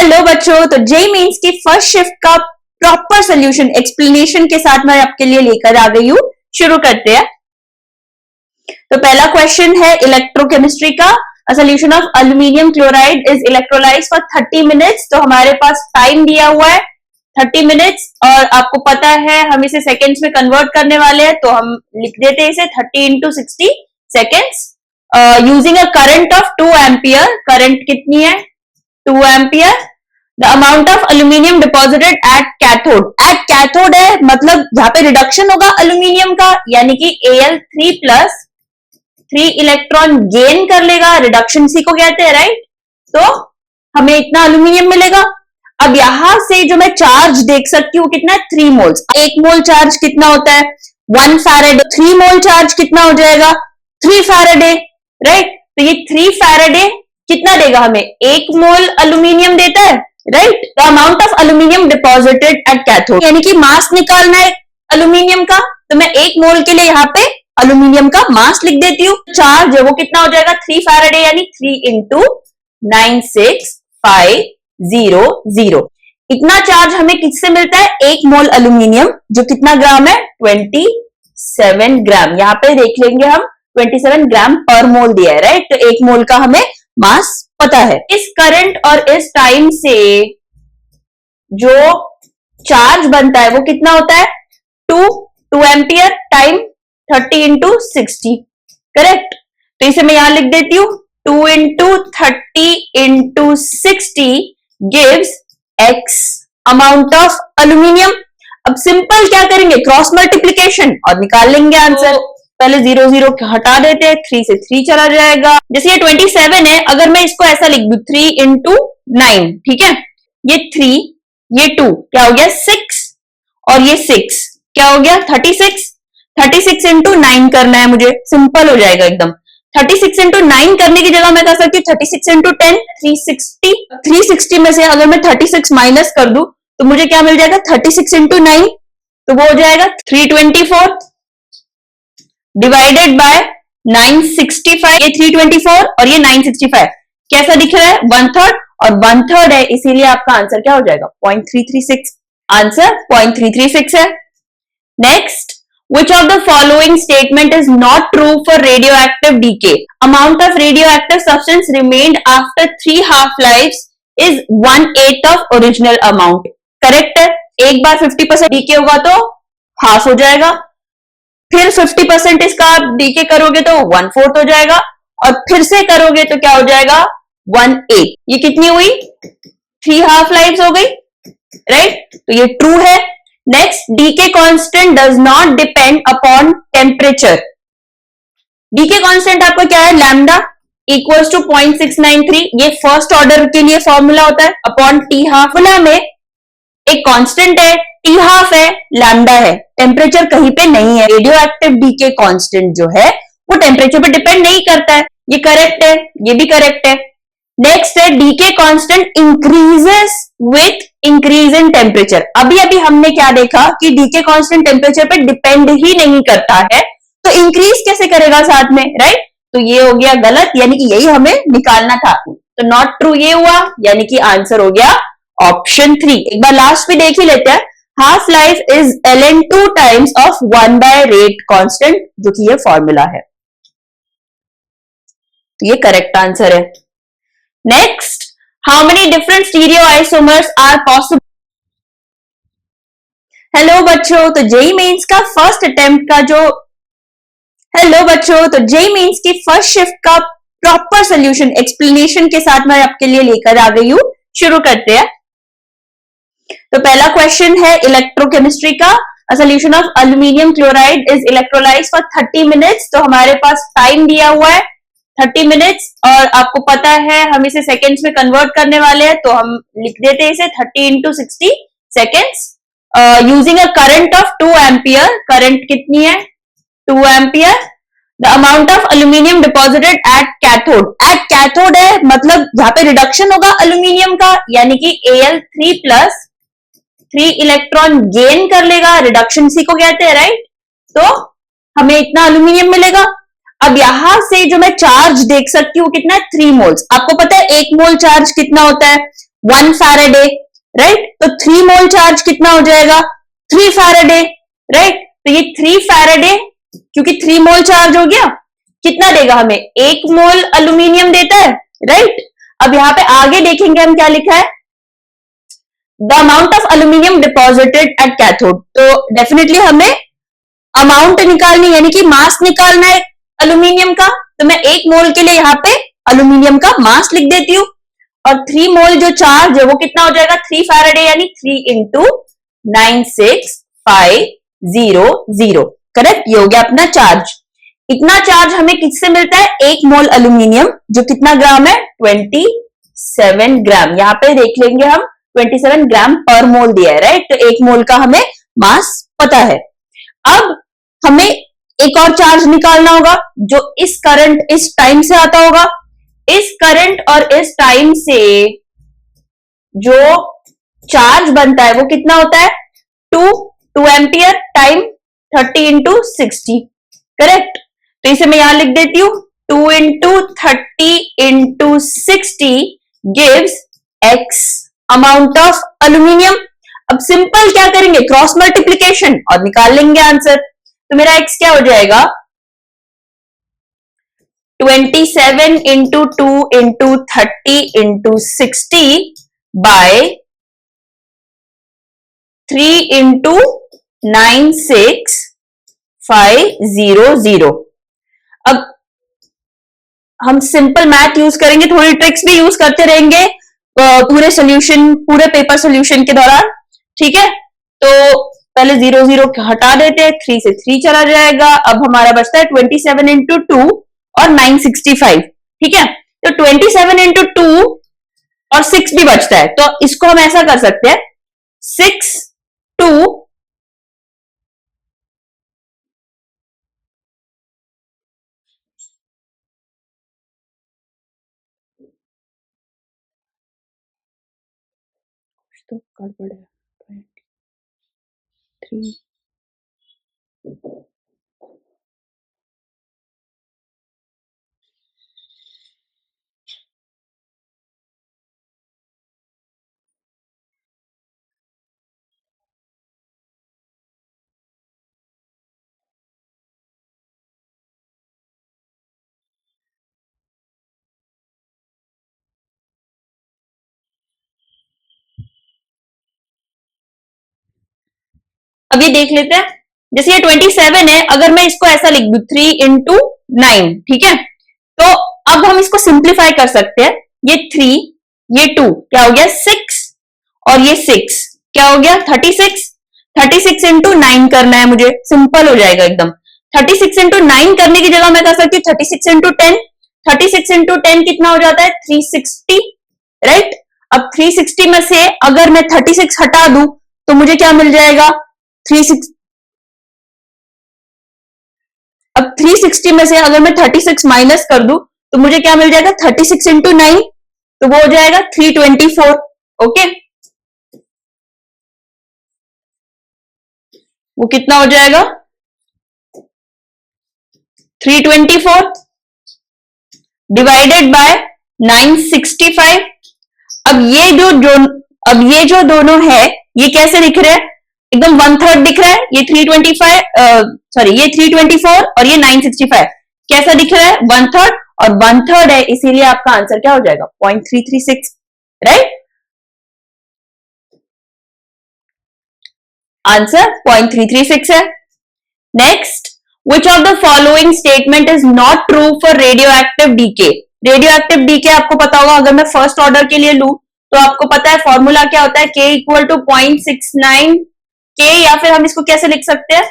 Hello बच्चों, तो JEE Mains की फर्स्ट शिफ्ट का प्रॉपर सोल्यूशन एक्सप्लेनेशन के साथ मैं आपके लिए लेकर आ गई हूं। शुरू करते हैं। तो पहला क्वेश्चन है इलेक्ट्रोकेमिस्ट्री का। Solution of aluminium chloride is electrolysed for 30 minutes. तो हमारे पास टाइम दिया हुआ है 30 मिनट्स और आपको पता है हम इसे सेकेंड्स में कन्वर्ट करने वाले हैं, तो हम लिख देते हैं इसे 30 into 60 seconds using a current of 2 ampere. Current कितनी है? 2 ampere. The amount of aluminium deposited at cathode. At cathode है मतलब जहां पे रिडक्शन होगा एल्यूमिनियम का, यानी कि Al3 प्लस 3 इलेक्ट्रॉन गेन कर लेगा। रिडक्शन इसी को कहते हैं, राइट? तो हमें इतना एल्यूमिनियम मिलेगा। अब यहां से जो मैं चार्ज देख सकती हूँ कितना है? 3 मोल्स। 1 मोल चार्ज कितना होता है? 1 फैराडे। 3 मोल चार्ज कितना हो जाएगा? 3 फैराडे, राइट? तो ये 3 फैराडे कितना देगा हमें? 1 मोल एल्यूमिनियम देता है, right? The amount of aluminium deposited at cathode, यानी कि मास निकालना है एल्यूमिनियम का, तो मैं 1 मोल के लिए यहाँ पे एल्यूमिनियम का मास लिख देती हूँ। चार्ज है वो कितना हो जाएगा? 3 फैराडे, यानी 3 into 96500। इतना चार्ज हमें किससे मिलता है? 1 मोल एल्यूमिनियम, जो कितना ग्राम है? 27 ग्राम। यहाँ पे देख लेंगे हम 27 ग्राम पर मोल दिया है, राइट? तो 1 मोल का हमें मास पता है। इस करंट और इस टाइम से जो चार्ज बनता है वो कितना होता है? 2 एम्पियर। Time 30 into 60, correct? तो इसे मैं यहां लिख देती हूं 2 into 30 into 60 gives x amount of aluminium. अब सिंपल क्या करेंगे? क्रॉस मल्टीप्लीकेशन और निकाल लेंगे आंसर। पहले 0 0 हटा देते हैं, 3 से 3 चला जाएगा। जैसे ये 27 है, अगर मैं इसको ऐसा लिख दूं 3 into 9, ठीक है? ये 3, ये 2 क्या हो गया? 6 और ये 6 क्या हो गया? 36। 36 into 9 करना है मुझे, सिंपल हो जाएगा एकदम। 36 into 9 करने की जगह मैं कर सकती हूँ 36 into 10, 360। 360 में से अगर मैं 36 माइनस कर दूं तो मुझे क्या मिल जाएगा? 36 into 9, तो वो हो जाएगा 324 डिवाइडेड बाय 965। ये 324 और ये 965 कैसा दिख रहा है? 1/3 और 1/3 है, इसीलिए आपका आंसर क्या हो जाएगा? 0.336। आंसर 0.336 है। Next, which of the following statement is not true for radioactive decay? Amount of radioactive substance remained after 3 half-lives is 1/8 of original amount. Correct है। एक बार 50% डीके होगा तो हाफ हो जाएगा, फिर 50% इसका आप डीके करोगे तो 1/4 हो जाएगा, और फिर से करोगे तो क्या हो जाएगा? 1/8। ये कितनी हुई? 3 हाफ लाइव्स हो गई, राइट? तो ये ट्रू है। Next, decay constant does not depend upon temperature. Decay constant आपको क्या है? Lambda equals to 0.693। ये फर्स्ट ऑर्डर के लिए फॉर्मूला होता है, अपॉन टी हाफ। फॉर्मूला में एक कांस्टेंट है, टी हाफ है, लैम्डा है, टेम्परेचर कहीं पे नहीं है। रेडियो एक्टिव डीके कांस्टेंट जो है वो टेम्परेचर पे डिपेंड नहीं करता है। ये करेक्ट है, ये भी करेक्ट है। नेक्स्ट है, decay constant increases with increase in temperature. अभी अभी हमने क्या देखा कि डीके कांस्टेंट टेम्परेचर पे डिपेंड ही नहीं करता है, तो इंक्रीज कैसे करेगा साथ में, राइट? तो ये हो गया गलत, यानी कि यही हमें निकालना था। तो नॉट ट्रू ये हुआ, यानी कि आंसर हो गया ऑप्शन 3। एक बार लास्ट भी देख ही लेते हैं। Half life is ln2 times of 1/rate constant, जो कि ये फॉर्मूला है। तो ये करेक्ट आंसर है। Next, how many different stereo isomers are possible? Hello बच्चों, तो जेई मेंस का फर्स्ट अटेम्प्ट का जो जेई मेंस की फर्स्ट शिफ्ट का प्रॉपर सोल्यूशन एक्सप्लेनेशन के साथ मैं आपके लिए लेकर आ गई हूं। शुरू करते हैं। तो पहला क्वेश्चन है इलेक्ट्रोकेमिस्ट्री का। Solution of aluminium chloride is electrolysed for 30 minutes. तो हमारे पास टाइम दिया हुआ है 30 मिनट्स और आपको पता है हम इसे सेकेंड्स में कन्वर्ट करने वाले हैं, तो हम लिख देते हैं इसे 30 into 60 seconds using a current of 2 ampere. Current कितनी है? 2 ampere. The amount of aluminium deposited at cathode. At cathode है मतलब जहां पे रिडक्शन होगा एल्यूमिनियम का, यानी कि Al3 प्लस 3 इलेक्ट्रॉन गेन कर लेगा। रिडक्शन इसी को कहते हैं, राइट? तो हमें इतना एल्यूमिनियम मिलेगा। अब यहां से जो मैं चार्ज देख सकती हूँ कितना है? 3 मोल्स। आपको पता है 1 मोल चार्ज कितना होता है? 1 फैराडे, राइट। तो 3 मोल चार्ज कितना हो जाएगा? 3 फैराडे, राइट। तो ये 3 फैराडे, क्योंकि 3 मोल चार्ज हो गया, कितना देगा हमें? 1 मोल अल्यूमिनियम देता है, राइट। अब यहां पे आगे देखेंगे हम क्या लिखा है, the amount of aluminium deposited at cathode. तो डेफिनेटली हमें अमाउंट निकालनी, यानी कि मास निकालना है अल्यूमिनियम का। तो मैं 1 मोल के लिए यहाँ पे अल्यूमिनियम का मास लिख देती हूँ, और 3 मोल जो चार्ज है वो कितना हो जाएगा? 3 फैराडे, यानी 3 इंटू 96500, करेक्ट। ये हो गया अपना चार्ज। इतना चार्ज हमें किससे मिलता है? 1 मोल अल्यूमिनियम, जो कितना ग्राम है? 27 ग्राम। यहाँ पे देख लेंगे हम, 27 ग्राम पर मोल दिया है, राइट। तो 1 मोल का हमें मास पता है। अब हमें एक और चार्ज निकालना होगा, जो इस करंट, इस टाइम से आता होगा। इस करंट और इस टाइम से जो चार्ज बनता है वो कितना होता है? 2 एम्पियर, टाइम 30 इंटू 60, करेक्ट। तो इसे मैं यहां लिख देती हूं, 2 into 30 into 60 gives x amount of aluminium. अब सिंपल क्या करेंगे? क्रॉस मल्टीप्लीकेशन, और निकाल लेंगे आंसर। तो मेरा एक्स क्या हो जाएगा? 27 into 2 into 30 into 60 by 3 into 96500। अब हम सिंपल मैथ यूज करेंगे, थोड़ी ट्रिक्स भी यूज करते रहेंगे पूरे सोल्यूशन, पूरे पेपर सोल्यूशन के दौरान, ठीक है। तो पहले 0 0 हटा देते हैं, 3 से 3 चला जाएगा। अब हमारा बचता है 27 इंटू 2 और 965, ठीक है। तो 27 इंटू 2 और 6 भी बचता है, तो इसको हम ऐसा कर सकते हैं, 6 2 तो गड़बड़ है, 3 अब ये देख लेते हैं। जैसे ये 27 है, अगर मैं इसको ऐसा लिख दूं 3 इंटू 9, ठीक है। तो अब हम इसको सिंप्लीफाई कर सकते हैं। ये 3, ये 2 क्या हो गया? 6, और ये 6 क्या हो गया? 36। 36 इंटू 9 करना है मुझे, सिंपल हो जाएगा एकदम। 36 इंटू 9 करने की जगह मैं कर सकती हूँ 36 इंटू 10। 36 इंटू 10 कितना हो जाता है? 360, राइट। अब 360 में से अगर मैं 36 हटा दूं तो मुझे क्या मिल जाएगा? 36। अब 360 में से अगर मैं 36 माइनस कर दूं तो मुझे क्या मिल जाएगा? 36 इंटू 9, तो वो हो जाएगा 324, ओके। वो कितना हो जाएगा? 324 डिवाइडेड बाय 965। अब ये जो दोनों है, ये कैसे दिख रहे हैं? एकदम 1/3 दिख रहा है। ये 325, सॉरी, ये 324 और ये 965 कैसा दिख रहा है? 1/3, और 1/3 है, इसीलिए आपका आंसर क्या हो जाएगा? 0.336, राइट। आंसर 0.336 है। Next, which of the following statement is not true for radioactive decay? Radioactive decay आपको पता होगा, अगर मैं फर्स्ट ऑर्डर के लिए लू तो आपको पता है फॉर्मूला क्या होता है? K इक्वल टू 0.69 K, या फिर हम इसको कैसे लिख सकते हैं?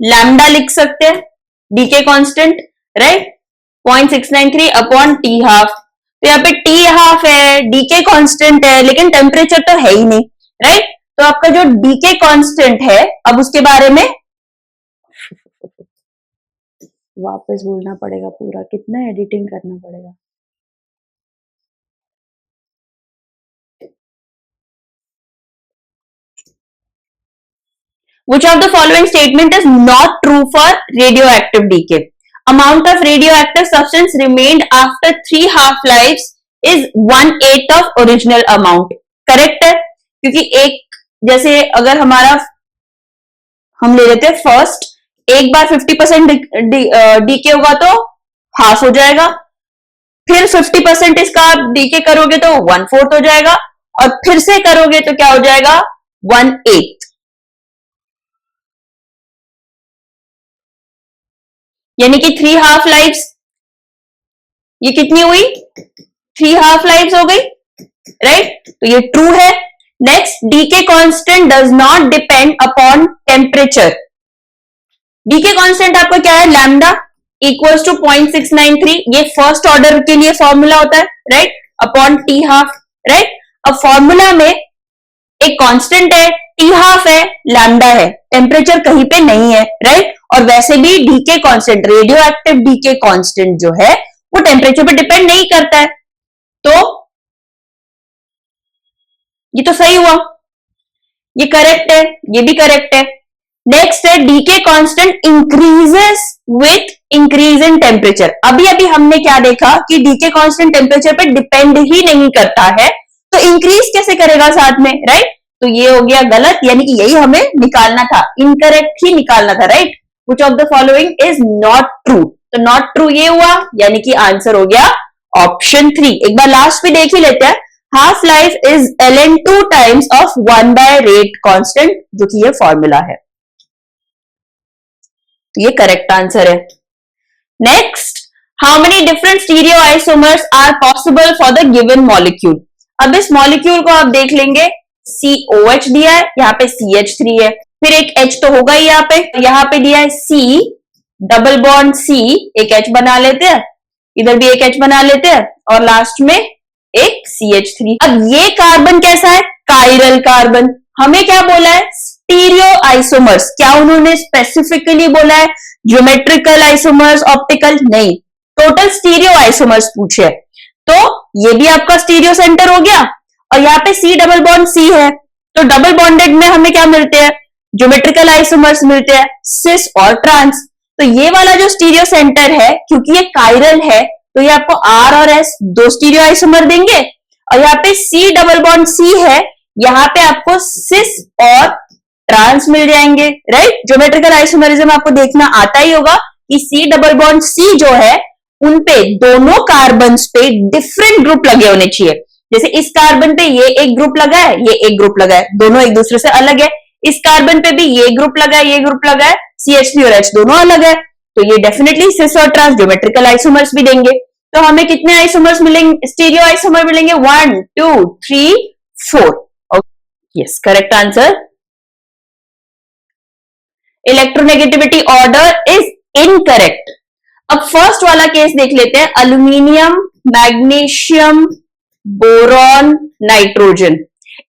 लैम्डा लिख सकते हैं, decay constant, right. 0.693 upon T half. तो यहाँ पे टी हाफ है, डीके कांस्टेंट है, लेकिन टेम्परेचर तो है ही नहीं, राइट। तो आपका जो डीके कांस्टेंट है, अब उसके बारे में वापस बोलना पड़ेगा पूरा, कितना एडिटिंग करना पड़ेगा। Which of the following statement is not true for radioactive decay? Amount of radioactive substance remained after 3 half-lives is 1/8 of original amount. Correct है, क्योंकि एक जैसे अगर हमारा हम ले लेते हैं फर्स्ट, एक बार 50% डीके होगा तो हाफ हो जाएगा, फिर 50% इसका आप डीके करोगे तो 1/4 हो जाएगा, और फिर से करोगे तो क्या हो जाएगा 1/8। यानी कि 3 हाफ लाइफ्स, ये कितनी हुई 3 हाफ लाइफ्स हो गई, राइट। तो ये ट्रू है। Next, decay constant does not depend upon temperature. Decay constant आपका क्या है, लैम्डा इक्वल्स टू 0.693, ये फर्स्ट ऑर्डर के लिए फॉर्मूला होता है, right, upon T half, right. अब फॉर्मूला में एक कांस्टेंट है, टी हाफ है, लैम्डा है, टेम्परेचर कहीं पे नहीं है, राइट। और वैसे भी decay constant, radio active decay constant जो है वो टेम्परेचर पे डिपेंड नहीं करता है, तो ये तो सही हुआ, ये करेक्ट है, ये भी करेक्ट है। नेक्स्ट है, decay constant increases with increase in temperature. अभी अभी हमने क्या देखा कि डीके कांस्टेंट टेम्परेचर पे डिपेंड ही नहीं करता है, तो इंक्रीज कैसे करेगा साथ में, राइट। तो ये हो गया गलत, यानी कि यही हमें निकालना था, इनकरेक्ट ही निकालना था, right. Which of the following is not true, तो नॉट ट्रू ये हुआ, यानी कि आंसर हो गया ऑप्शन 3। एक बार लास्ट भी देख ही लेते हैं, half life is ln2 times of 1/rate constant, जो कि ये फॉर्मूला है, तो ये करेक्ट आंसर है। Next, how many different stereo isomers are possible for the given molecule. अब इस मॉलिक्यूल को आप देख लेंगे, COH दिया है, यहाँ पे CH3 है, फिर एक H तो होगा ही यहाँ पे दिया है C डबल बॉन्ड C, एक H बना लेते हैं, इधर भी एक H बना लेते हैं, और लास्ट में एक CH3। अब ये कार्बन कैसा है, कायरल कार्बन। हमें क्या बोला है, स्टीरियो आइसोमर्स, क्या उन्होंने स्पेसिफिकली बोला है ज्योमेट्रिकल आइसोमर्स, ऑप्टिकल नहीं, टोटल स्टीरियो आइसोमर्स पूछे। तो ये भी आपका स्टीरियो सेंटर हो गया, और यहाँ पे C डबल बॉन्ड C है, तो डबल बॉन्डेड में हमें क्या मिलते हैं, ज्योमेट्रिकल आइसोमर्स मिलते हैं, सिस और ट्रांस। तो ये वाला जो स्टीरियो सेंटर है, क्योंकि ये कायरल है, तो ये आपको R और S दो स्टीरियो आइसोमर देंगे, और यहाँ पे C डबल बॉन्ड C है, यहाँ पे आपको सिस और ट्रांस मिल जाएंगे, राइट। ज्योमेट्रिकल आइसोमरिज्म आपको देखना आता ही होगा कि C डबल बॉन्ड C जो है, उनपे दोनों कार्बन पे डिफरेंट ग्रुप लगे होने चाहिए। जैसे इस कार्बन पे ये एक ग्रुप लगा है, ये एक ग्रुप लगा है, दोनों एक दूसरे से अलग है। इस कार्बन पे भी ये ग्रुप लगा है, ये ग्रुप लगा है, CH3 और H दोनों अलग है, तो ये डेफिनेटली सिस और ट्रांस ज्योमेट्रिकल आइसोमर्स भी देंगे। तो हमें कितने आइसोमर्स मिलेंगे, स्टीरियो आइसोमर मिलेंगे, 1 2 3 4। Yes, correct answer. Electronegativity order is incorrect. अब फर्स्ट वाला केस देख लेते हैं, अल्यूमिनियम, मैग्नीशियम, बोरॉन, नाइट्रोजन।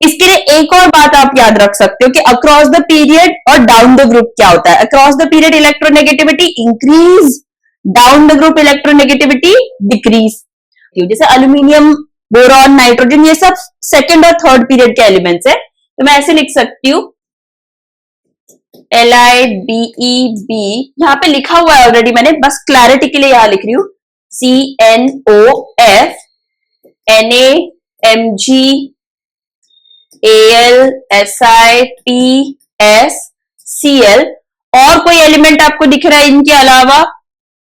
इसके लिए एक और बात आप याद रख सकते हो कि अक्रॉस द पीरियड और डाउन द ग्रुप क्या होता है। Across the period electronegativity increase, down the group electronegativity decrease. जैसे अल्यूमिनियम, बोरॉन, नाइट्रोजन, ये सब सेकेंड और थर्ड पीरियड के एलिमेंट्स है, तो मैं ऐसे लिख सकती हूँ LiBeB, यहां पे लिखा हुआ है ऑलरेडी मैंने, बस क्लैरिटी के लिए यहां लिख रही हूं, CNOF, NaMg, Al, Si, PS, Cl। और कोई एलिमेंट आपको दिख रहा है इनके अलावा,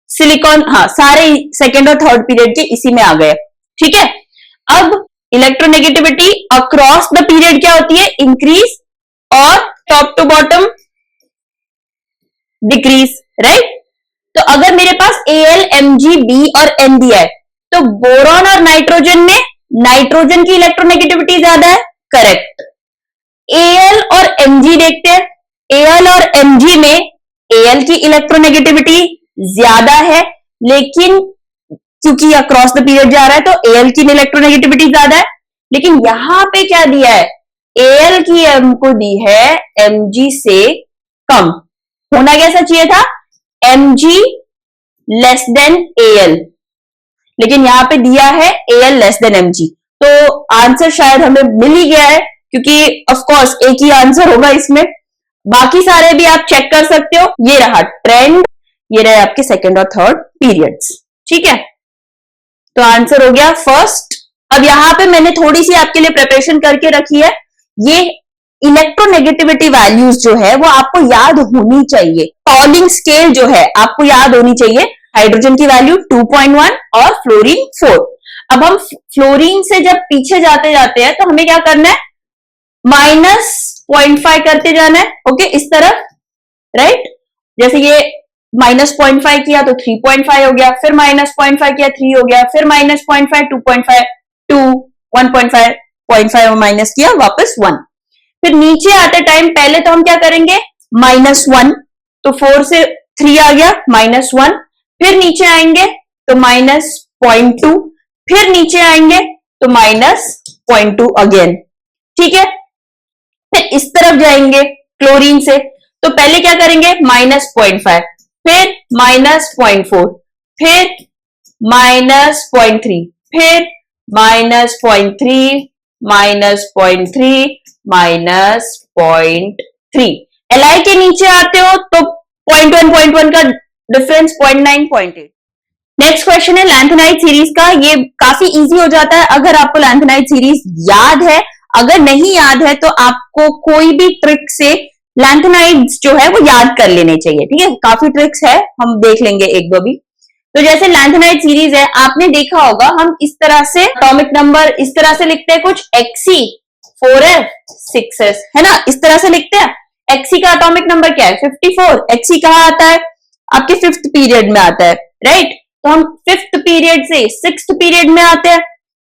सिलिकॉन, हाँ, सारे सेकेंड और थर्ड पीरियड के इसी में आ गए, ठीक है। अब इलेक्ट्रोनेगेटिविटी अक्रॉस द पीरियड क्या होती है, इंक्रीज, और top to bottom decrease, right. तो अगर मेरे पास Al, Mg, B और N दिया है, तो बोरॉन और नाइट्रोजन में नाइट्रोजन की इलेक्ट्रोनेगेटिविटी ज्यादा है, करेक्ट। Al और Mg देखते हैं, Al और Mg में Al की इलेक्ट्रोनेगेटिविटी ज्यादा है, लेकिन क्योंकि अक्रॉस द पीरियड जा रहा है तो Al की इलेक्ट्रोनेगेटिविटी ज्यादा है, लेकिन यहां पे क्या दिया है, Al की हमको दी है Mg से कम। होना कैसा चाहिए था, Mg लेस देन Al, लेकिन यहां पे दिया है Al लेस देन Mg, तो आंसर शायद हमें मिल ही गया है, क्योंकि ऑफ कोर्स एक ही आंसर होगा इसमें। बाकी सारे भी आप चेक कर सकते हो, ये रहा ट्रेंड, ये रहे आपके सेकेंड और थर्ड पीरियड्स, ठीक है। तो आंसर हो गया फर्स्ट अब यहाँ पे मैंने थोड़ी सी आपके लिए प्रिपरेशन करके रखी है। ये इलेक्ट्रोनेगेटिविटी वैल्यूज जो है वो आपको याद होनी चाहिए। पॉलिंग स्केल जो है आपको याद होनी चाहिए। हाइड्रोजन की वैल्यू 2.1 और फ्लोरीन 4। अब हम फ्लोरीन से जब पीछे जाते जाते हैं तो हमें क्या करना है, -0.5 करते जाना है। ओके, इस तरफ, राइट। जैसे ये -0.5 किया तो 3.5 हो गया, फिर -0.5 किया 3 हो गया, फिर -0.5 2.5 2 1.5 0.5 माइनस किया वापस 1। फिर नीचे आते टाइम पहले तो हम क्या करेंगे, -1, तो 4 से 3 आ गया -1। फिर नीचे आएंगे तो -0.2, फिर नीचे आएंगे तो -0.2 अगेन। ठीक है, फिर इस तरफ जाएंगे क्लोरीन से, तो पहले क्या करेंगे -0.5, फिर -0.4, फिर -0.3, फिर -0.3 -0.3 -0.3। Li के नीचे आते हो तो 0.1 का डिफरेंस 0.9 0.8। नेक्स्ट क्वेश्चन है लैंथेनाइड सीरीज का। ये काफी इजी हो जाता है अगर आपको लैंथेनाइड सीरीज याद है। अगर नहीं याद है तो आपको कोई भी ट्रिक से लैंथेनाइड्स जो है वो याद कर लेने चाहिए। ठीक है, काफी ट्रिक्स है, हम देख लेंगे एक दो भी। तो जैसे लैंथेनाइड सीरीज है, आपने देखा होगा हम इस तरह से एटॉमिक नंबर इस तरह से लिखते हैं, कुछ Xe 4f 6s, है ना, इस तरह से लिखते हैं। Xe का एटॉमिक नंबर क्या है 54। Xe कहां आता है, आपके 5th पीरियड में आता है, राइट। तो हम 5th पीरियड से 6th पीरियड में आते हैं।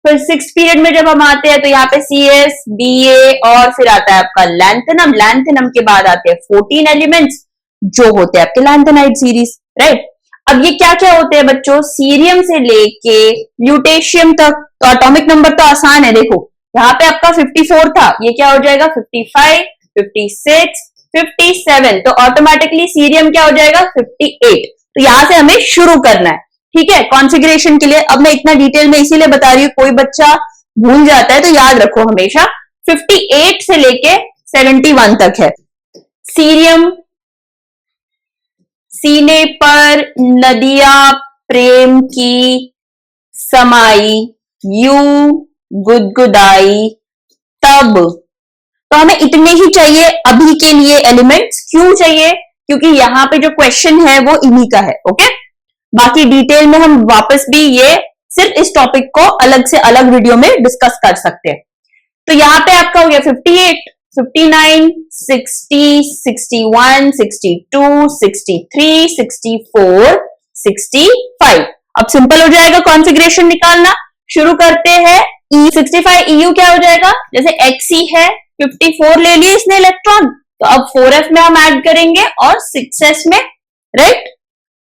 फिर 6th पीरियड में जब हम आते हैं तो यहाँ पे CS Ba और फिर आता है आपका लैंथेनम। लैंथेनम के बाद आते हैं 14 एलिमेंट्स जो होते हैं आपके लैंथेनाइड सीरीज, राइट। अब ये क्या क्या होते हैं बच्चों, सीरियम से लेके ल्यूटेशियम तक। तो एटॉमिक नंबर तो आसान है, देखो यहाँ पे आपका 54 था, ये क्या हो जाएगा 55 56 57, तो ऑटोमेटिकली सीरियम क्या हो जाएगा 58। तो यहां से हमें शुरू करना है, ठीक है, कॉन्फ़िगरेशन के लिए। अब मैं इतना डिटेल में इसीलिए बता रही हूँ, कोई बच्चा भूल जाता है तो याद रखो हमेशा 58 से लेके 71 तक है। सीरियम, सीने पर नदियां प्रेम की समाई, यूं गुदगुदाई तब। तो हमें इतने ही चाहिए अभी के लिए एलिमेंट्स। क्यों चाहिए, क्योंकि यहाँ पे जो क्वेश्चन है वो इन्हीं का है। ओके, बाकी डिटेल में हम वापस भी ये सिर्फ इस टॉपिक को अलग से अलग वीडियो में डिस्कस कर सकते हैं। तो यहाँ पे आपका हो गया 58 59 60 61 62 63 64 65। अब सिंपल हो जाएगा कॉन्फ़िगरेशन निकालना। शुरू करते हैं। 65 EU क्या हो जाएगा, जैसे Xe है 54 ले लिए इसने इलेक्ट्रॉन, तो अब 4f में हम ऐड करेंगे और 6s में, राइट।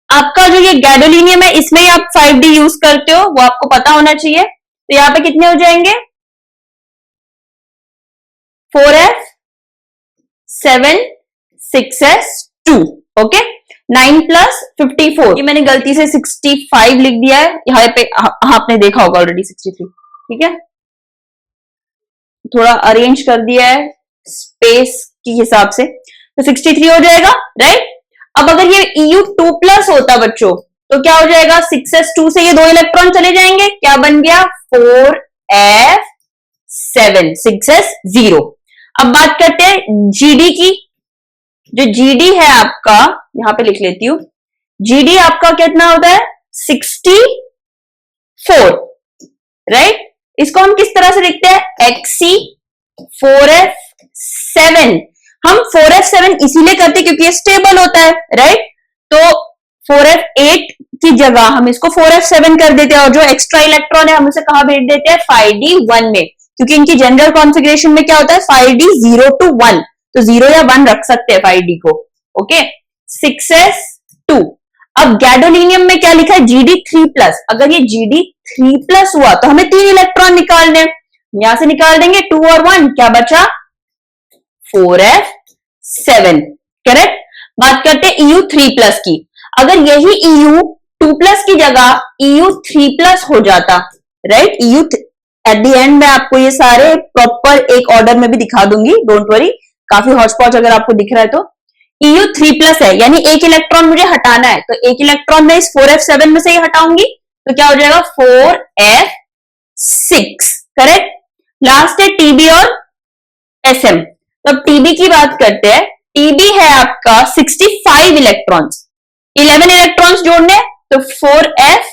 आपका जो ये गैडोलिनियम है इसमें ही आप 5D यूज करते हो, वो आपको पता होना चाहिए। तो यहाँ पे कितने हो जाएंगे 4f 7 6s 2। ओके, 9 + 54, ये मैंने गलती से 65 लिख दिया है यहाँ पे, आपने देखा होगा ऑलरेडी 63। ठीक है, थोड़ा अरेंज कर दिया है स्पेस के हिसाब से, तो 63 हो जाएगा, राइट। अब अगर ये EU2+ होता बच्चों तो क्या हो जाएगा 6s2 से ये 2 इलेक्ट्रॉन चले जाएंगे, क्या बन गया 4f7 6s 0। अब बात करते हैं GD की। जो GD है आपका, यहां पे लिख लेती हूं, GD आपका कितना होता है 64, राइट। इसको हम किस तरह से लिखते हैं Xe 4f7। हम 4f7 इसीलिए करते हैं क्योंकि ये स्टेबल होता है, राइट। तो 4f8 की जगह हम इसको 4f7 कर देते हैं और जो एक्स्ट्रा इलेक्ट्रॉन है हम उसे कहां भेज देते हैं 5D1 में, क्योंकि इनकी जनरल कॉन्फ़िगरेशन में क्या होता है 5D 0 to 1, तो 0 या 1 रख सकते हैं 5D को। Okay, 6s2। अब गैडोलिनियम में क्या लिखा है GD3+। अगर ये GD3+ हुआ तो हमें 3 इलेक्ट्रॉन निकालने, यहां से निकाल देंगे 2 और 1, क्या बचा 4f7, करेक्ट। बात करते हैं EU3+ की। अगर यही EU2+ की जगह EU3+ हो जाता, right, EU at the end में आपको ये सारे प्रॉपर एक ऑर्डर में भी दिखा दूंगी, डोंट वरी। काफी हॉटस्पॉट अगर आपको दिख रहा है तो EU3+ है, यानी एक इलेक्ट्रॉन मुझे हटाना है, तो एक इलेक्ट्रॉन मैं इस 4f7 में से ही हटाऊंगी, तो क्या हो जाएगा 6, करेक्ट। लास्ट है टीबी और एसएम। तो अब टीबी की बात करते हैं। टीबी है आपका 65 इलेक्ट्रॉन्स, 11 इलेक्ट्रॉन्स जोड़ने, तो 4f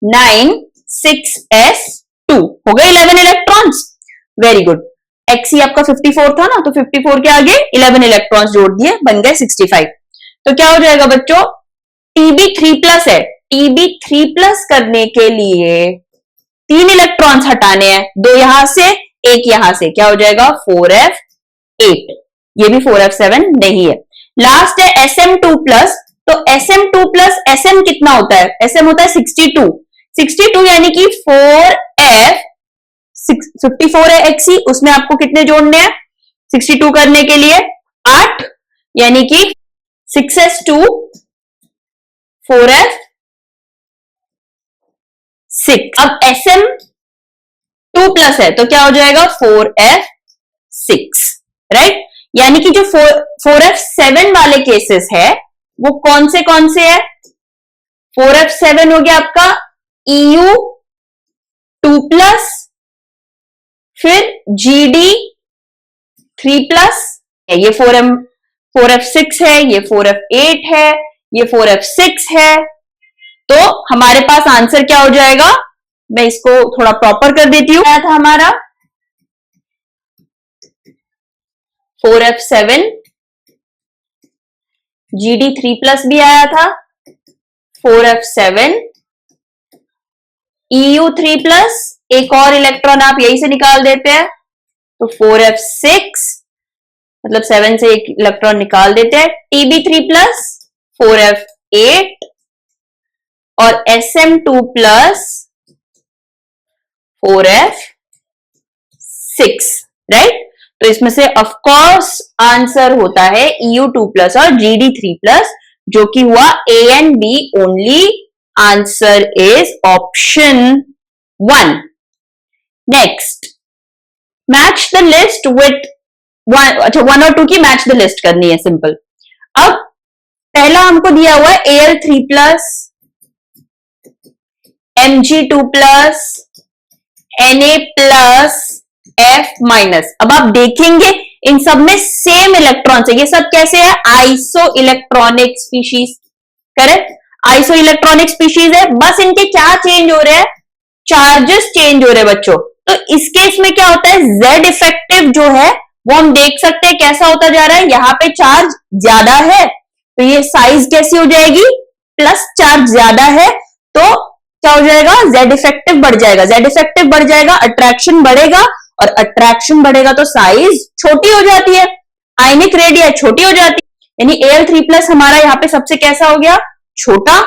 9 6s2 हो गए 11 इलेक्ट्रॉन्स। Very good. एक्सी आपका 54 था ना, तो 54 के आगे 11 इलेक्ट्रॉन्स जोड़ दिए, बन गए 65। तो क्या हो जाएगा बच्चों, टीबी 3+ है। टीबी 3+ करने के लिए 3 इलेक्ट्रॉन्स हटाने हैं, 2 यहां से 1 यहां से, क्या हो जाएगा 4f8। ये भी 4f7 नहीं है। लास्ट है Sm2+। तो Sm2+, Sm कितना होता है, Sm होता है 62। 62 यानी कि 4f 54 है एक्सी, उसमें आपको कितने जोड़ने हैं 62 करने के लिए 8, यानी कि 6s2 4f6। अब Sm2+ है तो क्या हो जाएगा 4f6, राइट। यानी कि जो 4f7 वाले केसेस है वो कौन से है, 4f7 हो गया आपका EU2+, फिर GD3+, ये 4f6 है, ये 4f8 है, ये 4f6 है। तो हमारे पास आंसर क्या हो जाएगा, मैं इसको थोड़ा प्रॉपर कर देती हूं। क्या था हमारा 4f7, GD3+ भी आया था, 4f7 EU3+, एक और इलेक्ट्रॉन आप यही से निकाल देते हैं, तो 4f6 मतलब 7 से एक इलेक्ट्रॉन निकाल देते हैं, TB3+, 4f8 और Sm2+, 4f6, राइट। तो इसमें से ऑफ कोर्स आंसर होता है EU2+ और GD3+, जो कि हुआ A and B only. Answer is option 1। Next, match the list with 1 और 2 की मैच द लिस्ट करनी है, सिंपल। अब पहला हमको दिया हुआ है Al3+, Mg2+, Na+, F-। अब आप देखेंगे इन सब में सेम इलेक्ट्रॉन्स है, ये सब कैसे है, iso electronic species, correct. Iso electronic species है, बस इनके क्या चेंज हो रहे हैं, चार्जेस चेंज हो रहे हैं बच्चों। तो इस केस में क्या होता है, Z इफेक्टिव जो है वो हम देख सकते हैं कैसा होता जा रहा है, यहाँ पे चार्ज ज्यादा है तो ये साइज कैसी हो जाएगी, प्लस चार्ज ज्यादा है तो क्या हो जाएगा, Z इफेक्टिव बढ़ जाएगा। Z इफेक्टिव बढ़ जाएगा, अट्रैक्शन बढ़ेगा, और अट्रैक्शन बढ़ेगा तो साइज छोटी हो जाती है, आयनिक रेडिया छोटी हो जाती है। यानी Al3+ हमारा यहाँ पे सबसे कैसा हो गया, छोटा,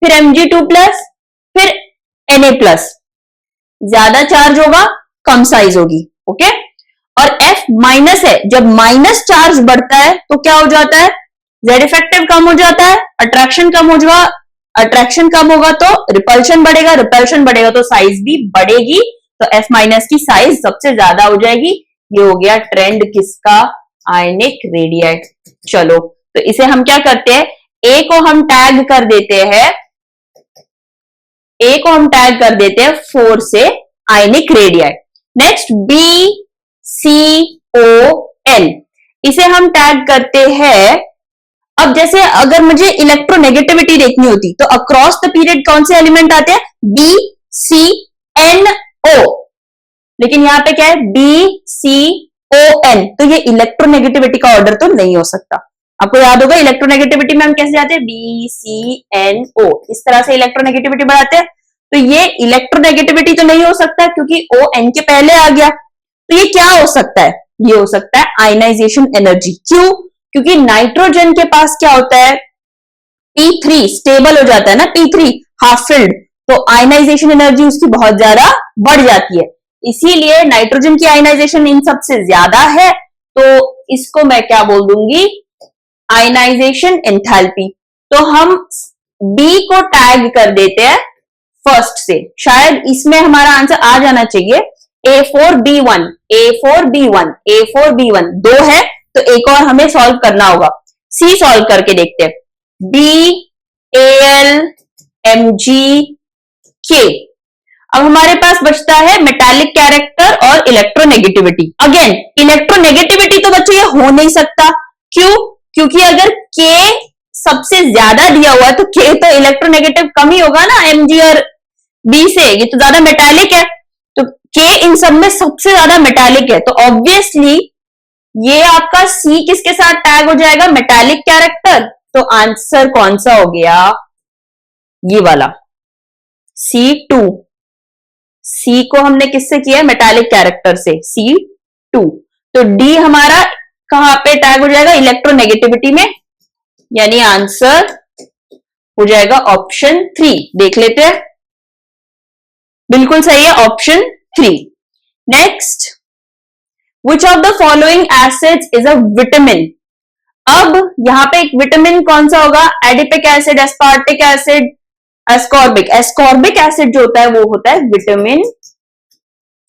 फिर Mg2+, फिर Na+, ज्यादा चार्ज होगा कम साइज होगी, ओके। और F- है, जब माइनस चार्ज बढ़ता है तो क्या हो जाता है, Z इफेक्टिव कम हो जाता है, अट्रैक्शन कम हो जाएगा, अट्रैक्शन कम होगा तो रिपल्शन बढ़ेगा, रिपल्शन बढ़ेगा तो साइज भी बढ़ेगी, तो F- की साइज सबसे ज्यादा हो जाएगी। ये हो गया ट्रेंड किसका, आयनिक रेडिया। चलो तो इसे हम क्या करते हैं, A को हम टैग कर देते हैं, A को हम टैग कर देते हैं 4 से आयनिक रेडिया। नेक्स्ट BCON, इसे हम टैग करते हैं। अब जैसे अगर मुझे इलेक्ट्रोनेगेटिविटी देखनी होती तो अक्रॉस द पीरियड कौन से एलिमेंट आते हैं, BCNO, लेकिन यहां पे क्या है BCON, तो ये इलेक्ट्रोनेगेटिविटी का ऑर्डर तो नहीं हो सकता। आपको याद होगा इलेक्ट्रोनेगेटिविटी में हम कैसे जाते हैं, BCNO, इस तरह से इलेक्ट्रोनेगेटिविटी बढ़ाते हैं। तो ये इलेक्ट्रोनेगेटिविटी तो नहीं हो सकता क्योंकि ON के पहले आ गया, तो ये क्या हो सकता है, ये हो सकता है आयनाइजेशन एनर्जी। क्यों, क्योंकि नाइट्रोजन के पास क्या होता है, P3 स्टेबल हो जाता है ना, P3 हाफ फिल्ड, तो आयनाइजेशन एनर्जी उसकी बहुत ज्यादा बढ़ जाती है, इसीलिए नाइट्रोजन की आयनाइजेशन इन सबसे ज्यादा है, तो इसको मैं क्या बोल दूंगी, आयनाइजेशन एंथैल्पी। तो हम B को टैग कर देते हैं फर्स्ट से, शायद इसमें हमारा आंसर आ जाना चाहिए, A4B1, A4B1, A4B1 दो है तो एक और हमें सॉल्व करना होगा। C सॉल्व करके देखते हैं, BALMGK। अब हमारे पास बचता है मेटालिक कैरेक्टर और इलेक्ट्रोनेगेटिविटी। अगेन इलेक्ट्रोनेगेटिविटी तो बच्चों ये हो नहीं सकता, क्यों? क्योंकि अगर K सबसे ज्यादा दिया हुआ है तो K तो इलेक्ट्रोनेगेटिव कम ही होगा ना Mg और B से, ये तो ज्यादा मेटालिक है, तो K इन सब में सबसे ज्यादा मेटालिक है, तो ऑब्वियसली ये आपका C किसके साथ टैग हो जाएगा? Metallic character. तो आंसर कौन सा हो गया? ये वाला C2। C को हमने किससे किया? मेटालिक कैरेक्टर से, C2। तो D हमारा कहां पे टैग हो जाएगा? इलेक्ट्रोनेगेटिविटी में, यानी आंसर हो जाएगा ऑप्शन 3। देख लेते हैं, बिल्कुल सही है option 3। Next, which of the following acids is a vitamin? अब यहां पे एक विटामिन कौन सा होगा? Adipic acid, aspartic acid, ascorbic. Ascorbic acid जो होता है वो होता है विटामिन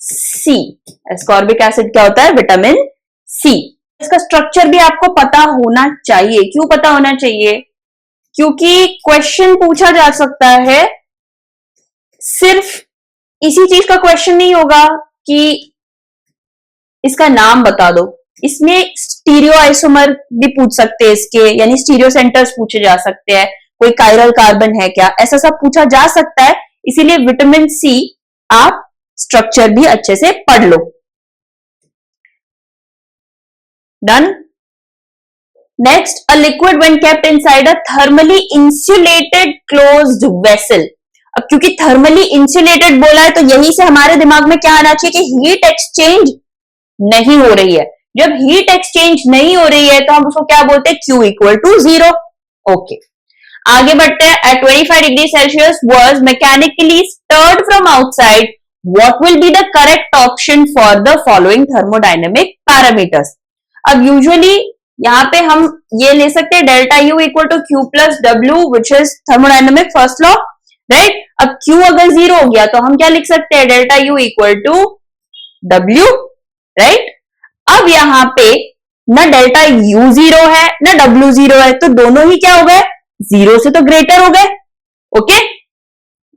सी। एस्कॉर्बिक एसिड क्या होता है? Vitamin C. इसका स्ट्रक्चर भी आपको पता होना चाहिए। क्यों पता होना चाहिए? क्योंकि क्वेश्चन पूछा जा सकता है, सिर्फ इसी चीज का क्वेश्चन नहीं होगा कि इसका नाम बता दो, इसमें स्टीरियो आइसोमर भी पूछ सकते हैं इसके, यानी स्टीरियो सेंटर्स पूछे जा सकते हैं, कोई कायरल कार्बन है क्या, ऐसा सब पूछा जा सकता है। इसीलिए विटामिन सी आप स्ट्रक्चर भी अच्छे से पढ़ लो। Done. Next, a liquid when kept inside a thermally insulated closed vessel. अब क्योंकि थर्मली इंसुलेटेड बोला है तो यही से हमारे दिमाग में क्या आना चाहिए कि हीट एक्सचेंज नहीं हो रही है। जब हीट एक्सचेंज नहीं हो रही है तो हम उसको क्या बोलते हैं? Q equal to 0। ओके, आगे बढ़ते हैं। At 25 degree Celsius was mechanically stirred from outside, what will be the correct option for the following thermodynamic parameters? अब यूजुअली यहां पे हम ये ले सकते हैं delta U equal to Q plus W which is thermodynamic first law, right. अब Q अगर 0 हो गया तो हम क्या लिख सकते हैं? Delta U equal to W, right. अब यहां पे ना डेल्टा U 0 है ना W 0 है, तो दोनों ही क्या हो गए? 0 से तो ग्रेटर हो गए। Okay,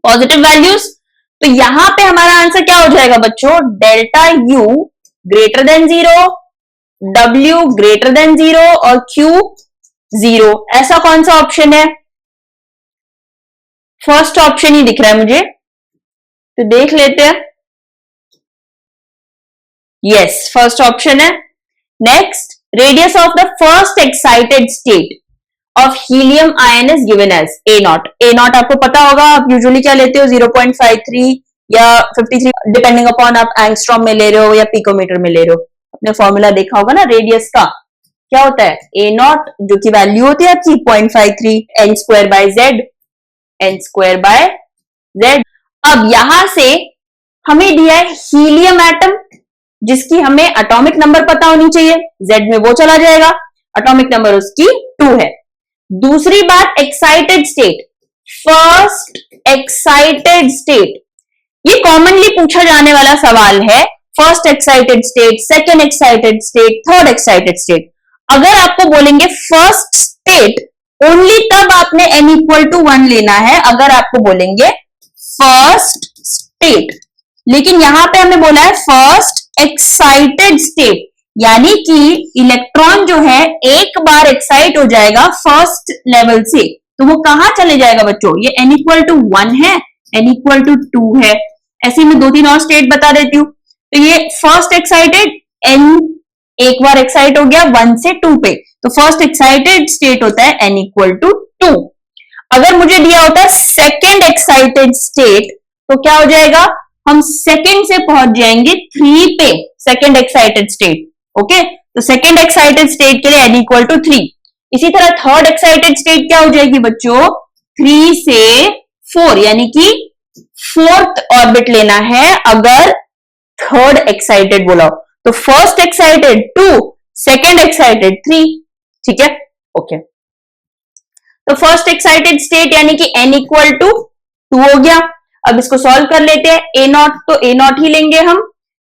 positive values. तो यहां पे हमारा आंसर क्या हो जाएगा बच्चों? Delta U greater than 0, W greater than 0 और Q 0। ऐसा कौन सा ऑप्शन है? फर्स्ट ऑप्शन ही दिख रहा है मुझे, तो देख लेते हैं। यस, फर्स्ट ऑप्शन है। Next, radius of the first excited state of helium ion is given as A0। A0 आपको पता होगा, आप यूजुअली क्या लेते हो? 0.53 या 53, डिपेंडिंग अपॉन आप एंगस्ट्रॉम में ले रहे हो या पिकोमीटर में ले रहे हो। आपने फॉर्मूला देखा होगा ना रेडियस का, क्या होता है? A0 जो की वैल्यू होती है आपकी 0.53 n square by Z, n square by Z. अब यहां से हमें दिया है हीलियम एटम, जिसकी हमें एटॉमिक नंबर पता होनी चाहिए, Z में वो चला जाएगा, एटॉमिक नंबर उसकी 2 है। दूसरी बात, excited state, first excited state, ये कॉमनली पूछा जाने वाला सवाल है। First excited state, second excited state, third excited state. अगर आपको बोलेंगे फर्स्ट स्टेट, ओनली तब आपने n इक्वल टू 1 लेना है, अगर आपको बोलेंगे फर्स्ट स्टेट। लेकिन यहां पे हमें बोला है फर्स्ट एक्साइटेड स्टेट, यानी कि इलेक्ट्रॉन जो है एक बार एक्साइट हो जाएगा फर्स्ट लेवल से, तो वो कहां चले जाएगा बच्चों? ये n इक्वल टू 1 है, n इक्वल टू 2 है। ऐसे में 2-3 और स्टेट बता देती हूँ। तो ये फर्स्ट एक्साइटेड, n एक बार एक्साइट हो गया 1 से 2 पे, तो फर्स्ट एक्साइटेड स्टेट होता है n इक्वल टू 2। अगर मुझे दिया होता है सेकेंड एक्साइटेड स्टेट, तो क्या हो जाएगा? हम सेकेंड से पहुंच जाएंगे 3 पे, सेकेंड एक्साइटेड स्टेट। ओके, तो सेकेंड एक्साइटेड स्टेट के लिए n इक्वल टू 3। इसी तरह थर्ड एक्साइटेड स्टेट क्या हो जाएगी बच्चों? 3 से 4, यानी कि फोर्थ ऑर्बिट लेना है अगर थर्ड एक्साइटेड बोला हो। तो फर्स्ट एक्साइटेड 2, सेकेंड एक्साइटेड 3। ठीक है, ओके। तो फर्स्ट एक्साइटेड स्टेट यानी कि n इक्वल टू 2 हो गया। अब इसको सॉल्व कर लेते हैं। A0 तो A0 ही लेंगे हम,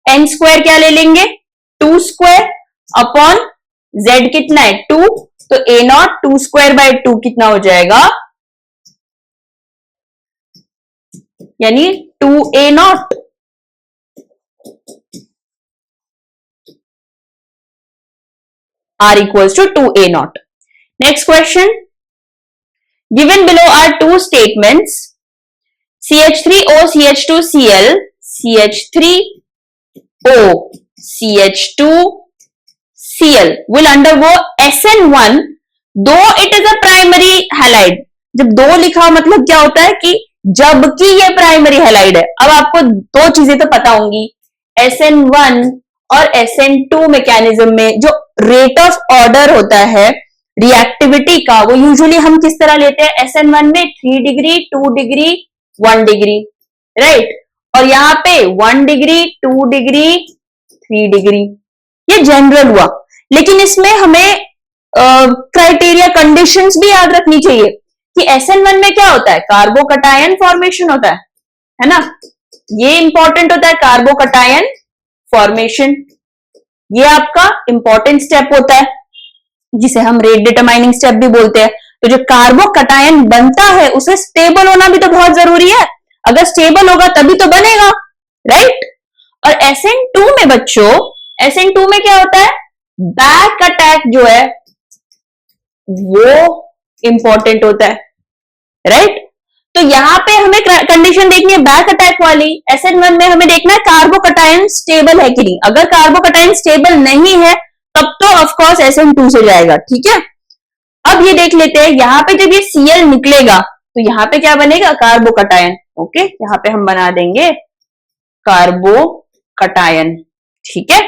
n स्क्वायर क्या ले लेंगे? 2 स्क्वायर अपॉन z कितना है? 2, तो A0 2 स्क्वायर बाय 2 कितना हो जाएगा? यानी 2A0 R equals to 2A0. Next question. Given below are two statements CH3O CH2 Cl CH3O CH2 Cl will undergo SN1 though it is a primary halide. जब दो लिखा मतलब क्या होता है कि जबकि ये प्राइमरी हैलाइड है। अब आपको दो चीजें तो पता होंगी, SN1 और SN2 मैकेनिज्म में जो रेट ऑफ ऑर्डर होता है रिएक्टिविटी का, वो यूजुअली हम किस तरह लेते हैं, SN1 में 3 डिग्री 2 डिग्री 1 डिग्री, राइट, और यहाँ पे 1 डिग्री 2 डिग्री 3 डिग्री, ये जनरल हुआ। लेकिन इसमें हमें क्राइटेरिया कंडीशंस भी याद रखनी चाहिए कि SN1 में क्या होता है, कार्बोकटायन फॉर्मेशन होता है ना, ये इंपॉर्टेंट होता है कार्बोकटायन फॉर्मेशन, ये आपका इंपॉर्टेंट स्टेप होता है जिसे हम रेट डिटरमाइनिंग स्टेप भी बोलते हैं। तो जो कार्बोकटायन बनता है उसे स्टेबल होना भी तो बहुत जरूरी है, अगर स्टेबल होगा तभी तो बनेगा, राइट। और SN2 में बच्चों, SN2 में क्या होता है, बैक अटैक जो है वो इंपॉर्टेंट होता है, राइट। तो यहां पे हमें कंडीशन देखनी है बैक अटैक वाली। SN1 में हमें देखना है कार्बोकटायन स्टेबल है कि नहीं, अगर कार्बोकटायन स्टेबल नहीं है तब तो ऑफ कोर्स SN2 से जाएगा, ठीक है। अब ये देख लेते हैं, यहां पे जब ये Cl निकलेगा तो यहां पे क्या बनेगा, कार्बोकटायन, ओके, यहां पे हम बना देंगे कार्बोकटायन, ठीक है।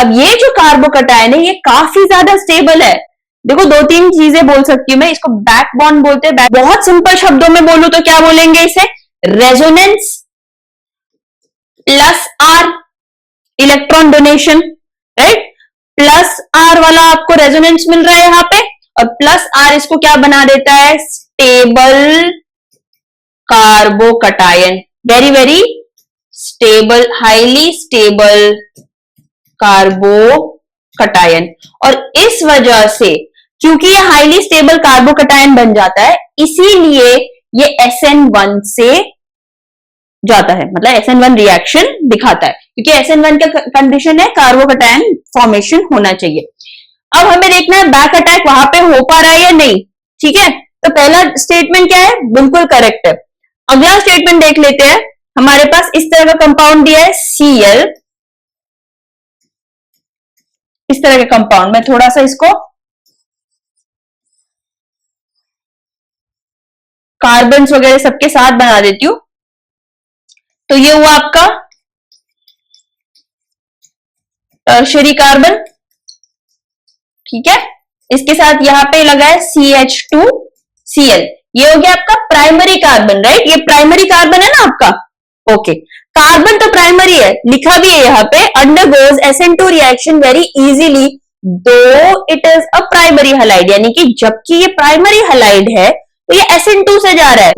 अब ये जो कार्बोकटायन है ये काफी ज्यादा स्टेबल है। देखो दो तीन चीजें बोल सकती हूँ मैं, इसको बैकबॉन्ड बोलते हैं। बहुत सिंपल शब्दों में बोलूं तो क्या बोलेंगे इसे, resonance plus R electron donation, right, plus R वाला आपको रेजोनेंस मिल रहा है यहां पे, और प्लस आर इसको क्या बना देता है, stable carbocation, very very stable, highly stable carbocation. और इस वजह से क्योंकि ये हाईली स्टेबल कार्बोकटायन बन जाता है, इसीलिए ये SN1 से जाता है, मतलब SN1 रिएक्शन दिखाता है, क्योंकि SN1 का कंडीशन है कार्बोकटायन फॉर्मेशन होना चाहिए। अब हमें देखना है बैक अटैक वहां पे हो पा रहा है या नहीं, ठीक है। तो पहला स्टेटमेंट क्या है, बिल्कुल करेक्ट है। अगला स्टेटमेंट देख लेते हैं, हमारे पास इस तरह का कंपाउंड दिया है Cl, इस तरह के कंपाउंड, मैं थोड़ा सा इसको कार्बन्स वगैरह सबके साथ बना देती हूं। तो ये हुआ आपका टर्शरी कार्बन, ठीक है, इसके साथ यहां पे लगा है CH2Cl, ये हो गया आपका प्राइमरी कार्बन, राइट, ये प्राइमरी कार्बन है ना आपका, ओके। कार्बन तो प्राइमरी है, लिखा भी है यहाँ पे, undergoes SN2 reaction very easily though it is a primary halide, यानी कि जबकि ये प्राइमरी हैलाइड है तो ये SN2 से जा रहा है।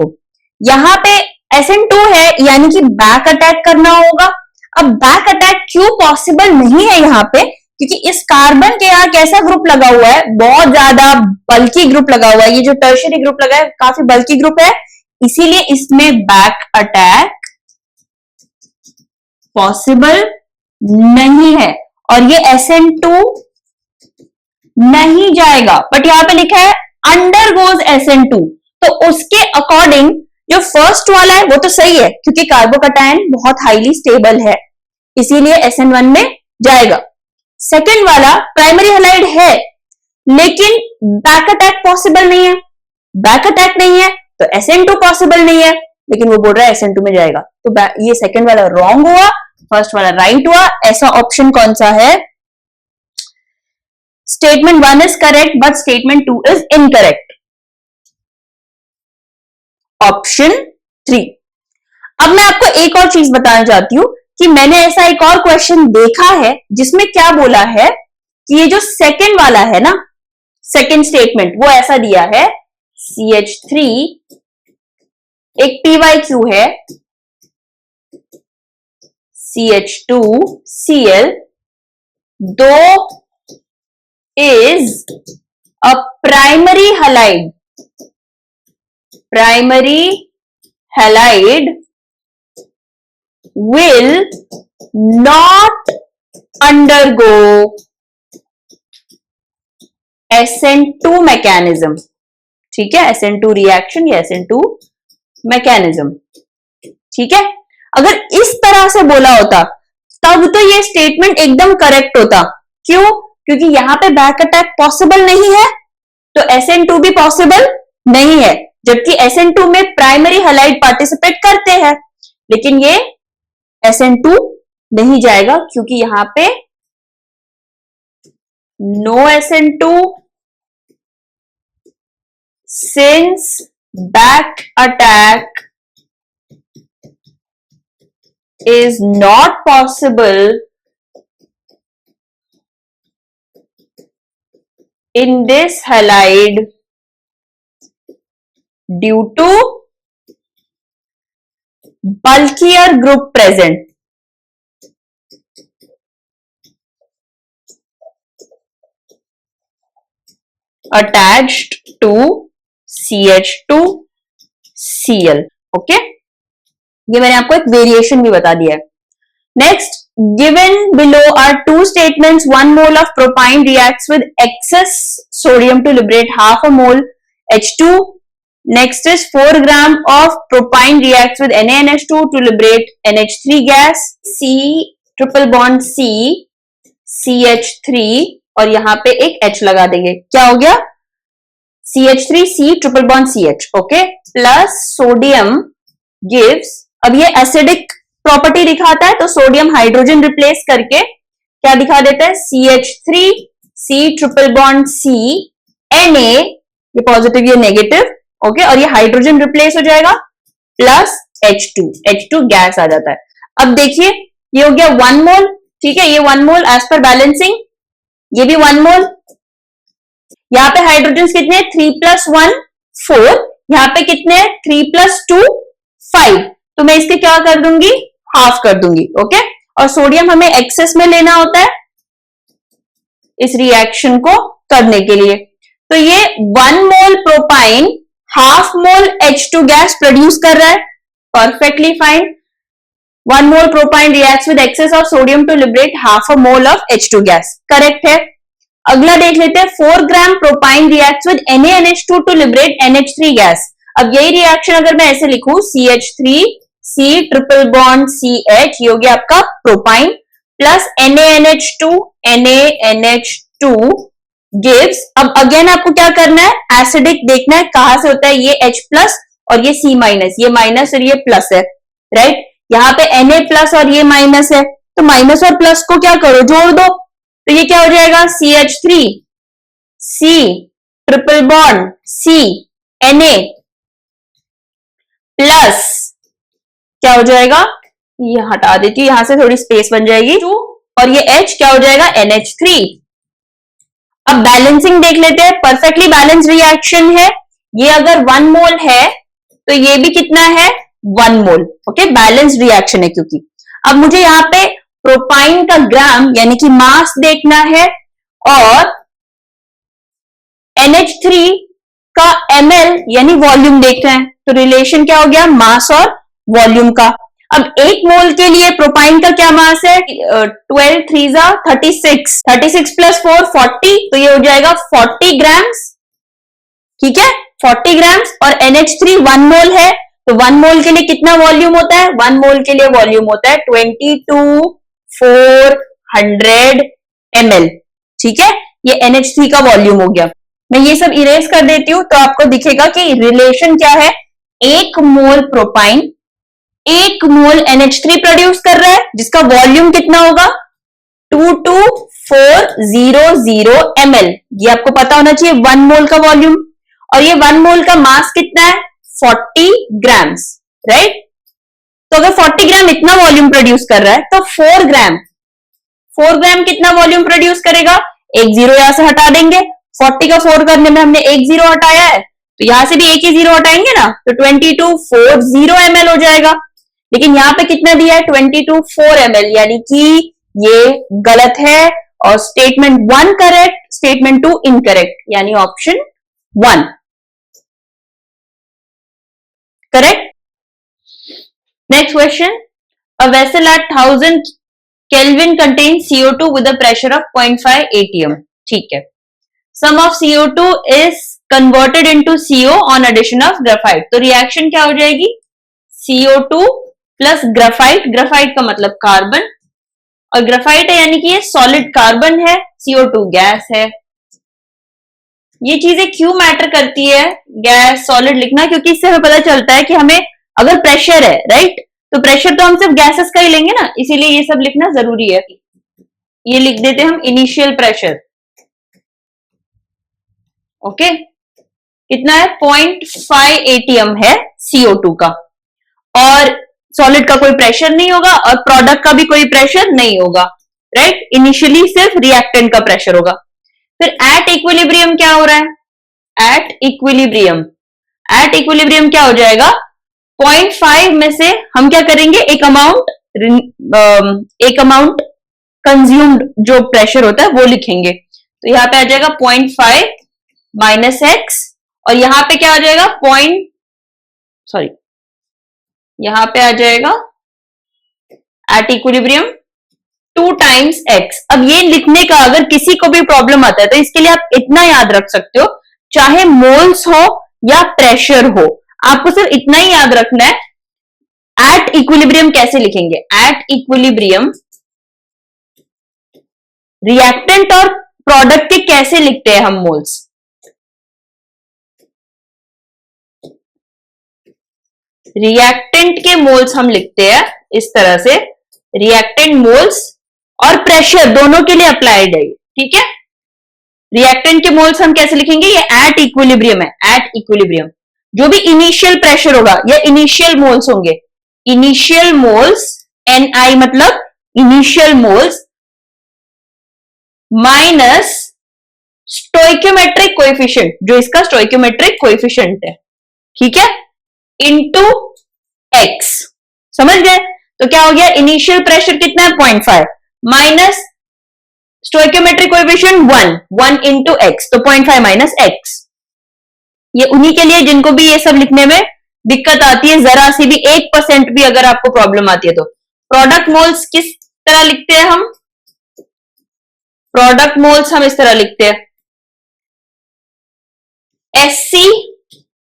यहाँ पे SN2 है यानी कि बैक अटैक करना होगा। अब बैक अटैक क्यों पॉसिबल नहीं है यहाँ पे, क्योंकि इस कार्बन के यहाँ कैसा ग्रुप लगा हुआ है, बहुत ज्यादा बल्कि ग्रुप लगा हुआ है, ये जो टर्शरी ग्रुप लगा है काफी बल्कि ग्रुप है, इसीलिए इसमें बैक अटैक पॉसिबल नहीं है, और ये SN2 नहीं जाएगा। बट यहां पे लिखा है अंडरगोज SN2, तो उसके अकॉर्डिंग जो फर्स्ट वाला है वो तो सही है, क्योंकि कार्बोकटायन बहुत हाईली स्टेबल है, इसीलिए SN1 में जाएगा। सेकंड वाला प्राइमरी हैलाइड है लेकिन बैक अटैक पॉसिबल नहीं है, बैक अटैक नहीं है तो SN2 पॉसिबल नहीं है, लेकिन वो बोल रहा है SN2 में जाएगा, तो ये सेकंड वाला रॉन्ग हुआ, फर्स्ट वाला राइट हुआ। ऐसा ऑप्शन कौन सा है, statement 1 is correct but statement 2 is incorrect, option 3। अब मैं आपको एक और चीज बताना चाहती हूं कि मैंने ऐसा एक और क्वेश्चन देखा है जिसमें क्या बोला है कि ये जो सेकंड वाला है ना, सेकंड स्टेटमेंट, वो ऐसा दिया है CH3 एक PyQ है, CH2Cl दो is a primary halide will not undergo SN2 mechanism. ठीक है, SN2 रिएक्शन या SN2 मैकेनिज्म. ठीक है, अगर इस तरह से बोला होता तब तो ये स्टेटमेंट एकदम करेक्ट होता. क्यों? क्योंकि यहां पे बैक अटैक पॉसिबल नहीं है, तो SN2 भी पॉसिबल नहीं है, जबकि SN2 में प्राइमरी हैलाइड पार्टिसिपेट करते हैं. लेकिन ये SN2 नहीं जाएगा क्योंकि यहां पे no SN2 since back attack is not possible in this halide due to bulkier group present. Attached to CH2Cl. Okay, ये मैंने आपको एक वेरिएशन भी बता दिया है. Next, given below are two statements. 1 mole of propine reacts with excess sodium to liberate half a mole H2. Next is 4 gram of propine reacts with NaNH2 to liberate NH3 gas. C triple bond C CH3 और यहां पे एक H लगा देंगे. क्या हो गया? CH3 C triple bond CH. Okay, plus sodium gives, अब ये एसिडिक प्रॉपर्टी दिखाता है तो सोडियम हाइड्रोजन रिप्लेस करके क्या दिखा देता है? CH3 C triple bond C Na, ये पॉजिटिव ये नेगेटिव. ओके, और ये हाइड्रोजन रिप्लेस हो जाएगा प्लस H2 गैस आ जाता है. अब देखिए ये हो गया 1 मोल. ठीक है, ये 1 मोल एज पर बैलेंसिंग, ये भी 1 मोल. यहां पे हाइड्रोजन कितने? 3 प्लस 1 4. यहां पे कितने? 3 प्लस 2 5. तो मैं इसके क्या कर दूंगी? हाफ कर दूंगी. ओके, और सोडियम हमें एक्सेस में लेना होता है इस रिएक्शन को करने के लिए. तो ये 1 mole propyne half mole H2 gas produce कर रहा है. Perfectly fine. 1 mole propyne reacts with excess of sodium to liberate half a mole of H2 gas. Correct है. अगला देख लेते हैं. 4 gram propyne reacts with NaNH2 to liberate NH3 gas. अब यही रिएक्शन अगर मैं ऐसे लिखूं, CH3 C triple bond CH, ये हो गया आपका प्रोपाइन प्लस NaNH2 गिव्स. अब अगेन आपको क्या करना है? एसिडिक देखना है कहां से होता है. ये H प्लस और ये C माइनस, ये माइनस और ये प्लस है. राइट, यहाँ पे Na प्लस और ये माइनस है, तो माइनस और प्लस को क्या करो? जोड़ दो. तो ये क्या हो जाएगा? CH3 C triple bond C Na plus क्या हो जाएगा? ये हटा देती हूं, यहां से थोड़ी स्पेस बन जाएगी. और ये H क्या हो जाएगा? NH3. अब बैलेंसिंग देख लेते हैं. परफेक्टली बैलेंस रिएक्शन है. ये अगर 1 मोल है तो ये भी कितना है? 1 मोल. ओके, बैलेंस रिएक्शन है क्योंकि. अब मुझे यहाँ पे प्रोपाइन का ग्राम यानी कि मास देखना है और NH3 का ml यानी वॉल्यूम देखना है. तो रिलेशन क्या हो गया? मास और वॉल्यूम का. अब 1 मोल के लिए प्रोपाइन का क्या मास है? 12 3 जा 36. 36 प्लस 4 40, तो ये हो जाएगा 40 ग्राम्स. ठीक है, 40 ग्राम्स. और NH3 1 मोल है, तो 1 मोल के लिए कितना वॉल्यूम होता है? 1 मोल के लिए वॉल्यूम होता है 22,400 ml. ठीक है, ये NH3 का वॉल्यूम हो गया. मैं ये सब इरेज कर देती हूं तो आपको दिखेगा कि रिलेशन क्या है. 1 मोल प्रोपाइन 1 मोल NH3 प्रोड्यूस कर रहा है, जिसका वॉल्यूम कितना होगा? 22400 ml. ये आपको पता होना चाहिए 1 मोल का वॉल्यूम. और ये 1 मोल का मास कितना है? 40 ग्राम्स. राइट, तो अगर 40 ग्राम इतना वॉल्यूम प्रोड्यूस कर रहा है तो 4 ग्राम कितना वॉल्यूम प्रोड्यूस करेगा? एक जीरो यहां से हटा देंगे. 40 का 4 करने में हमने एक जीरो हटाया है, तो यहां से भी एक ही जीरो हटाएंगे ना, तो 2240 ml हो जाएगा. लेकिन यहाँ पे कितना दिया है? 22.4 ml, यानी कि ये गलत है. और स्टेटमेंट 1 करेक्ट, स्टेटमेंट 2 इनकरेक्ट, यानी option 1 correct. Next question. A vessel at 1000 Kelvin contains CO2 with a pressure of 0.5 atm. ठीक है. Some of CO2 is converted into CO on addition of graphite. तो रिएक्शन क्या हो जाएगी? CO2 plus graphite. Graphite का मतलब carbon, और graphite है यानी कि ये सॉलिड कार्बन है, CO2 गैस है. ये चीजें क्यों मैटर करती है गैस सॉलिड लिखना? क्योंकि इससे हमें पता चलता है कि हमें अगर प्रेशर है, राइट, तो प्रेशर तो हम सिर्फ गैसेस का ही लेंगे ना, इसीलिए ये सब लिखना जरूरी है. ये लिख देते हम इनिशियल प्रेशर. ओके, कितना है? 0.5 एटीएम है CO2 का, और सॉलिड का कोई प्रेशर नहीं होगा और प्रोडक्ट का भी कोई प्रेशर नहीं होगा, राइट. इनिशियली सिर्फ रिएक्टेंट का प्रेशर होगा. फिर एट इक्विलिब्रियम क्या हो रहा है? एट इक्विलिब्रियम क्या हो जाएगा? 0.5 में से हम क्या करेंगे? एक अमाउंट कंज्यूम्ड जो प्रेशर होता है वो लिखेंगे. तो यहां पे आ जाएगा 0.5 माइनस एक्स, और यहां पे क्या आ जाएगा? यहां पे आ जाएगा एट इक्विलिब्रियम 2 टाइम्स एक्स. अब ये लिखने का अगर किसी को भी प्रॉब्लम आता है तो इसके लिए आप इतना याद रख सकते हो, चाहे मोल्स हो या प्रेशर हो, आपको सिर्फ इतना ही याद रखना है. एट इक्विलिब्रियम कैसे लिखेंगे? एट इक्विलिब्रियम रिएक्टेंट और प्रोडक्ट के कैसे लिखते हैं हम मोल्स? रिएक्टेंट के मोल्स हम लिखते हैं इस तरह से, रिएक्टेंट मोल्स, और प्रेशर दोनों के लिए अप्लाइड है, ठीक है. रिएक्टेंट के मोल्स हम कैसे लिखेंगे? ये एट इक्विलिब्रियम है. एट इक्विलिब्रियम जो भी इनिशियल प्रेशर होगा या इनिशियल मोल्स होंगे, इनिशियल मोल्स Ni मतलब इनिशियल मोल्स माइनस स्टोइक्योमेट्रिक कोएफिशिएंट, जो इसका स्टोइक्योमेट्रिक कोएफिशिएंट है, ठीक है, इनटू एक्स. समझ गए? तो क्या हो गया? इनिशियल प्रेशर कितना है? 0.5 माइनस स्टोइक्योमेट्रिक कोएफिशिएंट 1 इनटू एक्स, तो 0.5 माइनस एक्स. ये उन्हीं के लिए जिनको भी ये सब लिखने में दिक्कत आती है, जरा सी भी 1% भी अगर आपको प्रॉब्लम आती है तो. प्रोडक्ट मोल्स किस तरह लिखते हैं हम? प्रोडक्ट मोल्स हम इस तरह लिखते हैं, SC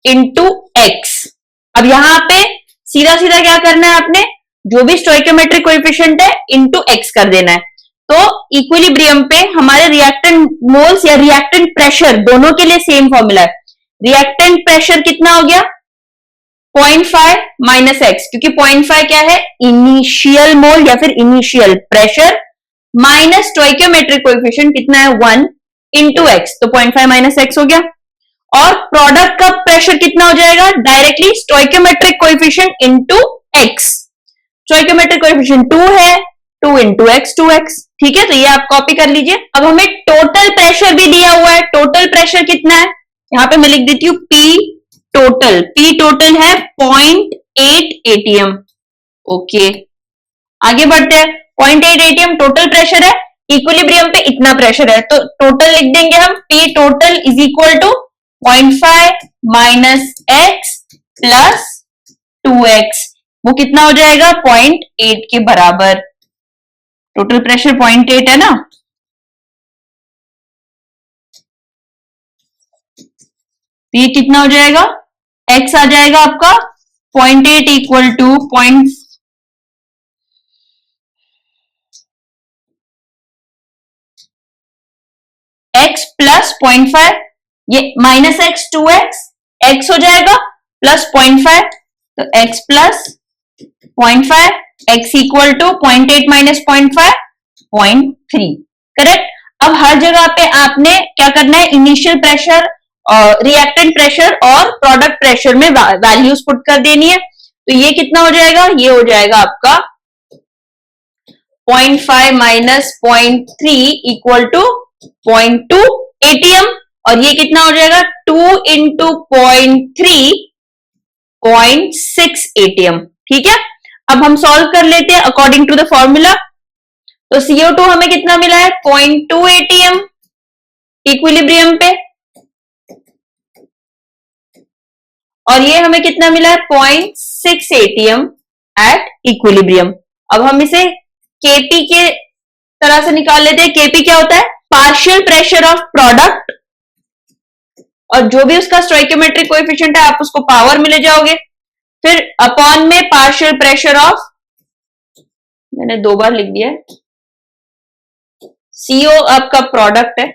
इंटू एक्स. अब यहां पे सीधा सीधा क्या करना है आपने? जो भी स्टोइक्योमेट्रिक कोएफिशिएंट है इनटू एक्स कर देना है. तो इक्विलिब्रियम पे हमारे रिएक्टेंट मोल्स या रिएक्टेंट प्रेशर दोनों के लिए सेम फॉर्मूला है. रिएक्टेंट प्रेशर कितना हो गया? 0.5 माइनस एक्स, क्योंकि 0.5 क्या है? इनिशियल मोल या फिर इनिशियल प्रेशर, माइनस स्टोइक्योमेट्रिक कोएफिशिएंट कितना है? 1 इंटू एक्स, तो 0.5 माइनस एक्स हो गया. और प्रोडक्ट का प्रेशर कितना हो जाएगा? Directly stoichiometric coefficient into x. Stoichiometric coefficient 2 है, 2 इंटू एक्स, 2x, ठीक है. तो ये आप कॉपी कर लीजिए. अब हमें टोटल प्रेशर भी दिया हुआ है. टोटल प्रेशर कितना है? यहां पे मैं लिख देती हूं P टोटल. P टोटल है 0.8 एटीएम. ओके, आगे बढ़ते हैं. 0.8 एटीएम टोटल प्रेशर है. इक्विलिब्रियम पे इतना प्रेशर है, तो टोटल लिख देंगे हम. P total is equal to 0.5 minus x plus 2x. वो कितना हो जाएगा? 0.8 के बराबर. टोटल प्रेशर 0.8 है ना. तो ये कितना हो जाएगा? x आ जाएगा आपका 0.8 इक्वल टू x प्लस 0.5, ये माइनस एक्स 2x, x हो जाएगा प्लस 0.5, तो x plus 0.5, x equal to 0.8 minus 0.5, 0.3. Correct. अब हर जगह पे आपने क्या करना है? इनिशियल प्रेशर, रिएक्टेंट प्रेशर और प्रोडक्ट प्रेशर में वैल्यूज पुट कर देनी है. तो ये कितना हो जाएगा? ये हो जाएगा आपका 0.5 माइनस 0.3 इक्वल टू 0.2 एटीएम, और ये कितना हो जाएगा? 2 इंटू 0.3, 0.6 एटीएम. ठीक है. अब हम सॉल्व कर लेते हैं अकॉर्डिंग टू द फॉर्मूला. तो CO2 हमें कितना मिला है? 0.2 एटीएम इक्विलिब्रियम पे, और ये हमें कितना मिला है? 0.6 एटीएम एट इक्विलिब्रियम. अब हम इसे केपी के तरह से निकाल लेते हैं। केपी क्या होता है? पार्शियल प्रेशर ऑफ प्रोडक्ट, और जो भी उसका स्टोइकियोमेट्रिक कोएफिशिएंट है आप उसको पावर में ले जाओगे, फिर अपॉन में पार्शियल प्रेशर ऑफ, मैंने 2 बार लिख दिया है, सीओ आपका प्रोडक्ट है,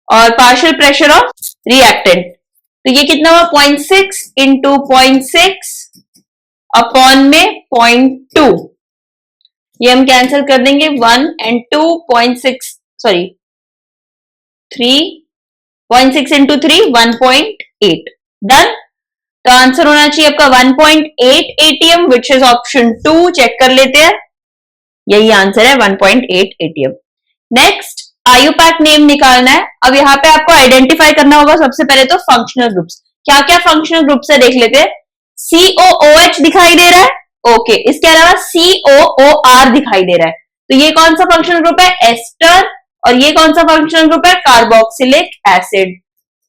और पार्शियल प्रेशर ऑफ रिएक्टेंट। तो ये कितना हुआ? 0.6 इंटू 0.6 अपॉन में 0.2, ये हम कैंसिल कर देंगे। 1 and 2 0.6 सॉरी 3 0.6 इंटू 3 1.8 डन। तो आंसर होना चाहिए आपका 1.8 ATM which is option 2। Check कर लेते हैं, यही आंसर है 1.8 एटीएम। नेक्स्ट आयुपैक नेम निकालना है। अब यहाँ पे आपको आइडेंटिफाई करना होगा सबसे पहले तो फंक्शनल ग्रुप्स। क्या क्या फंक्शनल ग्रुप्स है देख लेते हैं। COOH दिखाई दे रहा है, ओके। इसके अलावा COOR दिखाई दे रहा है, तो ये कौन सा फंक्शनल ग्रुप है? एस्टर। और ये कौन सा फंक्शनल ग्रुप है? Carboxylic acid.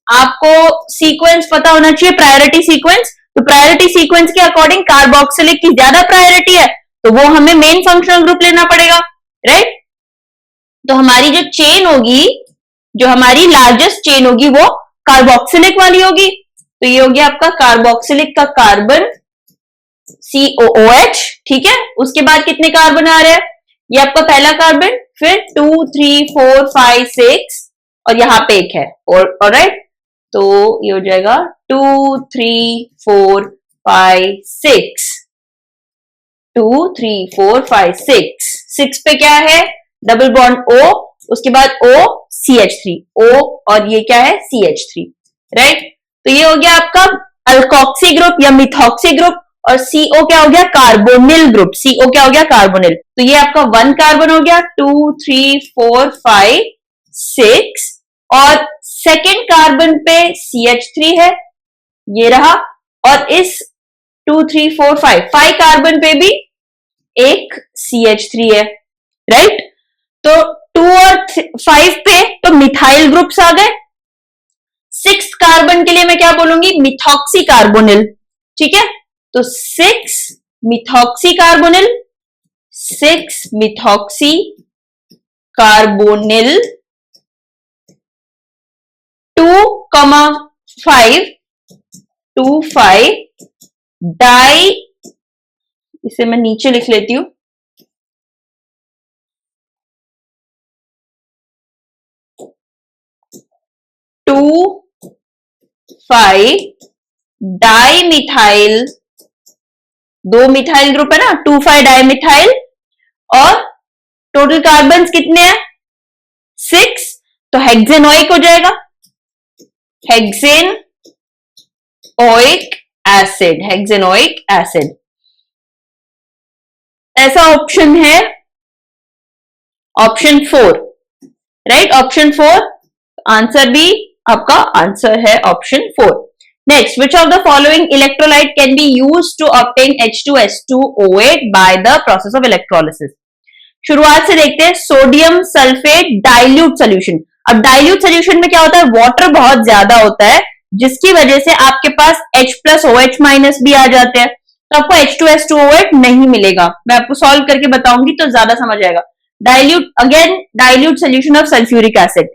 आपको सीक्वेंस पता होना चाहिए, प्रायोरिटी सीक्वेंस। तो प्रायोरिटी सीक्वेंस के अकॉर्डिंग कार्बोक्सिलिक की ज्यादा प्रायोरिटी है, तो वो हमें मेन फंक्शनल ग्रुप लेना पड़ेगा, राइट। तो हमारी जो चेन होगी, जो हमारी लार्जेस्ट चेन होगी, वो कार्बोक्सिलिक वाली होगी। तो ये हो गया आपका कार्बोक्सिलिक का कार्बन COOH, ठीक है। उसके बाद कितने कार्बन आ रहे हैं? ये आपका पहला कार्बन, फिर 2 3 4 5 6 और यहां पे एक है, और राइट। तो ये हो जाएगा 2 3 4 5 6 2 3 4 5 6 पे क्या है? डबल बॉन्ड O, उसके बाद O CH3, O और ये क्या है? CH3, right. तो ये हो गया आपका अल्कोक्सी ग्रुप या मिथॉक्सी ग्रुप, और CO क्या हो गया? Carbonyl group. CO क्या हो गया? कार्बोनिल। तो ये आपका 1 कार्बन हो गया, 2 3 4 5 6, और सेकेंड कार्बन पे CH3 है, ये रहा। और इस 2 3 4 5 कार्बन पे भी एक CH3 है, राइट। तो 2 और 5 पे तो मिथाइल ग्रुप्स आ गए। 6 कार्बन के लिए मैं क्या बोलूंगी? मिथॉक्सी कार्बोनिल, ठीक है। तो 6 methoxy carbonyl, 6 methoxy carbonyl, 2,5 2 5 di, इसे मैं नीचे लिख लेती हूं, 2 5 डाई मिथाइल, 2 मिथाइल ग्रुप है ना, 2 5 डाई मिथाइल, और टोटल कार्बन कितने हैं? 6, तो हेक्सेनोइक हो जाएगा, हेक्सेनोइक एसिड, हेक्सेनोइक एसिड। ऐसा ऑप्शन है ऑप्शन 4, राइट। ऑप्शन 4 आंसर भी आपका आंसर है option 4। Next, which of the following electrolyte can be used to obtain H2S2O8 by the process of electrolysis. शुरुआत से देखते हैं। Sodium sulphate dilute solution. अब डाइल्यूट सोल्यूशन में क्या होता है? वाटर बहुत ज्यादा होता है, जिसकी वजह से आपके पास H+OH- भी आ जाते हैं, तो आपको H2S2O8 नहीं मिलेगा। मैं आपको सॉल्व करके बताऊंगी तो ज्यादा समझ आएगा। Dilute, again dilute solution of sulphuric acid.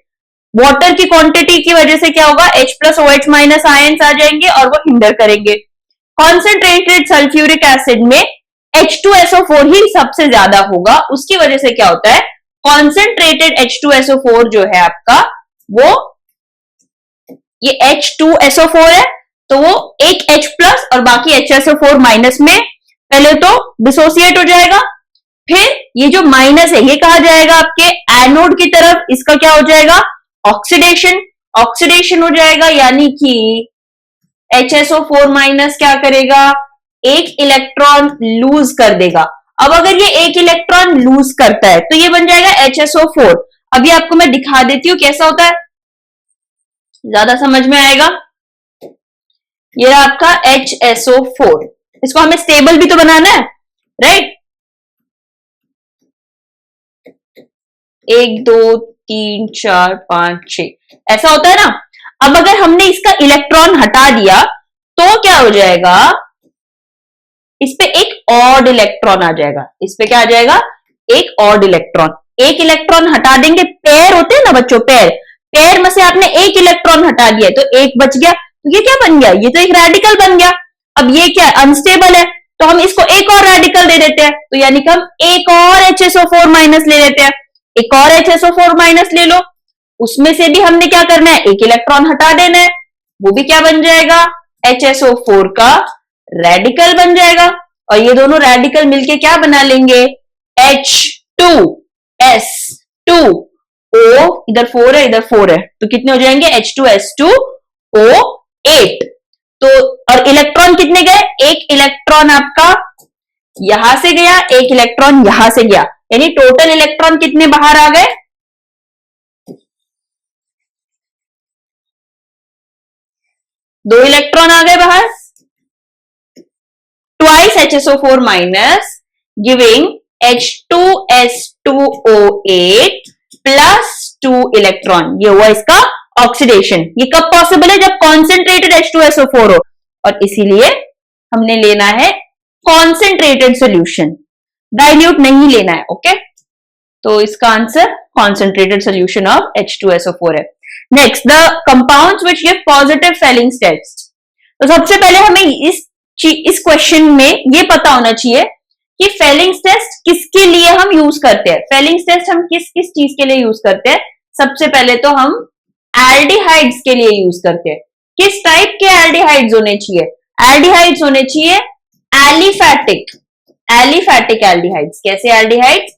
Water की क्वांटिटी की वजह से क्या होगा? H+OH- आयंस आ जाएंगे और वो हिंडर करेंगे। कॉन्सेंट्रेटेड सल्फ्यूरिक एसिड में H2SO4 ही सबसे ज्यादा होगा, उसकी वजह से क्या होता है? कॉन्सेंट्रेटेड H2SO4 जो है आपका, वो ये H2SO4 है, तो वो एक H+ और बाकी HSO4- में पहले तो डिसोसिएट हो जाएगा, फिर ये जो माइनस है ये कहा जाएगा आपके एनोड की तरफ, इसका क्या हो जाएगा? ऑक्सीडेशन। ऑक्सीडेशन हो जाएगा, यानी कि HSO4- क्या करेगा? एक इलेक्ट्रॉन लूज कर देगा। अब अगर ये एक इलेक्ट्रॉन लूज करता है तो ये बन जाएगा HSO4। अभी आपको मैं दिखा देती हूं कैसा होता है, ज्यादा समझ में आएगा। ये आपका HSO4, इसको हमें स्टेबल भी तो बनाना है, राइट। 1 2 3 4 5 6 ऐसा होता है ना। अब अगर हमने इसका इलेक्ट्रॉन हटा दिया तो क्या हो जाएगा? इस पे एक ऑड इलेक्ट्रॉन आ जाएगा, इस पे क्या आ जाएगा, एक ऑड इलेक्ट्रॉन। एक इलेक्ट्रॉन हटा देंगे, पेयर होते हैं ना बच्चों, पेयर, पेयर में से आपने एक इलेक्ट्रॉन हटा दिया तो एक बच गया, तो ये क्या बन गया, ये तो एक रेडिकल बन गया। अब ये क्या अनस्टेबल है, तो हम इसको एक और रेडिकल दे देते हैं, तो यानी कि हम एक और HSO4 माइनस ले लेते हैं, एक और HSO4 माइनस ले लो, उसमें से भी हमने क्या करना है, एक इलेक्ट्रॉन हटा देना है, वो भी क्या बन जाएगा, HSO4 का रेडिकल बन जाएगा। और ये दोनों रेडिकल मिलके क्या बना लेंगे, H2S2O, इधर 4 है इधर 4 है, तो कितने हो जाएंगे, H2S2O8। तो और इलेक्ट्रॉन कितने गए, एक इलेक्ट्रॉन आपका यहां से गया, एक इलेक्ट्रॉन यहां से गया, यानी टोटल इलेक्ट्रॉन कितने बाहर आ गए, 2 इलेक्ट्रॉन आ गए बाहर, twice HSO4 minus giving H2S2O8 plus 2 electron, ये हुआ इसका ऑक्सीडेशन। ये कब पॉसिबल है, जब कॉन्सेंट्रेटेड H2SO4 हो, और इसीलिए हमने लेना है कॉन्सेंट्रेटेड सोल्यूशन, डाइल्यूट नहीं लेना है। ओके, तो इसका answer concentrated solution of H2SO4 है। Next, the compounds which give positive Fehling's test. तो सबसे पहले हमें इस क्वेश्चन में ये पता होना चाहिए कि फेलिंग्स टेस्ट किसके लिए हम यूज करते हैं। फेलिंग्स टेस्ट हम किस किस चीज के लिए यूज करते हैं, सबसे पहले तो हम एल्डिहाइड्स के लिए यूज करते हैं। किस टाइप के एल्डिहाइड्स होने चाहिए, एल्डिहाइड्स होने चाहिए एलिफैटिक, एलिफैटिक एल्डिहाइड्स। कैसे एल्डिहाइड्स,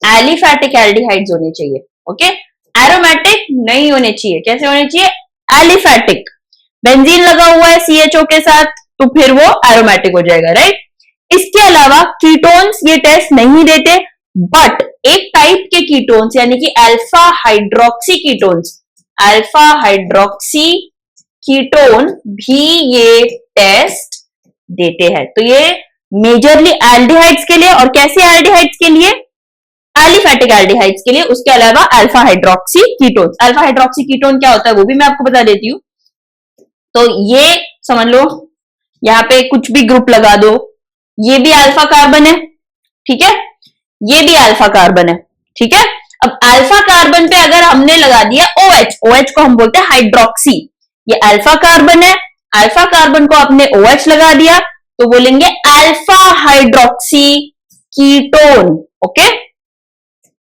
एलिफैटिक एल्डिहाइड्स होने चाहिए। ओके, एरोमेटिक नहीं होने चाहिए, कैसे होने चाहिए, एलिफैटिक। बेंजीन लगा हुआ है CHO के साथ तो फिर वो एरोमेटिक हो जाएगा, राइट। इसके अलावा कीटोन्स ये टेस्ट नहीं देते, बट एक टाइप के कीटोन्स यानी कि alpha hydroxy ketones, alpha hydroxy ketone भी ये टेस्ट देते हैं। तो ये मेजरली एल्डिहाइड्स के लिए, और कैसे एल्डिहाइड्स के लिए, एलिफैटिक एल्डिहाइड्स के लिए। उसके अलावा alpha hydroxy ketone, alpha hydroxy ketone क्या होता है वो भी मैं आपको बता देती हूँ। तो ये समझ लो, यहां पे कुछ भी ग्रुप लगा दो, ये भी अल्फा कार्बन है, ठीक है, ये भी अल्फा कार्बन है, ठीक है। अब अल्फा कार्बन पे अगर हमने लगा दिया OH, OH को हम बोलते हैं हाइड्रोक्सी, ये अल्फा कार्बन है, अल्फा कार्बन को आपने OH लगा दिया तो बोलेंगे अल्फा हाइड्रोक्सी कीटोन। ओके,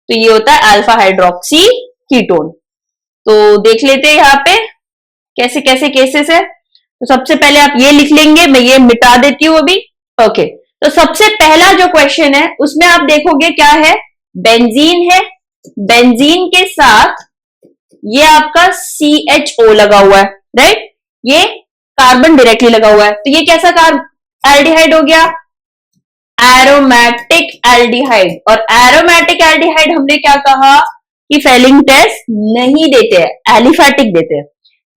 तो ये होता है अल्फा हाइड्रोक्सी कीटोन। तो देख लेते हैं यहाँ पे कैसे कैसे केसेस है। तो सबसे पहले आप ये लिख लेंगे, मैं ये मिटा देती हूं अभी। ओके, तो सबसे पहला जो क्वेश्चन है उसमें आप देखोगे क्या है, बेंजीन है, बेंजीन के साथ ये आपका CHO लगा हुआ है, राइट, ये कार्बन डायरेक्टली लगा हुआ है, तो ये कैसा एल्डिहाइड हो गया, एरोमेटिक एल्डिहाइड। और एरोमेटिक एल्डिहाइड हमने क्या कहा कि फेलिंग टेस्ट नहीं देते हैं, एलिफैटिक देते हैं।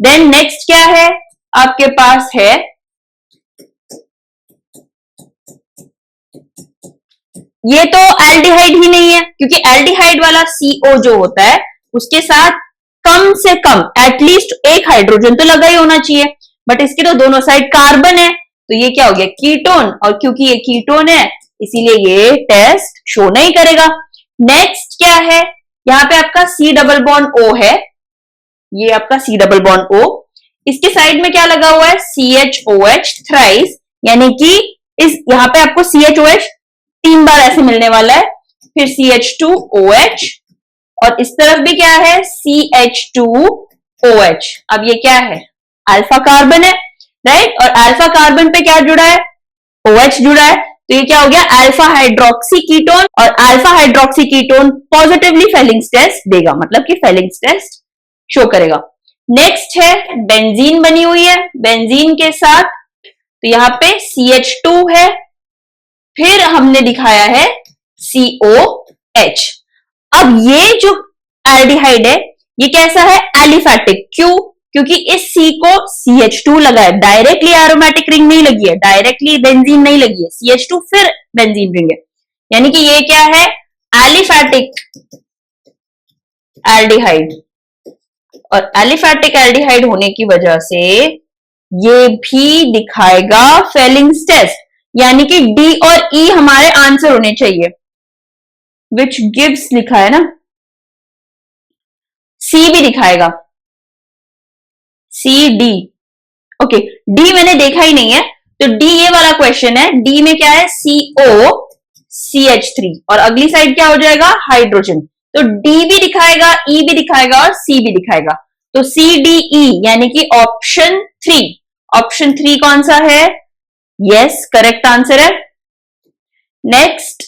देन नेक्स्ट क्या है आपके पास है, ये तो एल्डिहाइड ही नहीं है, क्योंकि एल्डिहाइड वाला CO जो होता है उसके साथ कम से कम एटलीस्ट एक हाइड्रोजन तो लगा ही होना चाहिए, बट इसके तो दोनों साइड कार्बन है, तो ये क्या हो गया, कीटोन। और क्योंकि ये कीटोन है इसीलिए ये टेस्ट शो नहीं करेगा। नेक्स्ट क्या है, यहां पे आपका C डबल बॉन्ड O है, ये आपका C डबल बॉन्ड O, इसके साइड में क्या लगा हुआ है, CHOH थ्राइस, यानी कि इस यहां पे आपको CHOH 3 बार ऐसे मिलने वाला है, फिर CH2OH, और इस तरफ भी क्या है, CH2OH। अब ये क्या है, अल्फा कार्बन है, राइट, और अल्फा कार्बन पे क्या जुड़ा है, OH जुड़ा है, तो ये क्या हो गया, अल्फा हाइड्रोक्सी कीटोन। और alpha hydroxy ketone positively Fehling's test देगा, मतलब कि फेलिंग्स टेस्ट शो करेगा। नेक्स्ट है बेंजीन बनी हुई है, बेंजीन के साथ तो यहां पे CH2 है, फिर हमने दिखाया है COH। अब ये जो एल्डिहाइड है ये कैसा है, एलिफैटिक। क्यों, क्योंकि इस C को CH2 लगा है, डायरेक्टली एरोमेटिक रिंग नहीं लगी है, डायरेक्टली बेंजीन नहीं लगी है, CH2 फिर बेंजीन रिंग है, यानी कि ये क्या है, एलिफैटिक एल्डिहाइड। और एलिफैटिक एल्डिहाइड होने की वजह से ये भी दिखाएगा फेलिंग्स टेस्ट, यानी कि डी और ई हमारे आंसर होने चाहिए, विच गिव्स लिखा है ना, सी भी दिखाएगा, सी डी। ओके, डी मैंने देखा ही नहीं है, तो डी ये वाला क्वेश्चन है। डी में क्या है, CO CH3, और अगली साइड क्या हो जाएगा, हाइड्रोजन। तो डी भी दिखाएगा, ई भी दिखाएगा और सी भी दिखाएगा। तो CDE यानी कि ऑप्शन 3, ऑप्शन 3 कौन सा है, यस करेक्ट आंसर है। Next,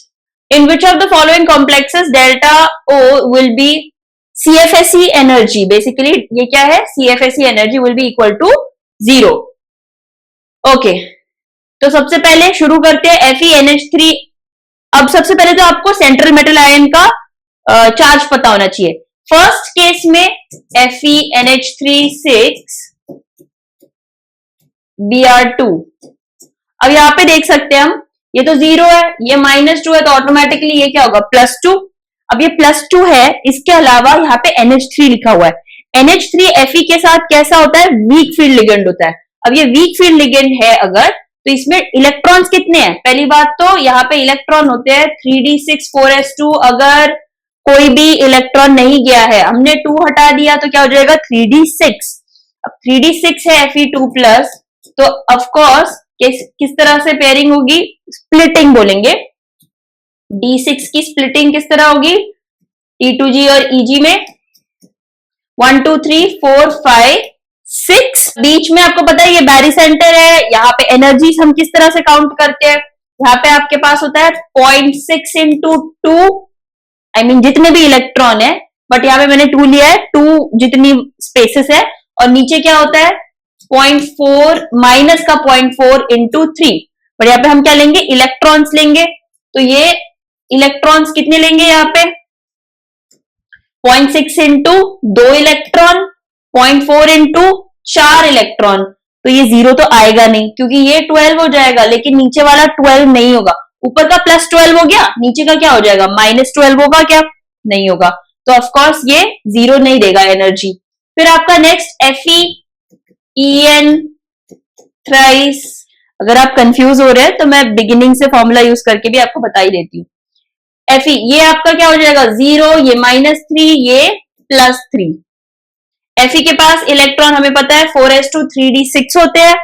in which of the following complexes delta O will be CFSE energy, basically ये क्या है, CFSE energy will be equal to 0। Okay, तो सबसे पहले शुरू करते हैं FeNH3। अब सबसे पहले तो आपको सेंट्रल मेटल आयन का चार्ज पता होना चाहिए। फर्स्ट केस में FeNH3 Br2। अब यहां पे देख सकते हैं हम, ये तो 0 है, ये -2 है, तो ऑटोमेटिकली ये क्या होगा, +2। अब ये +2 है, इसके अलावा यहाँ पे NH3 लिखा हुआ है। NH3 Fe के साथ कैसा होता है, वीक फील्ड लिगेंड होता है। अब ये वीक फील्ड लिगेंड है अगर, तो इसमें इलेक्ट्रॉन्स कितने हैं, पहली बात तो यहाँ पे इलेक्ट्रॉन होते हैं 3d6 4s2। अगर कोई भी इलेक्ट्रॉन नहीं गया है, हमने 2 हटा दिया तो क्या हो जाएगा, 3d6। अब 3d6 है Fe2+, तो ऑफकोर्स किस तरह से पेयरिंग होगी, स्प्लिटिंग बोलेंगे। D6 की स्प्लिटिंग किस तरह होगी, T2G और EG में 1 2 3 4 5 6। बीच में आपको पता है ये बैरी सेंटर है। यहाँ पे एनर्जी हम किस तरह से काउंट करते हैं, यहाँ पे आपके पास होता है 0.6 इंटू 2, आई मीन जितने भी इलेक्ट्रॉन है, बट यहाँ पे मैंने 2 लिया है, 2 जितनी स्पेसेस है, और नीचे क्या होता है 0.4 माइनस का 0.4 इंटू 3। और यहाँ पे हम क्या लेंगे, इलेक्ट्रॉन्स लेंगे। तो ये इलेक्ट्रॉन्स कितने लेंगे, यहाँ पे 0.6 इंटू 2 इलेक्ट्रॉन, 0.4 इंटू 4 इलेक्ट्रॉन। तो ये 0 तो आएगा नहीं, क्योंकि ये 12 हो जाएगा, लेकिन नीचे वाला 12 नहीं होगा। ऊपर का +12 हो गया, नीचे का क्या हो जाएगा, -12 होगा क्या, नहीं होगा। तो ऑफकोर्स ये 0 नहीं देगा एनर्जी। फिर आपका नेक्स्ट FeEn थ्राइस। अगर आप कंफ्यूज हो रहे हैं तो मैं बिगिनिंग से फॉर्मूला यूज करके भी आपको बता ही देती हूँ। Fe ये आपका क्या हो जाएगा, 0, ये -3, ये +3। Fe के पास इलेक्ट्रॉन हमें पता है 4s2 3d6 होते हैं।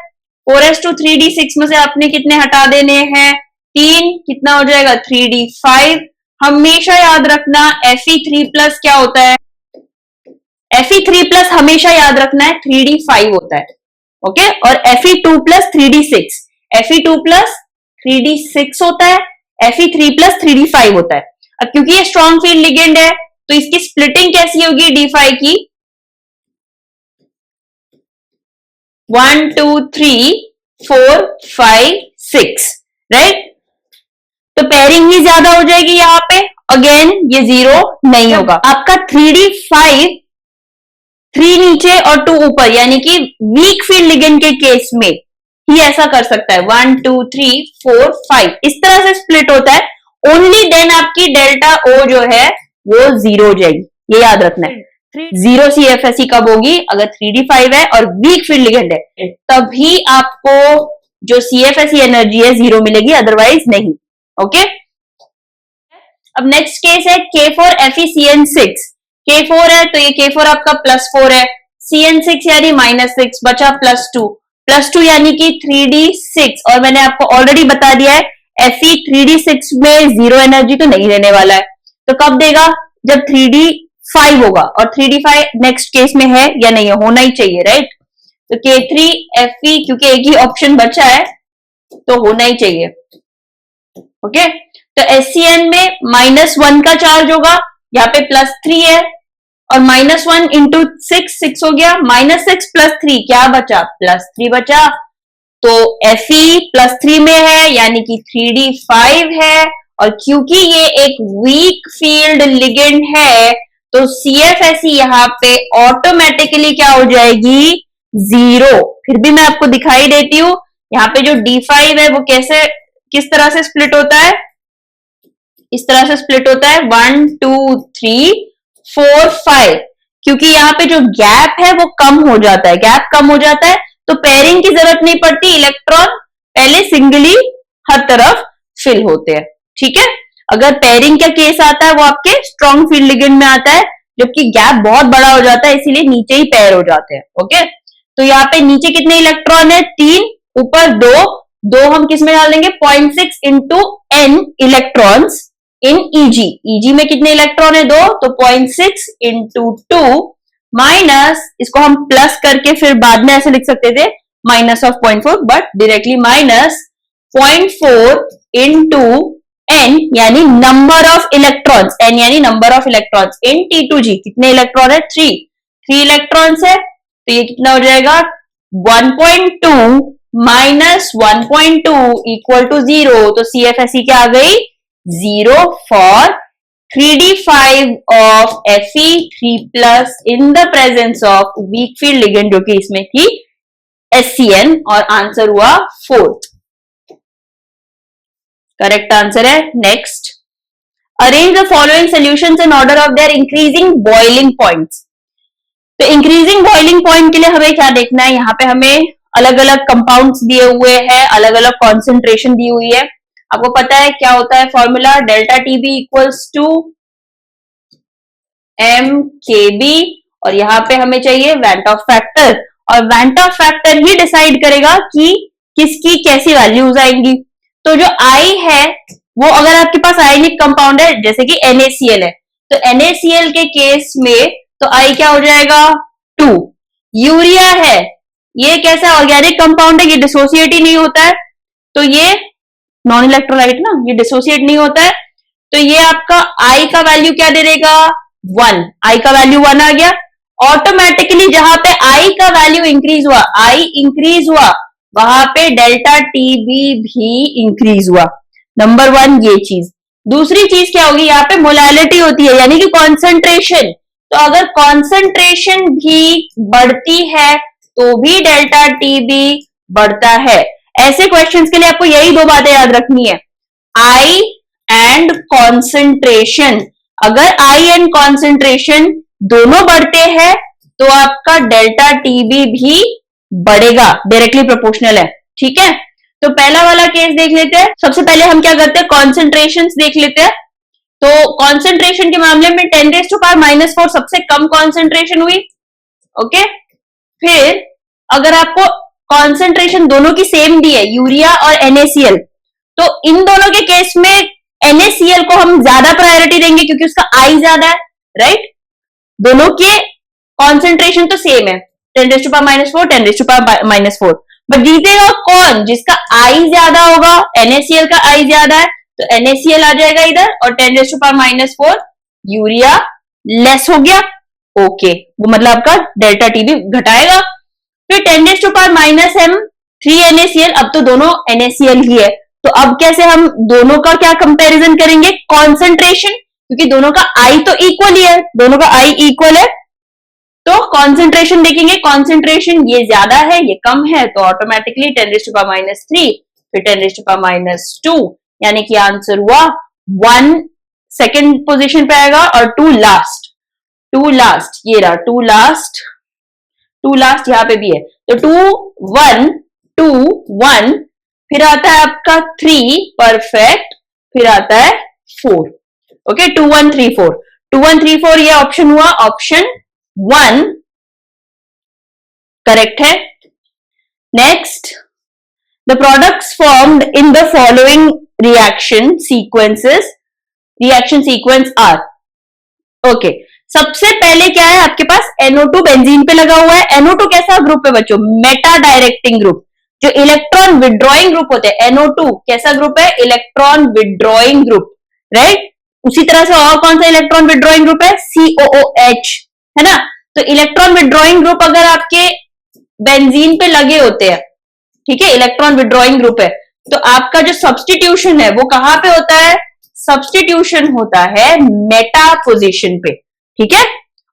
4s2 3d6 में से आपने कितने हटा देने हैं, 3, कितना हो जाएगा 3d5। हमेशा याद रखना Fe3+ क्या होता है, Fe3+ हमेशा याद रखना है 3d5 होता है। ओके, और Fe2+ 3d6, Fe2+ 3d6 होता है, Fe3+ 3d5 होता है। अब क्योंकि ये स्ट्रॉन्ग फील्ड लिगेंड है, तो इसकी स्प्लिटिंग कैसी होगी d5 की, 1 2 3 4 5 6, राइट। तो पेयरिंग ही ज्यादा हो जाएगी यहाँ पे, अगेन ये 0 नहीं होगा। आपका 3d5 3 नीचे और 2 ऊपर, यानी कि वीक फील्ड लिगेंड के केस में ही ऐसा कर सकता है, 1 2 3 4 5 इस तरह से स्प्लिट होता है। ओनली देन आपकी डेल्टा O जो है वो 0 हो जाएगी, ये याद रखना है। 0 CFSE कब होगी, अगर 3d5 है और वीक फील्ड लिगेंड है, तभी आपको जो CFSE एनर्जी है 0 मिलेगी, अदरवाइज नहीं। ओके, अब नेक्स्ट केस है K4FeCN6। K4 है तो ये K4 आपका +4 है, CN6 यानी -6, बचा +2 यानी कि 3d6। और मैंने आपको ऑलरेडी बता दिया है Fe 3d6 में 0 एनर्जी तो नहीं देने वाला है, तो कब देगा, जब 3d5 होगा। और 3d5 नेक्स्ट केस में है या नहीं है, होना ही चाहिए, राइट। तो K3Fe, क्योंकि एक ही ऑप्शन बचा है तो होना ही चाहिए। ओके, तो SCN में -1 का चार्ज होगा, यहाँ पे +3 है, और -1 इंटू 6 हो गया, -6 + 3 क्या बचा, +3 बचा। तो Fe +3 में है, यानी कि 3d5 है, और क्योंकि ये एक वीक फील्ड लिगेंड है, तो CFSE यहाँ पे ऑटोमेटिकली क्या हो जाएगी, 0। फिर भी मैं आपको दिखाई देती हूँ, यहाँ पे जो D5 है वो किस तरह से स्प्लिट होता है, इस तरह से स्प्लिट होता है 1 2 3 4 5। क्योंकि यहाँ पे जो गैप है वो कम हो जाता है, गैप कम हो जाता है, तो पेयरिंग की जरूरत नहीं पड़ती, इलेक्ट्रॉन पहले सिंगली हर तरफ फिल होते हैं, ठीक है। अगर पेयरिंग का केस आता है वो आपके स्ट्रॉन्ग फील्ड लिगेंड में आता है, जबकि गैप बहुत बड़ा हो जाता है इसीलिए नीचे ही पेयर हो जाते हैं, ओके। तो यहाँ पे नीचे कितने इलेक्ट्रॉन है, 3, ऊपर 2 हम किस में डाल देंगे, 0.6 into n electrons in easy. Easy में कितने इलेक्ट्रॉन है, 2, तो 0.6 इंटू 2 माइनस, इसको हम प्लस करके फिर बाद में ऐसे लिख सकते थे minus of 0.4, but directly minus 0.4 into n यानी नंबर ऑफ इलेक्ट्रॉन्स, n यानी number of electrons in T2G। कितने इलेक्ट्रॉन है, 3 इलेक्ट्रॉन्स है, तो ये कितना हो जाएगा 1.2 माइनस 1.2 इक्वल टू 0। तो CFSE क्या आ गई, 0 for 3d5 of Fe3+ in the presence of weak field ligand, जो कि इसमें थी SCN, और आंसर हुआ 4। करेक्ट आंसर है। Next, arrange the following solutions in order of their increasing boiling points. तो इंक्रीजिंग बॉइलिंग पॉइंट के लिए हमें क्या देखना है, यहाँ पे हमें अलग अलग कंपाउंड्स दिए हुए हैं, अलग अलग कॉन्सेंट्रेशन दी हुई है। आपको पता है क्या होता है formula, delta Tb equals to MKB, और यहाँ पे हमें चाहिए वैंट ऑफ फैक्टर, और वैंट ऑफ फैक्टर ही डिसाइड करेगा कि किसकी कैसी वैल्यूज आएंगी। तो जो I है वो, अगर आपके पास आयनिक कंपाउंड है जैसे कि NaCl है, तो NaCl के केस में तो I क्या हो जाएगा 2। यूरिया है, ये कैसा ऑर्गेनिक कंपाउंड है, ये डिसोसिएट ही नहीं होता है, तो ये नॉन इलेक्ट्रोलाइट ना, ये डिसोसिएट नहीं होता है, तो ये आपका I का वैल्यू क्या दे देगा 1। I का वैल्यू 1 आ गया। ऑटोमेटिकली जहां पे I का वैल्यू इंक्रीज हुआ, I इंक्रीज हुआ, वहां पे डेल्टा टीबी भी इंक्रीज हुआ। नंबर 1 ये चीज। दूसरी चीज क्या होगी, यहाँ पे मोलैलिटी होती है, यानी कि कॉन्सेंट्रेशन। तो अगर कॉन्सेंट्रेशन भी बढ़ती है तो भी डेल्टा टीबी बढ़ता है। ऐसे क्वेश्चंस के लिए आपको यही 2 बातें याद रखनी है, I एंड कॉन्सेंट्रेशन। अगर I एंड कॉन्सेंट्रेशन दोनों बढ़ते हैं तो आपका डेल्टा टीबी भी बढ़ेगा, डायरेक्टली प्रोपोर्शनल है, ठीक है। तो पहला वाला केस देख लेते हैं। सबसे पहले हम क्या करते हैं, कॉन्सेंट्रेशंस देख लेते हैं। तो कॉन्सेंट्रेशन के मामले में 10⁻⁻⁴ सबसे कम कॉन्सेंट्रेशन हुई, ओके। फिर अगर आपको कॉन्सेंट्रेशन दोनों की सेम दी है, यूरिया और NaCl, तो इन दोनों के केस में NaCl को हम ज्यादा प्रायोरिटी देंगे क्योंकि उसका I ज्यादा है, राइट। दोनों के कॉन्सेंट्रेशन तो सेम है, 10⁻⁴, 10⁻⁻⁴, बट जीतेगा कौन, जिसका I ज्यादा होगा। NaCl का I ज्यादा है तो NaCl आ जाएगा इधर, और 10⁻⁴ यूरिया लेस हो गया, ओके। वो मतलब आपका डेल्टा टीबी घटाएगा। फिर 10⁻⁻m 3NaCl, अब तो दोनों NaCl ही है, तो अब कैसे हम दोनों का क्या कंपैरिजन करेंगे, कॉन्सेंट्रेशन, क्योंकि दोनों का I तो इक्वल ही है, दोनों का I इक्वल है, तो कॉन्सेंट्रेशन देखेंगे, कॉन्सेंट्रेशन ये ज्यादा है ये कम है, तो ऑटोमेटिकली 10⁻³ फिर 10⁻², यानी कि आंसर हुआ 1 सेकेंड पोजीशन पे आएगा और 2 लास्ट। 2 लास्ट ये रहा, 2 लास्ट यहाँ पे भी है, तो 2 1 2 1, फिर आता है आपका 3 परफेक्ट, फिर आता है 4, ओके। 2 1 3 4, 2 1 3 4 ये ऑप्शन हुआ, ऑप्शन 1 करेक्ट है। Next, the products formed in the following reaction sequence are, okay. सबसे पहले क्या है आपके पास, NO2 बेंजीन पे लगा हुआ है। NO2 कैसा ग्रुप है बच्चों, मेटा डायरेक्टिंग ग्रुप, जो इलेक्ट्रॉन विड्रॉइंग ग्रुप होते हैं। NO2 कैसा ग्रुप है, इलेक्ट्रॉन विड्रॉइंग ग्रुप, राइट। उसी तरह से और कौन सा इलेक्ट्रॉन विड्रॉइंग ग्रुप है, COOH, है ना। तो इलेक्ट्रॉन विड्रॉइंग ग्रुप अगर आपके बेंजीन पे लगे होते हैं, ठीक है, इलेक्ट्रॉन विड्रॉइंग ग्रुप है, तो आपका जो सब्स्टिट्यूशन है वो कहां पे होता है, सब्स्टिट्यूशन होता है मेटा पोजीशन पे, ठीक है।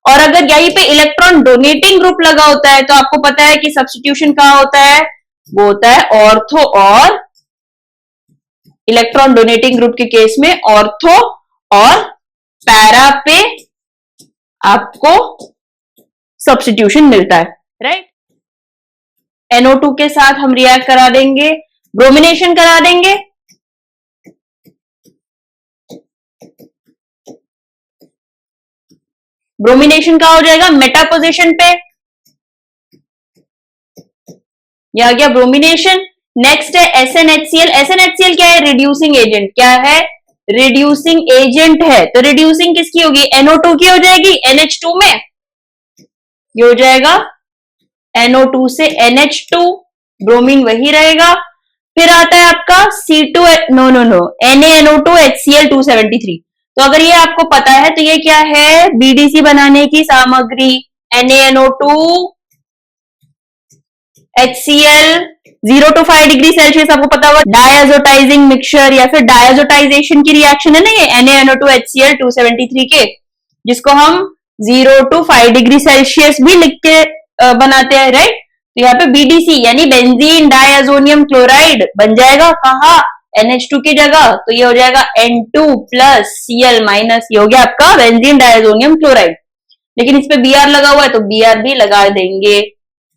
और अगर यहीं पे इलेक्ट्रॉन डोनेटिंग ग्रुप लगा होता है तो आपको पता है कि सब्स्टिट्यूशन कहां होता है, वो होता है ऑर्थो और इलेक्ट्रॉन डोनेटिंग ग्रुप के केस में ऑर्थो और पैरा पे आपको सब्स्टिट्यूशन मिलता है, राइट। NO2 के साथ हम रिएक्ट करा देंगे, ब्रोमिनेशन करा देंगे, ब्रोमिनेशन कहां हो जाएगा, मेटा पोजिशन पे, यह आ गया ब्रोमिनेशन। नेक्स्ट है SnHCl। SnHCl क्या है, रिड्यूसिंग एजेंट। क्या है, रिड्यूसिंग एजेंट है। तो रिड्यूसिंग किसकी होगी, NO2 की हो जाएगी NH2 में, ये हो जाएगा NO2 से NH2, ब्रोमीन वही रहेगा। फिर आता है आपका C2, no no no, NaNO2 HCl 273। तो अगर ये आपको पता है तो ये क्या है, BDC बनाने की सामग्री, NaNO2 HCl 0 to 5 degree Celsius, आपको पता होगा डायजोटाइजिंग मिक्सचर या फिर डायजोटाइजेशन की रिएक्शन है ना ये NaNO2 HCl 273 के, जिसको हम 0 to 5 डिग्री सेल्सियस भी लिख के बनाते हैं, राइट। तो यहाँ पे BDC यानी बेंजीन डायजोनियम क्लोराइड बन जाएगा, कहा, NH2 की जगह। तो ये हो जाएगा N2 प्लस Cl माइनस, ये हो गया आपका बेंजीन डायजोनियम क्लोराइड। लेकिन इस पे Br लगा हुआ है तो Br भी लगा देंगे।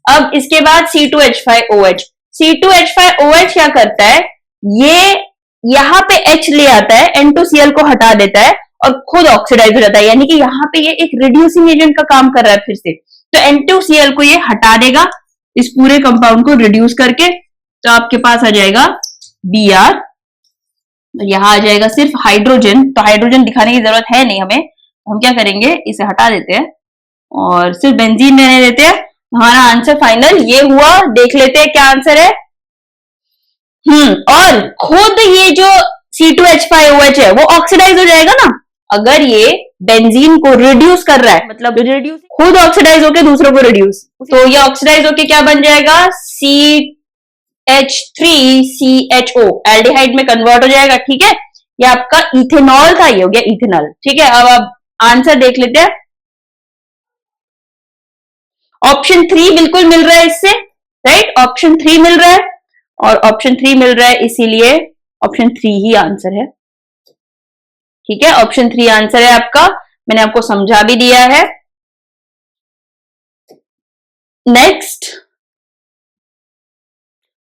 अब इसके बाद C2H5OH। C2H5OH क्या करता है, ये यहाँ पे H ले आता है, N2Cl को हटा देता है और खुद ऑक्सीडाइज हो जाता है, यानी कि यहाँ पे ये एक रिड्यूसिंग एजेंट का काम कर रहा है फिर से। तो N2Cl को ये हटा देगा इस पूरे कंपाउंड को रिड्यूस करके, तो आपके पास आ जाएगा Br। यहां आ जाएगा सिर्फ हाइड्रोजन, तो हाइड्रोजन दिखाने की जरूरत है नहीं हमें, हम क्या करेंगे, इसे हटा देते हैं और सिर्फ बेंजीन रहने देते हैं। हमारा आंसर फाइनल ये हुआ, देख लेते हैं क्या आंसर है। और खुद ये जो C2H5OH है वो ऑक्सीडाइज हो जाएगा ना, अगर ये बेंजीन को रिड्यूस कर रहा है, मतलब रिड्यूस खुद ऑक्सीडाइज होकर दूसरों को रिड्यूस, तो ये ऑक्सीडाइज होकर क्या बन जाएगा, CH3CHO, एल्डिहाइड में कन्वर्ट हो जाएगा, ठीक है। ये आपका इथेनॉल था, ये हो गया इथेनॉल, ठीक है। अब आप आंसर देख लेते हैं। ऑप्शन 3 बिल्कुल मिल रहा है इससे, राइट, ऑप्शन 3 मिल रहा है, और ऑप्शन 3 मिल रहा है, इसीलिए ऑप्शन 3 ही आंसर है, ठीक है। ऑप्शन 3 आंसर है आपका, मैंने आपको समझा भी दिया है। Next,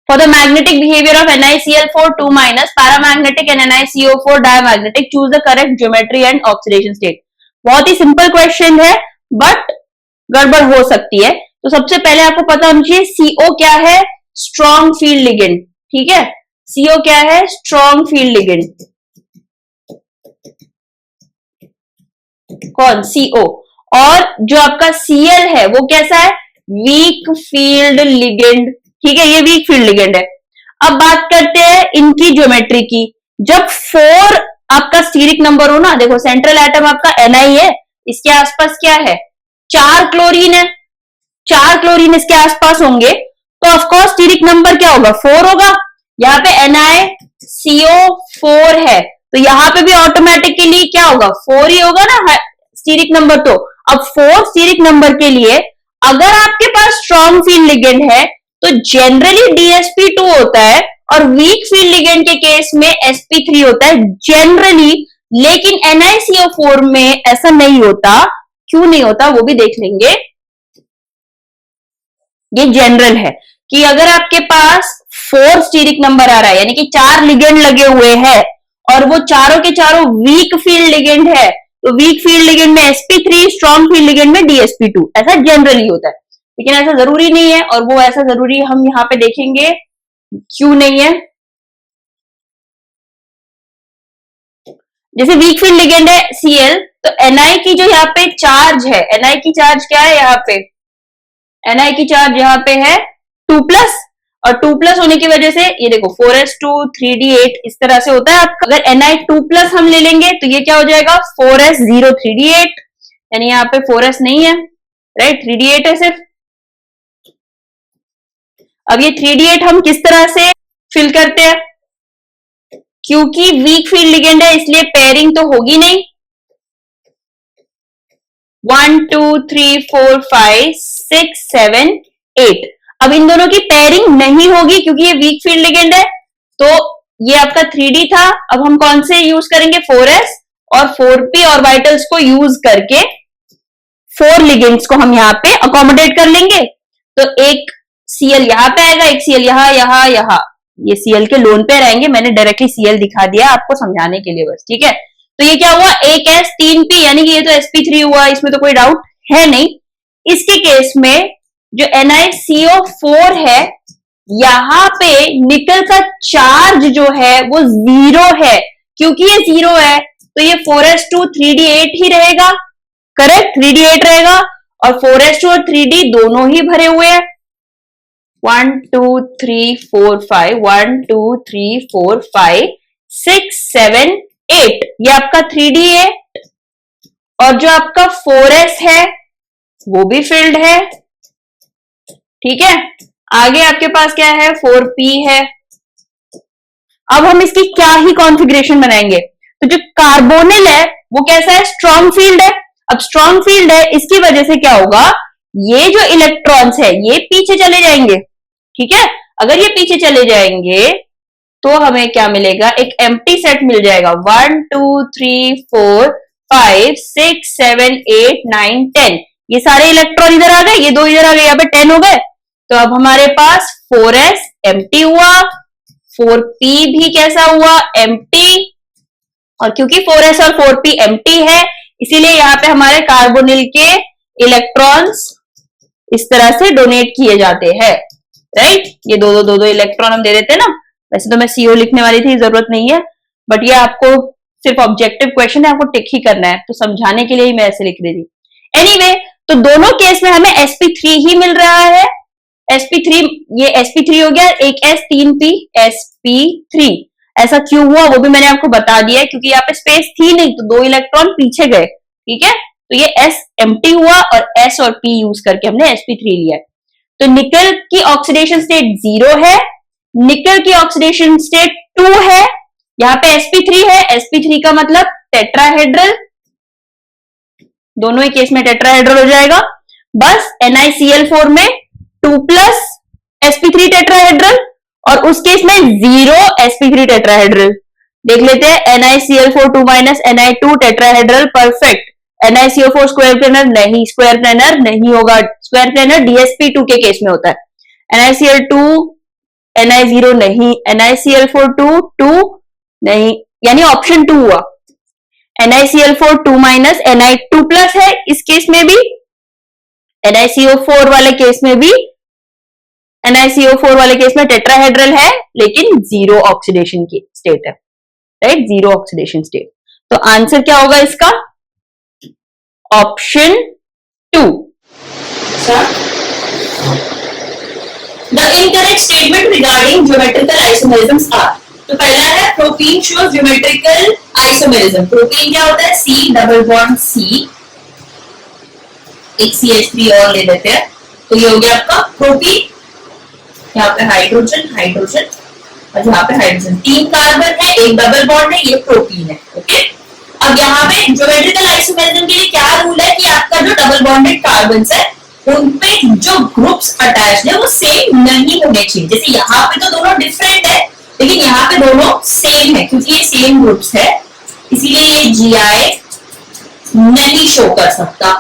for the magnetic behaviour of NiCl4 2 minus paramagnetic and NiCO4 diamagnetic, choose the correct geometry and oxidation state. बहुत ही सिंपल क्वेश्चन है बट गड़बड़ हो सकती है। तो सबसे पहले आपको पता होना चाहिए CO क्या है, स्ट्रॉन्ग फील्ड लिगेंड, ठीक है। CO क्या है, स्ट्रॉन्ग फील्ड लिगेंड, कौन, CO। और जो आपका Cl है वो कैसा है, वीक फील्ड लिगेंड, ठीक है, ये वीक फील्ड लिगेंड है। अब बात करते हैं इनकी ज्योमेट्री की। जब 4 आपका स्टीरिक नंबर हो ना, देखो सेंट्रल एटम आपका Ni है, इसके आसपास क्या है, 4 क्लोरीन है, 4 क्लोरीन इसके आसपास होंगे, तो ऑफकोर्स स्टीरिक नंबर क्या होगा, 4 होगा। यहाँ पे NiCO4 है, तो यहाँ पे भी ऑटोमेटिकली क्या होगा, 4 ही होगा ना स्टीरिक नंबर। तो अब 4 स्टीरिक नंबर के लिए अगर आपके पास स्ट्रॉन्ग फील्ड लिगेंड है तो जनरली DsP2 होता है, और वीक फील्ड लिगेंड के केस में sp3 होता है जनरली। लेकिन NiCO4 में ऐसा नहीं होता, क्यों नहीं होता वो भी देख लेंगे। ये जनरल है कि अगर आपके पास 4 स्टीरिक नंबर आ रहा है, यानी कि 4 लिगेंड लगे हुए हैं और वो चारों के चारों वीक फील्ड लिगेंड है, तो वीक फील्ड लिगेंड में sp3, स्ट्रॉन्ग फील्ड लिगेंड में DsP2, ऐसा जनरली होता है। लेकिन ऐसा जरूरी नहीं है, और वो ऐसा जरूरी हम यहाँ पे देखेंगे क्यों नहीं है। जैसे वीक फील्ड लिगेंड है Cl, तो Ni की जो यहाँ पे चार्ज है, Ni की चार्ज क्या है यहाँ पे, Ni की चार्ज यहाँ पे है 2+, और 2+ होने की वजह से ये देखो 4s2 3d8 इस तरह से होता है आपका। अगर Ni 2+ हम ले लेंगे तो ये क्या हो जाएगा, 4s0 3d8, यानी यहाँ पे 4s नहीं है, राइट, 3d8 है सिर्फ। अब ये 3d8 हम किस तरह से फिल करते हैं, क्योंकि वीक फील्ड लिगेंड है इसलिए पेयरिंग तो होगी नहीं। 1 2 3 4 5 6 7 8, अब इन दोनों की पेयरिंग नहीं होगी क्योंकि ये वीक फील्ड लिगेंड है। तो ये आपका 3D था, अब हम कौन से यूज करेंगे, 4s और 4p ऑर्बिटल्स को यूज करके 4 लिगेंड्स को हम यहाँ पे अकोमोडेट कर लेंगे। तो एक Cl यहाँ पे आएगा, एक Cl यहाँ यहाँ यहाँ, ये Cl के लोन पे रहेंगे, मैंने डायरेक्टली Cl दिखा दिया आपको समझाने के लिए बस, ठीक है। तो ये क्या हुआ, एक S 3P, यानी कि ये तो sp3 हुआ, इसमें तो कोई डाउट है नहीं। इसके केस में जो NiCO4 है, यहां पे निकल का चार्ज जो है वो 0 है। क्योंकि ये 0 है तो ये 4s2 3d8 ही रहेगा, करेक्ट, 3d8 रहेगा। और 4s2 और 3d दोनों ही भरे हुए हैं, 1 2 3 4 5, 1 2 3 4 5 6 7 8, ये आपका 3d8 और जो आपका 4s है वो भी फिल्ड है, ठीक है। आगे आपके पास क्या है, 4p है। अब हम इसकी क्या ही कॉन्फ़िगरेशन बनाएंगे, तो जो कार्बोनिल है वो कैसा है, स्ट्रॉन्ग फील्ड है। अब स्ट्रॉन्ग फील्ड है, इसकी वजह से क्या होगा, ये जो इलेक्ट्रॉन्स है ये पीछे चले जाएंगे, ठीक है। अगर ये पीछे चले जाएंगे तो हमें क्या मिलेगा, एक एम्प्टी सेट मिल जाएगा, 1 2 3 4 5 6 7 8 9 10, ये सारे इलेक्ट्रॉन इधर आ गए, ये दो इधर आ गए, यहाँ पे 10 हो गए। तो अब हमारे पास 4s एम्प्टी हुआ, 4p भी कैसा हुआ, एम्प्टी। और क्योंकि 4s और 4p एम्प्टी है, इसीलिए यहाँ पे हमारे कार्बोनिल के इलेक्ट्रॉन्स इस तरह से डोनेट किए जाते हैं, राइट। ये दो इलेक्ट्रॉन हम दे देते हैं ना। वैसे तो मैं CO लिखने वाली थी, जरूरत नहीं है, बट ये आपको सिर्फ ऑब्जेक्टिव क्वेश्चन है, आपको टिक ही करना है, तो समझाने के लिए ही मैं ऐसे लिख रही थी। एनीवे, तो दोनों केस में हमें sp3 ही मिल रहा है, sp3, ये sp3 हो गया, एक S 3p, sp3। ऐसा क्यों हुआ वो भी मैंने आपको बता दिया है, क्योंकि यहाँ पे स्पेस थी नहीं तो दो इलेक्ट्रॉन पीछे गए, ठीक है। तो ये S एम्प्टी हुआ और S और P यूज करके हमने sp3 लिया है। तो निकल की ऑक्सीडेशन स्टेट 0 है, निकल की ऑक्सीडेशन स्टेट 2 है, यहाँ पे sp3 है, sp3 का मतलब टेट्राहेड्रल, दोनों ही केस में टेट्राहेड्रल हो जाएगा। बस NiCl4 में 2 प्लस sp3 टेट्राहेड्रल और उस केस में 0 sp3 टेट्राहेड्रल। देख लेते हैं, NiCl4 2 minus Ni2 tetrahedral, perfect. NiCO4 square planar नहीं, स्क्वायर प्लेनर नहीं होगा, स्क्वायर प्लेनर DsP2 के केस में होता है। NiCl2 Ni0 नहीं, NiCl4 2 नहीं, यानी ऑप्शन 2 हुआ। NiCl4 2 माइनस Ni2 प्लस है इस केस में भी, NiCO4 वाले केस में भी, NiCO4 वाले केस में टेट्राहेड्रल है लेकिन 0 ऑक्सीडेशन की स्टेट है, राइट, 0 ऑक्सीडेशन स्टेट। तो आंसर क्या होगा इसका, option 2। The incorrect statement regarding geometrical isomerisms are, तो पहला है protein shows geometrical isomerism. Protein क्या होता है, C डबल बॉन्ड C, एक CH3 और ले लेते हैं, तो ये हो गया आपका प्रोटीन। यहाँ पे हाइड्रोजन हाइड्रोजन और यहाँ पे हाइड्रोजन, 3 कार्बन है, एक डबल बॉन्ड है, ये प्रोटीन है, ओके। अब यहाँ पे ज्योमेट्रिकल आइसोमेरिज्म के लिए क्या रूल है कि आपका जो डबल बॉन्डेड कार्बन है उनपे जो ग्रुप्स अटैच्ड है वो सेम नहीं होने चाहिए। जैसे यहाँ पे तो दोनों डिफरेंट है लेकिन यहाँ पे दोनों सेम है, क्योंकि ये सेम ग्रुप्स है इसीलिए ये GI नहीं शो कर सकता।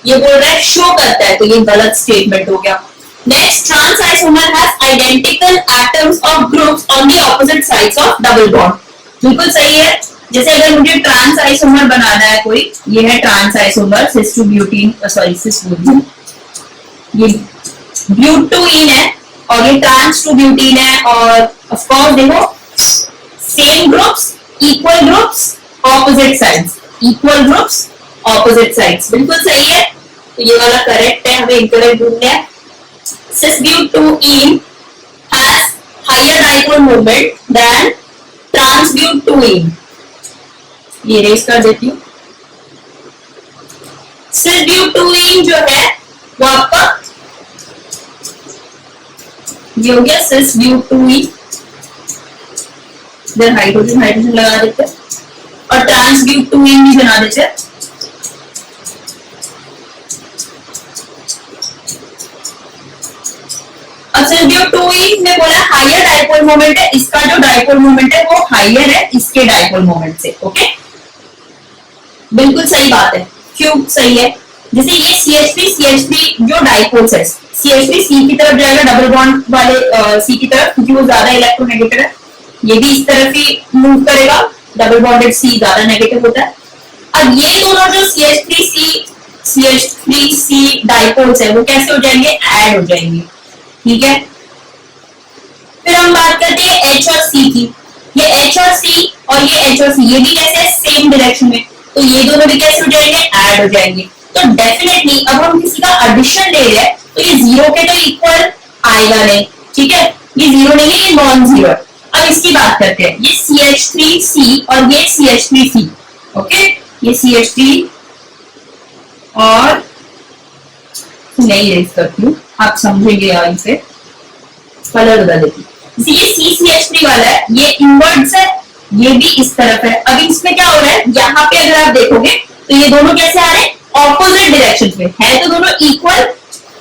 ये बोल रहा है शो करता है, तो ये गलत स्टेटमेंट हो गया। Next, trans isomer has identical atoms और groups on the opposite sides of double bond, बिल्कुल सही है। जैसे अगर मुझे ट्रांस आइसोमर बनाना है कोई, ये है trans isomer, sis to butene, sorry sis butene, ये ब्यूटोइन है और ये ट्रांस टू ब्यूटीन है, और ऑफ कोर्स देखो same groups, equal groups, opposite sides, equal groups, opposite sides, बिल्कुल सही है। तो ये वाला करेक्ट है, हमें इनकरेक्ट ढूंढना है। cis-butene has higher dipole moment than trans-butene, ये रेस कर देती हूँ। cis-butene जो है वो आपका ये हो गया cis-butene, इधर हाइड्रोजन हाइड्रोजन लगा देते हैं और trans-butene भी बना देते हैं। cis-butene ने बोला हायर डाइपोल मोमेंट है, इसका जो डाइपोल मोमेंट है वो हायर है इसके डाइपोल मोमेंट से, ओके, बिल्कुल सही बात है। क्यों सही है, जैसे ये CH3 जो डाइपोल्स है, CH3 C की तरफ जाएगा डबल बॉन्ड वाले C की तरफ, क्योंकि वो ज्यादा इलेक्ट्रोनेगेटिव है, ये भी इस तरफ ही मूव करेगा, डबल बॉन्डेड सी ज्यादा नेगेटिव होता है। अब ये दोनों जो CH3C डाइपोल्स है वो कैसे हो जाएंगे, ऐड हो जाएंगे, ठीक है। फिर हम बात करते हैं H और C की। ये H और C और ये H और C ये भी कैसे है, सेम डायरेक्शन में, तो ये दोनों भी कैसे हो जाएंगे, ऐड हो जाएंगे। तो डेफिनेटली अब हम किसी का एडिशन ले रहे हैं तो ये जीरो के तो इक्वल आएगा नहीं, ठीक है, ये जीरो नहीं है, ये नॉन जीरो। अब इसकी बात करते हैं, ये CH3C और ये CH3C, ओके, ये CH3 और नहीं रेज करती हूँ, आप समझेंगे यार, इसे कलर बदल देती हूँ। ये CCH3 वाला है, ये इनवर्ड्स है, ये भी इस तरफ है। अब इसमें क्या हो रहा है, यहाँ पे अगर आप देखोगे तो ये दोनों कैसे आ रहे हैं, ऑपोजिट डायरेक्शन में है, तो दोनों इक्वल,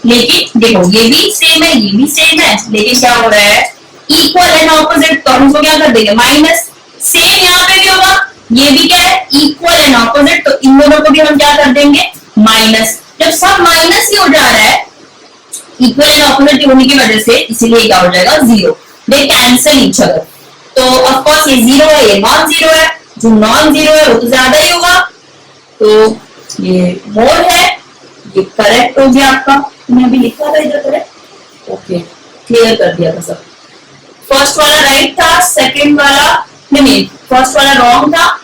लेकिन देखो ये भी सेम है, ये भी सेम है, लेकिन क्या हो रहा है, इक्वल एंड ऑपोजिट, तो हम इसको क्या कर देंगे, माइनस। सेम यहाँ पे भी होगा, ये भी क्या है, इक्वल एंड ऑपोजिट, तो इन दोनों को भी हम क्या कर देंगे, माइनस। जब सब माइनस ही हो जा रहा है इक्वल एंड ऑपोजिट होने की वजह से, इसीलिए क्या हो जाएगा, जीरो। दे कैंसिल ईच अदर, तो ऑफ कोर्स ये जीरो है, ये नॉन जीरो है, जो नॉन जीरो है वो तो ज्यादा ही होगा, तो ये मोर है, ये करेक्ट हो गया आपका। मैंने अभी लिखा था इधर करेक्ट, ओके, क्लियर कर दिया था सब। फर्स्ट वाला राइट था, सेकंड वाला नहीं, फर्स्ट वाला रॉन्ग था,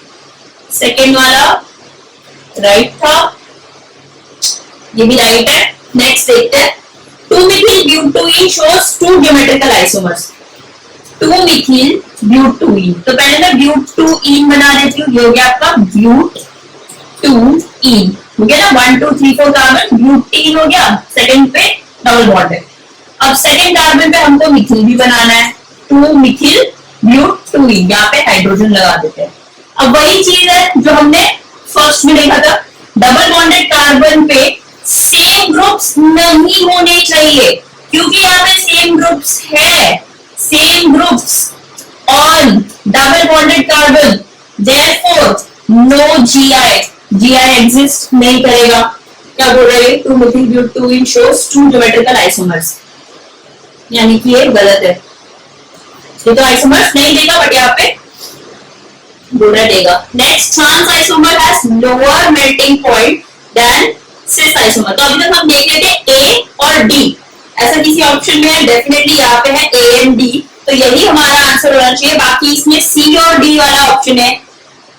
सेकंड वाला राइट था, ये भी राइट है। नेक्स्ट देखते हैं, 2-methyl-butene shows 2 geometrical isomers। 2-methyl-butene, तो पहले मैं ब्यूटूइन बना देती हूँ, ये हो गया आपका ब्यूटूइन, हो गया ना, 1 2 3 4 कार्बन, ब्यूटीन हो गया, सेकंड पे डबल बॉन्ड है। अब सेकंड कार्बन पे हमको मिथिल भी बनाना है, 2-methyl-butene, यहाँ पे हाइड्रोजन लगा देते हैं। अब वही चीज है जो हमने फर्स्ट में देखा था, डबल बॉन्डेड कार्बन पे सेम ग्रुप्स नहीं होने चाहिए, क्योंकि यहाँ पे सेम ग्रुप्स है, same groups on double bonded carbon, therefore no GI exist नहीं करेगा। क्या बोल रहे हैं, 2-methyl-butene shows 2 geometrical isomers, यानी कि ये गलत है, ये तो आइसोमर्स नहीं देगा, बट यहाँ पे बोला देगा। Next, trans isomer has lower melting point than cis isomer. तो अभी तक हम देख लेते ए और डी, ऐसा किसी ऑप्शन में है, डेफिनेटली यहाँ पे है ए एंड डी, तो यही हमारा आंसर होना चाहिए। बाकी इसमें सी और डी वाला ऑप्शन है,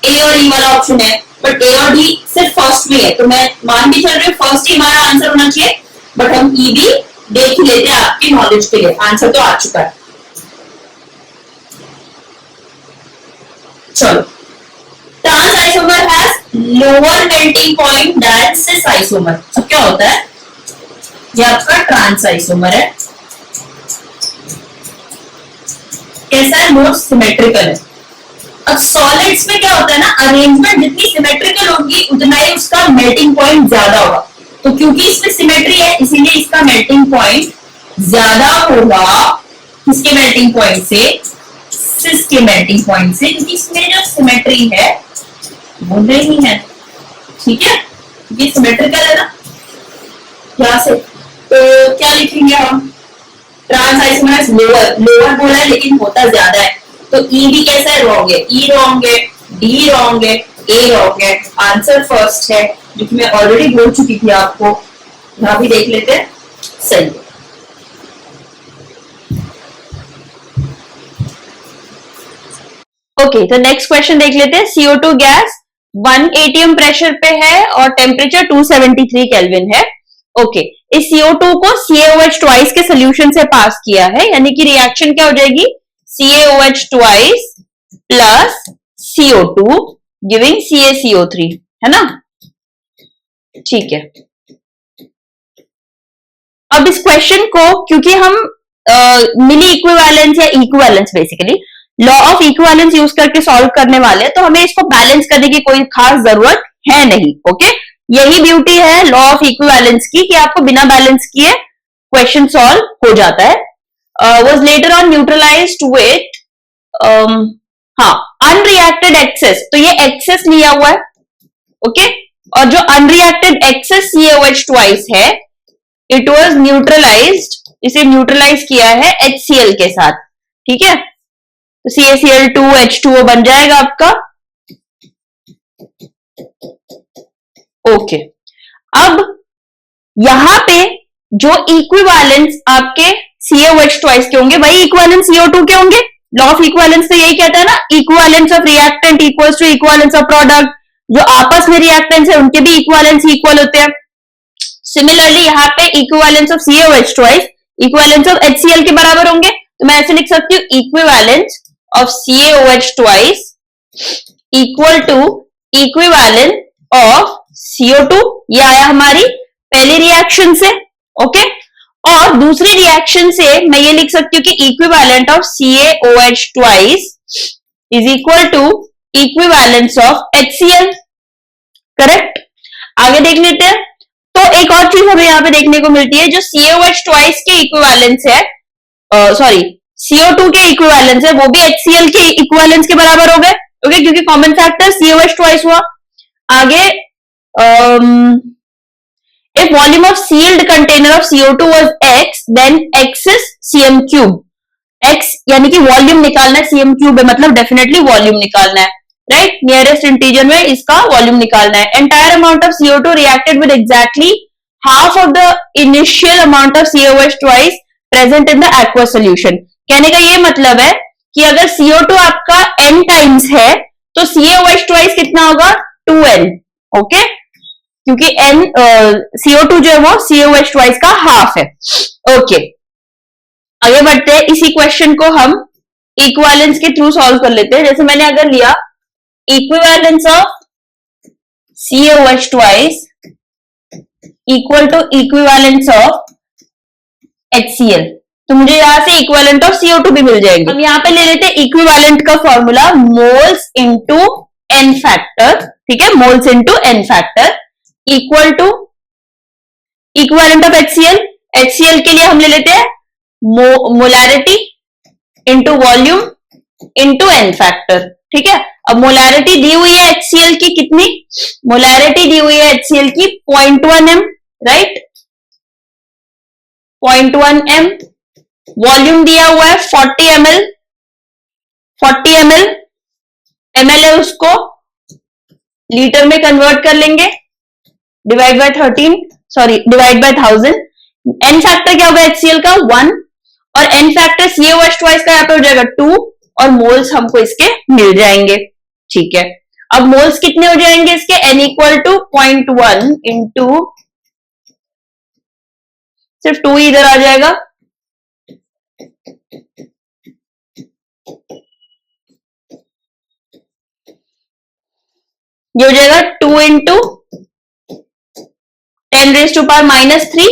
ए और ई वाला ऑप्शन है, बट ए और डी सिर्फ फर्स्ट में है, तो मैं मान के चल रही हूँ फर्स्ट ही हमारा आंसर होना चाहिए, बट हम ई भी देख लेते हैं आपकी नॉलेज के लिए, आंसर तो आ चुका है। चलो, trans isomer has lower melting point than cis isomer. अब क्या होता है, ये आपका ट्रांस आइसोमर है, कैसा है, मोर सिमेट्रिकल है। अब सॉलिड्स में क्या होता है ना, अरेंजमेंट जितनी सिमेट्रिकल होगी उतना ही उसका मेल्टिंग पॉइंट ज्यादा होगा, तो क्योंकि इसमें सिमेट्री है इसीलिए इसका मेल्टिंग पॉइंट ज्यादा होगा किसके मेल्टिंग पॉइंट से, सिस के मेल्टिंग पॉइंट से, क्योंकि इसमें जो सिमेट्री है वो नहीं है, ठीक है, ये सिमेट्रिकल है ना, यहाँ से, तो क्या लिखेंगे हम, ट्रांस आइसोमर लोअर बोला है लेकिन होता ज्यादा है, तो ई भी कैसा है, रॉन्ग है, ई रॉन्ग है, डी रॉन्ग है, ए रॉन्ग है, आंसर फर्स्ट है, जो कि मैं ऑलरेडी बोल चुकी थी आपको, यहाँ भी देख लेते हैं, सही है। ओके, तो नेक्स्ट क्वेश्चन देख लेते हैं। CO2 गैस 1 atm प्रेशर पे है और टेम्परेचर 273 केल्विन है। ओके, इस CO2 को CaOH ट्वाइस के सोल्यूशन से पास किया है, यानी कि रिएक्शन क्या हो जाएगी, CaOH twice plus CO2 giving CaCO3, है ना, ठीक है। अब इस क्वेश्चन को क्योंकि हम मिली इक्विवेलेंस या equivalence basically law of equivalence use करके सॉल्व करने वाले, तो हमें इसको बैलेंस करने की कोई खास जरूरत है नहीं। ओके, यही ब्यूटी है लॉ ऑफ इक्विवेलेंस की कि आपको बिना बैलेंस किए क्वेश्चन सॉल्व हो जाता है। Was later on neutralized with unreacted excess, तो ये एक्सेस लिया हुआ है, ओके, और जो अनरिएक्टेड एक्सेस CaOH ट्वाइस है इट वाज न्यूट्रलाइज्ड, इसे न्यूट्रलाइज किया है HCl के साथ, ठीक है, तो CaCl2H2O बन जाएगा आपका ओके, अब यहां पे जो इक्विवेलेंस आपके COH ट्वाइस के होंगे वही इक्विवेलेंस CO2 के होंगे। लॉ ऑफ इक्विवेलेंस तो यही कहता है ना, equivalence of reactant equals to equivalence of product. जो आपस में रिएक्टेंट्स है उनके भी इक्विवेलेंस इक्वल होते हैं। सिमिलरली यहाँ पे equivalence of COH twice equivalence of HCl के बराबर होंगे, तो मैं ऐसे लिख सकती हूँ equivalence of COH twice equal to equivalence of CO2। ये आया हमारी पहली रिएक्शन से, ओके। और दूसरी रिएक्शन से मैं ये लिख सकती हूँ कि equivalent of CaOH twice is equal to equivalence of HCl, correct. आगे देख लेते हैं। तो एक और चीज हमें यहाँ पे देखने को मिलती है, जो CaOH ट्वाइस के इक्विवेलेंस है, सॉरी CO2 के इक्विवेलेंस है, वो भी HCl के इक्विवेलेंस के बराबर हो गए, ओके, क्योंकि कॉमन फैक्टर CaOH ट्वाइस हुआ। आगे if volume of sealed container of CO2 was x, then x is cm cube। x यानी कि वॉल्यूम निकालना है, cm cube है मतलब डेफिनेटली वॉल्यूम निकालना है, राइट। नियरेस्ट इंटीजर में इसका वॉल्यूम निकालना है। Entire amount of CO2 reacted with exactly half of the initial amount of COH twice present in the aqua solution. कहने का ये मतलब है कि अगर CO2 आपका n टाइम्स है तो COH ट्वाइस कितना होगा, 2n, ओके, क्योंकि CO2 जो है वो COH ट्वाइस का हाफ है, ओके। आगे बढ़ते हैं, इसी क्वेश्चन को हम इक्विवेलेंस के थ्रू सॉल्व कर लेते हैं। जैसे मैंने अगर लिया equivalence of COH twice equal to equivalence of HCl, तो मुझे यहां से इक्विवेलेंट ऑफ CO2 भी मिल जाएगी। हम यहाँ पे ले लेते हैं इक्विवेलेंट का formula moles into n factor, ठीक है, moles into n factor equal to equivalent of HCl। HCl के लिए हम ले लेते हैं molarity into volume into n factor, ठीक है। अब मोलैरिटी दी हुई है HCl की कितनी, मोलैरिटी दी हुई है HCl की 0.1 m, राइट, 0.1 m। वॉल्यूम दिया हुआ है 40 ml, 40 ml, ml है उसको लीटर में कन्वर्ट कर लेंगे, divide by 13, sorry divide by 1000। n factor क्या होगा HCl का, 1, और n फैक्टर COH ट्वाइस का यहाँ पे हो जाएगा 2, और मोल्स हमको इसके मिल जाएंगे, ठीक है। अब मोल्स कितने हो जाएंगे इसके, n इक्वल टू 0.1 इंटू, सिर्फ 2 ही इधर आ जाएगा, ये हो जाएगा 2 इंटू 10⁻³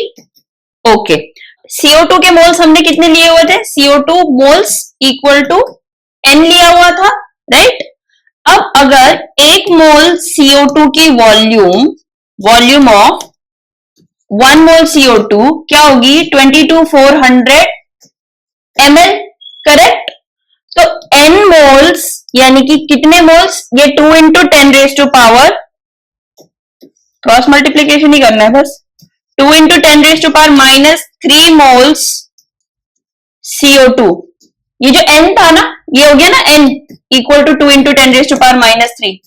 ओके। CO2 के मोल्स हमने कितने लिए हुए थे, CO2 moles equal to n लिया हुआ था, राइट। अब अगर 1 मोल CO2 की वॉल्यूम ऑफ 1 मोल CO2 क्या होगी, 22,400 ml, करेक्ट। तो n मोल्स यानी कि कितने मोल्स, ये 2 इंटू 10⁻⁻, क्रॉस मल्टीप्लीकेशन ही करना है बस, 2 इंटू 10⁻³ मोल्स CO2। ये जो n था ना, ये हो गया ना n equal to 2 into 10⁻³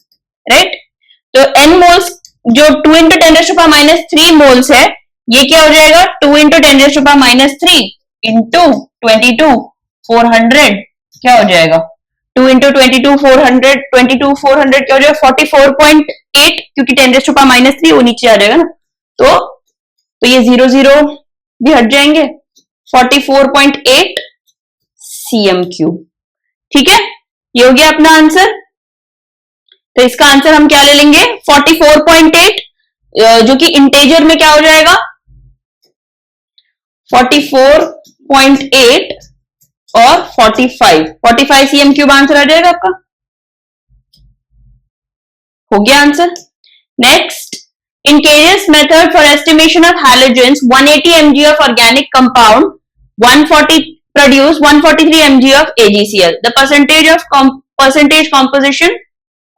right. तो n मोल्स जो 2 इंटू 10⁻³ मोल्स है, ये क्या हो जाएगा, 2 इंटू 10⁻³ इंटू 22,400 क्या हो जाएगा, 2 इंटू 22,400 क्या हो जाएगा 44.8, क्योंकि 10⁻³ वो नीचे आ जाएगा ना, तो ये 0 0 भी हट जाएंगे, 44.8 cm³। ठीक है, ये हो गया अपना आंसर। तो इसका आंसर हम क्या ले लेंगे, 44.8, जो कि इंटेजर में क्या हो जाएगा 44.8 और 45 cm³ आंसर आ जाएगा आपका। हो गया answer. Next, in Karius method for estimation of halogens, 180 mg of organic compound, 140 produce 143 mg of AgCl. The percentage composition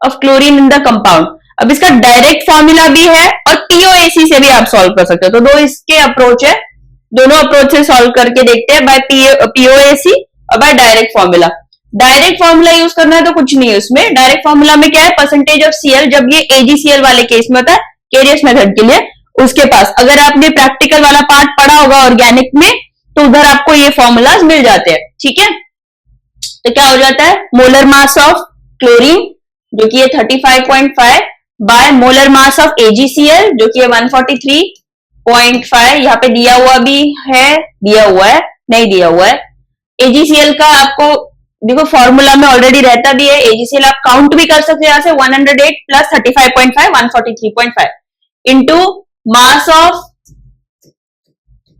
of chlorine in the compound. अब इसका डायरेक्ट फॉर्मूला भी है और TOAC से भी आप सॉल्व कर सकते हो। तो दो इसके अप्रोच है, दोनों अप्रोच से सॉल्व करके देखते हैं, बाय POAC और by direct formula. Direct formula use करना है तो कुछ नहीं है उसमें। डायरेक्ट फॉर्मूला में क्या है, परसेंटेज ऑफ सीएल, जब ये एजीसीएल वाले केस में होता है, केरियस मेथड के लिए, उसके पास अगर आपने प्रैक्टिकल वाला पार्ट पढ़ा होगा ऑर्गेनिक में, तो उधर आपको ये फॉर्मूलाज मिल जाते हैं। ठीक है, तो क्या हो जाता है, मोलर मास ऑफ क्लोरीन जो कि है 35.5 by molar mass of AgCl जो कि है 143.5। यहाँ पे दिया हुआ भी है, दिया हुआ है, नहीं दिया हुआ है। एजीसीएल का आपको देखो फॉर्मूला में ऑलरेडी रहता भी है। एजीसीएल आप काउंट भी कर सकते हैं यहां से, 108 प्लस 35.5 143.5 into mass of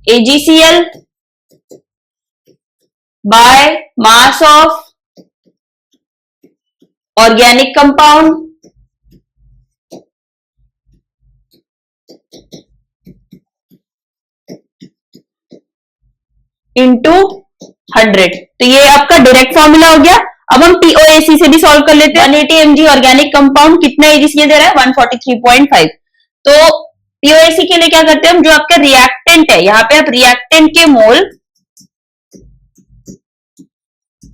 AgCl by mass of organic compound into 100। तो ये आपका डायरेक्ट फॉर्मूला हो गया। अब हम पीओएसी से भी सॉल्व कर लेते हैं। 180 mg ऑर्गेनिक कंपाउंड कितना एजीसीएल दे रहा है, 143.5। तो पीओएसी के लिए क्या करते हैं हम, जो आपका रिएक्टेंट है, यहाँ पे आप रिएक्टेंट के मोल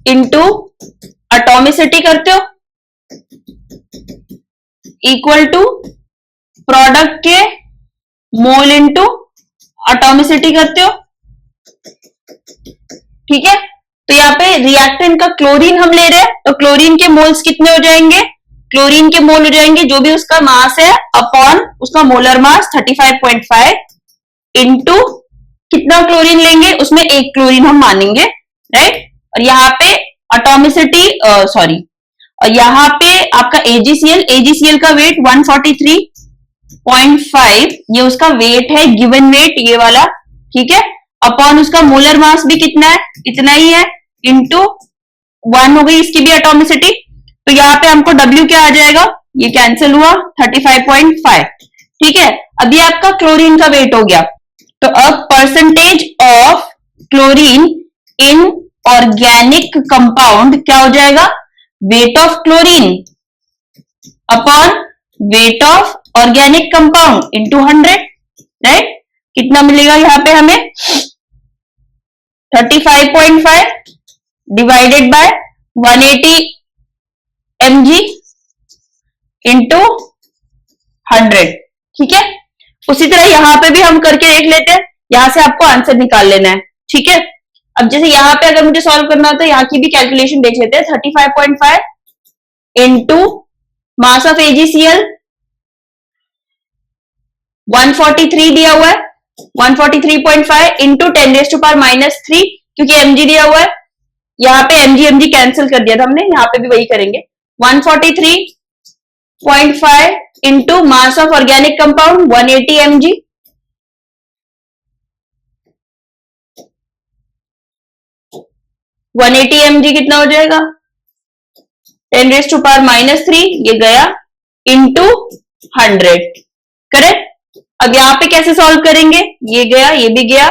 इंटू एटॉमिसिटी करते हो इक्वल टू प्रोडक्ट के मोल इंटू एटॉमिसिटी करते हो। ठीक है, तो यहाँ पे रिएक्टेंट का क्लोरीन हम ले रहे हैं, तो क्लोरीन के मोल्स कितने हो जाएंगे, क्लोरीन के मोल हो जाएंगे जो भी उसका मास है अपॉन उसका मोलर मास 35.5 इंटू कितना क्लोरीन लेंगे, उसमें एक क्लोरीन हम मानेंगे, राइट। और यहाँ पे एटॉमिसिटी सॉरी, और यहाँ पे आपका एजीसीएल का वेट 143.5, ये उसका वेट है, गिवन वेट ये वाला, ठीक है, अपॉन उसका मोलर मास भी कितना है, इतना ही है, इंटू 1 हो गई इसकी भी एटॉमिसिटी। तो यहाँ पे हमको W क्या आ जाएगा, ये कैंसिल हुआ 35.5। ठीक है, अब ये आपका क्लोरीन का वेट हो गया। तो अब percentage of chlorine in organic compound क्या हो जाएगा, weight of chlorine upon weight of organic compound into 100, right. कितना मिलेगा यहाँ पे हमें, 35.5 डिवाइडेड बाय 180 mg इंटू 100। ठीक है, उसी तरह यहां पे भी हम करके देख लेते हैं, यहां से आपको आंसर निकाल लेना है। ठीक है, अब जैसे यहां पे अगर मुझे सॉल्व करना होता है, यहाँ की भी कैलकुलेशन देख लेते हैं। 35.5 इंटू मास ऑफ एजीसीएल 143 दिया हुआ है, 143.5 इंटू 10⁻⁻3, क्योंकि mg दिया हुआ है, यहाँ पे mg कैंसिल कर दिया था हमने, यहाँ पे भी वही करेंगे। 143.5 into mass of organic compound 180 mg, कितना हो जाएगा, 10⁻⁻3 ये गया इंटू 100, करेक्ट। अब यहाँ पे कैसे सॉल्व करेंगे, ये गया, ये भी गया,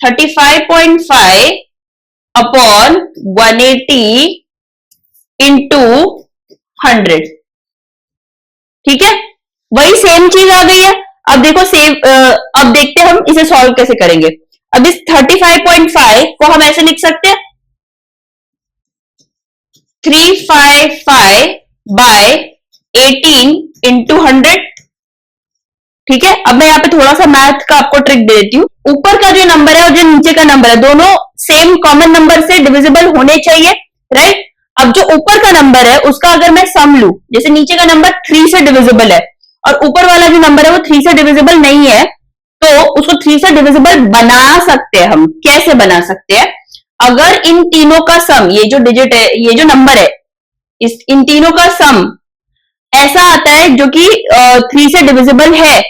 35.5 अपॉन 180 इंटू 100। ठीक है, वही सेम चीज आ गई है। अब देखो अब देखते हैं हम इसे सॉल्व कैसे करेंगे। अब इस 35.5 को हम ऐसे लिख सकते हैं, 355 बाय 18 इंटू 100। ठीक है, अब मैं यहाँ पे थोड़ा सा मैथ का आपको ट्रिक दे देती हूँ। ऊपर का जो नंबर है और जो नीचे का नंबर है, दोनों सेम कॉमन नंबर से डिविजिबल होने चाहिए, राइट। अब जो ऊपर का नंबर है उसका अगर मैं सम लूं, जैसे नीचे का नंबर 3 से डिविजिबल है और ऊपर वाला जो नंबर है वो 3 से डिविजिबल नहीं है, तो उसको 3 से डिविजिबल बना सकते हैं हम। कैसे बना सकते हैं, अगर इन तीनों का सम, ये जो डिजिट है, ये जो नंबर है, इन तीनों का सम ऐसा आता है जो कि 3 से डिविजिबल है,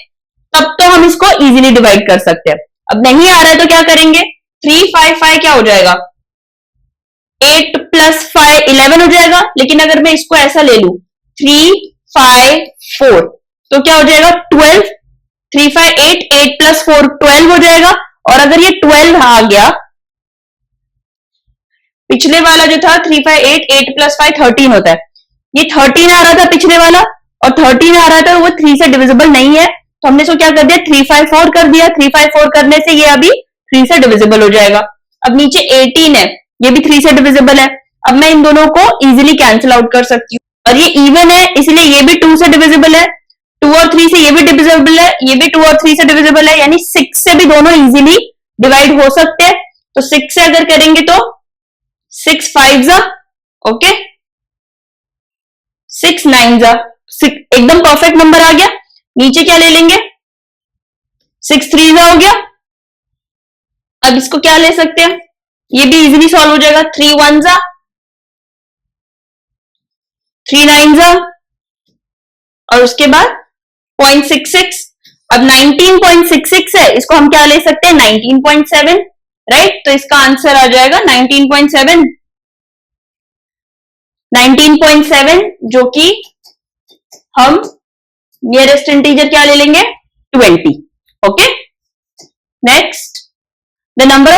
तब तो हम इसको इजीली डिवाइड कर सकते हैं। अब नहीं आ रहा है तो क्या करेंगे, 355 क्या हो जाएगा, 8 प्लस 5 11 हो जाएगा। लेकिन अगर मैं इसको ऐसा ले लू 354 तो क्या हो जाएगा 12, 358 8 प्लस 4 12 हो जाएगा। और अगर ये 12 आ गया, पिछले वाला जो था 358 8 प्लस 5 13 होता है, ये 13 आ रहा था पिछले वाला और 13 आ रहा था, वो 3 से डिविजिबल नहीं है, तो हमने इसको क्या कर दिया 354 कर दिया। 354 करने से ये अभी 3 से डिविजिबल हो जाएगा। अब नीचे 18 है, ये भी 3 से डिविजिबल है। अब मैं इन दोनों को इजीली कैंसिल आउट कर सकती हूँ और ये इवन है इसलिए ये भी 2 से डिविजिबल है, 2 और 3 से ये भी डिविजिबल है, ये भी 2 और 3 से डिविजिबल है, यानी 6 से भी दोनों इजीली डिवाइड हो सकते हैं। तो 6 से अगर करेंगे तो 6 5 जा, ओके, 6 9 जा, एकदम परफेक्ट नंबर आ गया। नीचे क्या ले लेंगे, 6 3 जा हो गया। अब इसको क्या ले सकते हैं, ये भी इजीली सॉल्व हो जाएगा, 3 1 जा, 3 9 जा और उसके बाद 0.66। अब 19.66 है, इसको हम क्या ले सकते हैं 19.7, राइट। तो इसका आंसर आ जाएगा 19.7, 19.7 जो कि हम नियरेस्ट इंटीजर क्या ले लेंगे 20, okay. Next, the number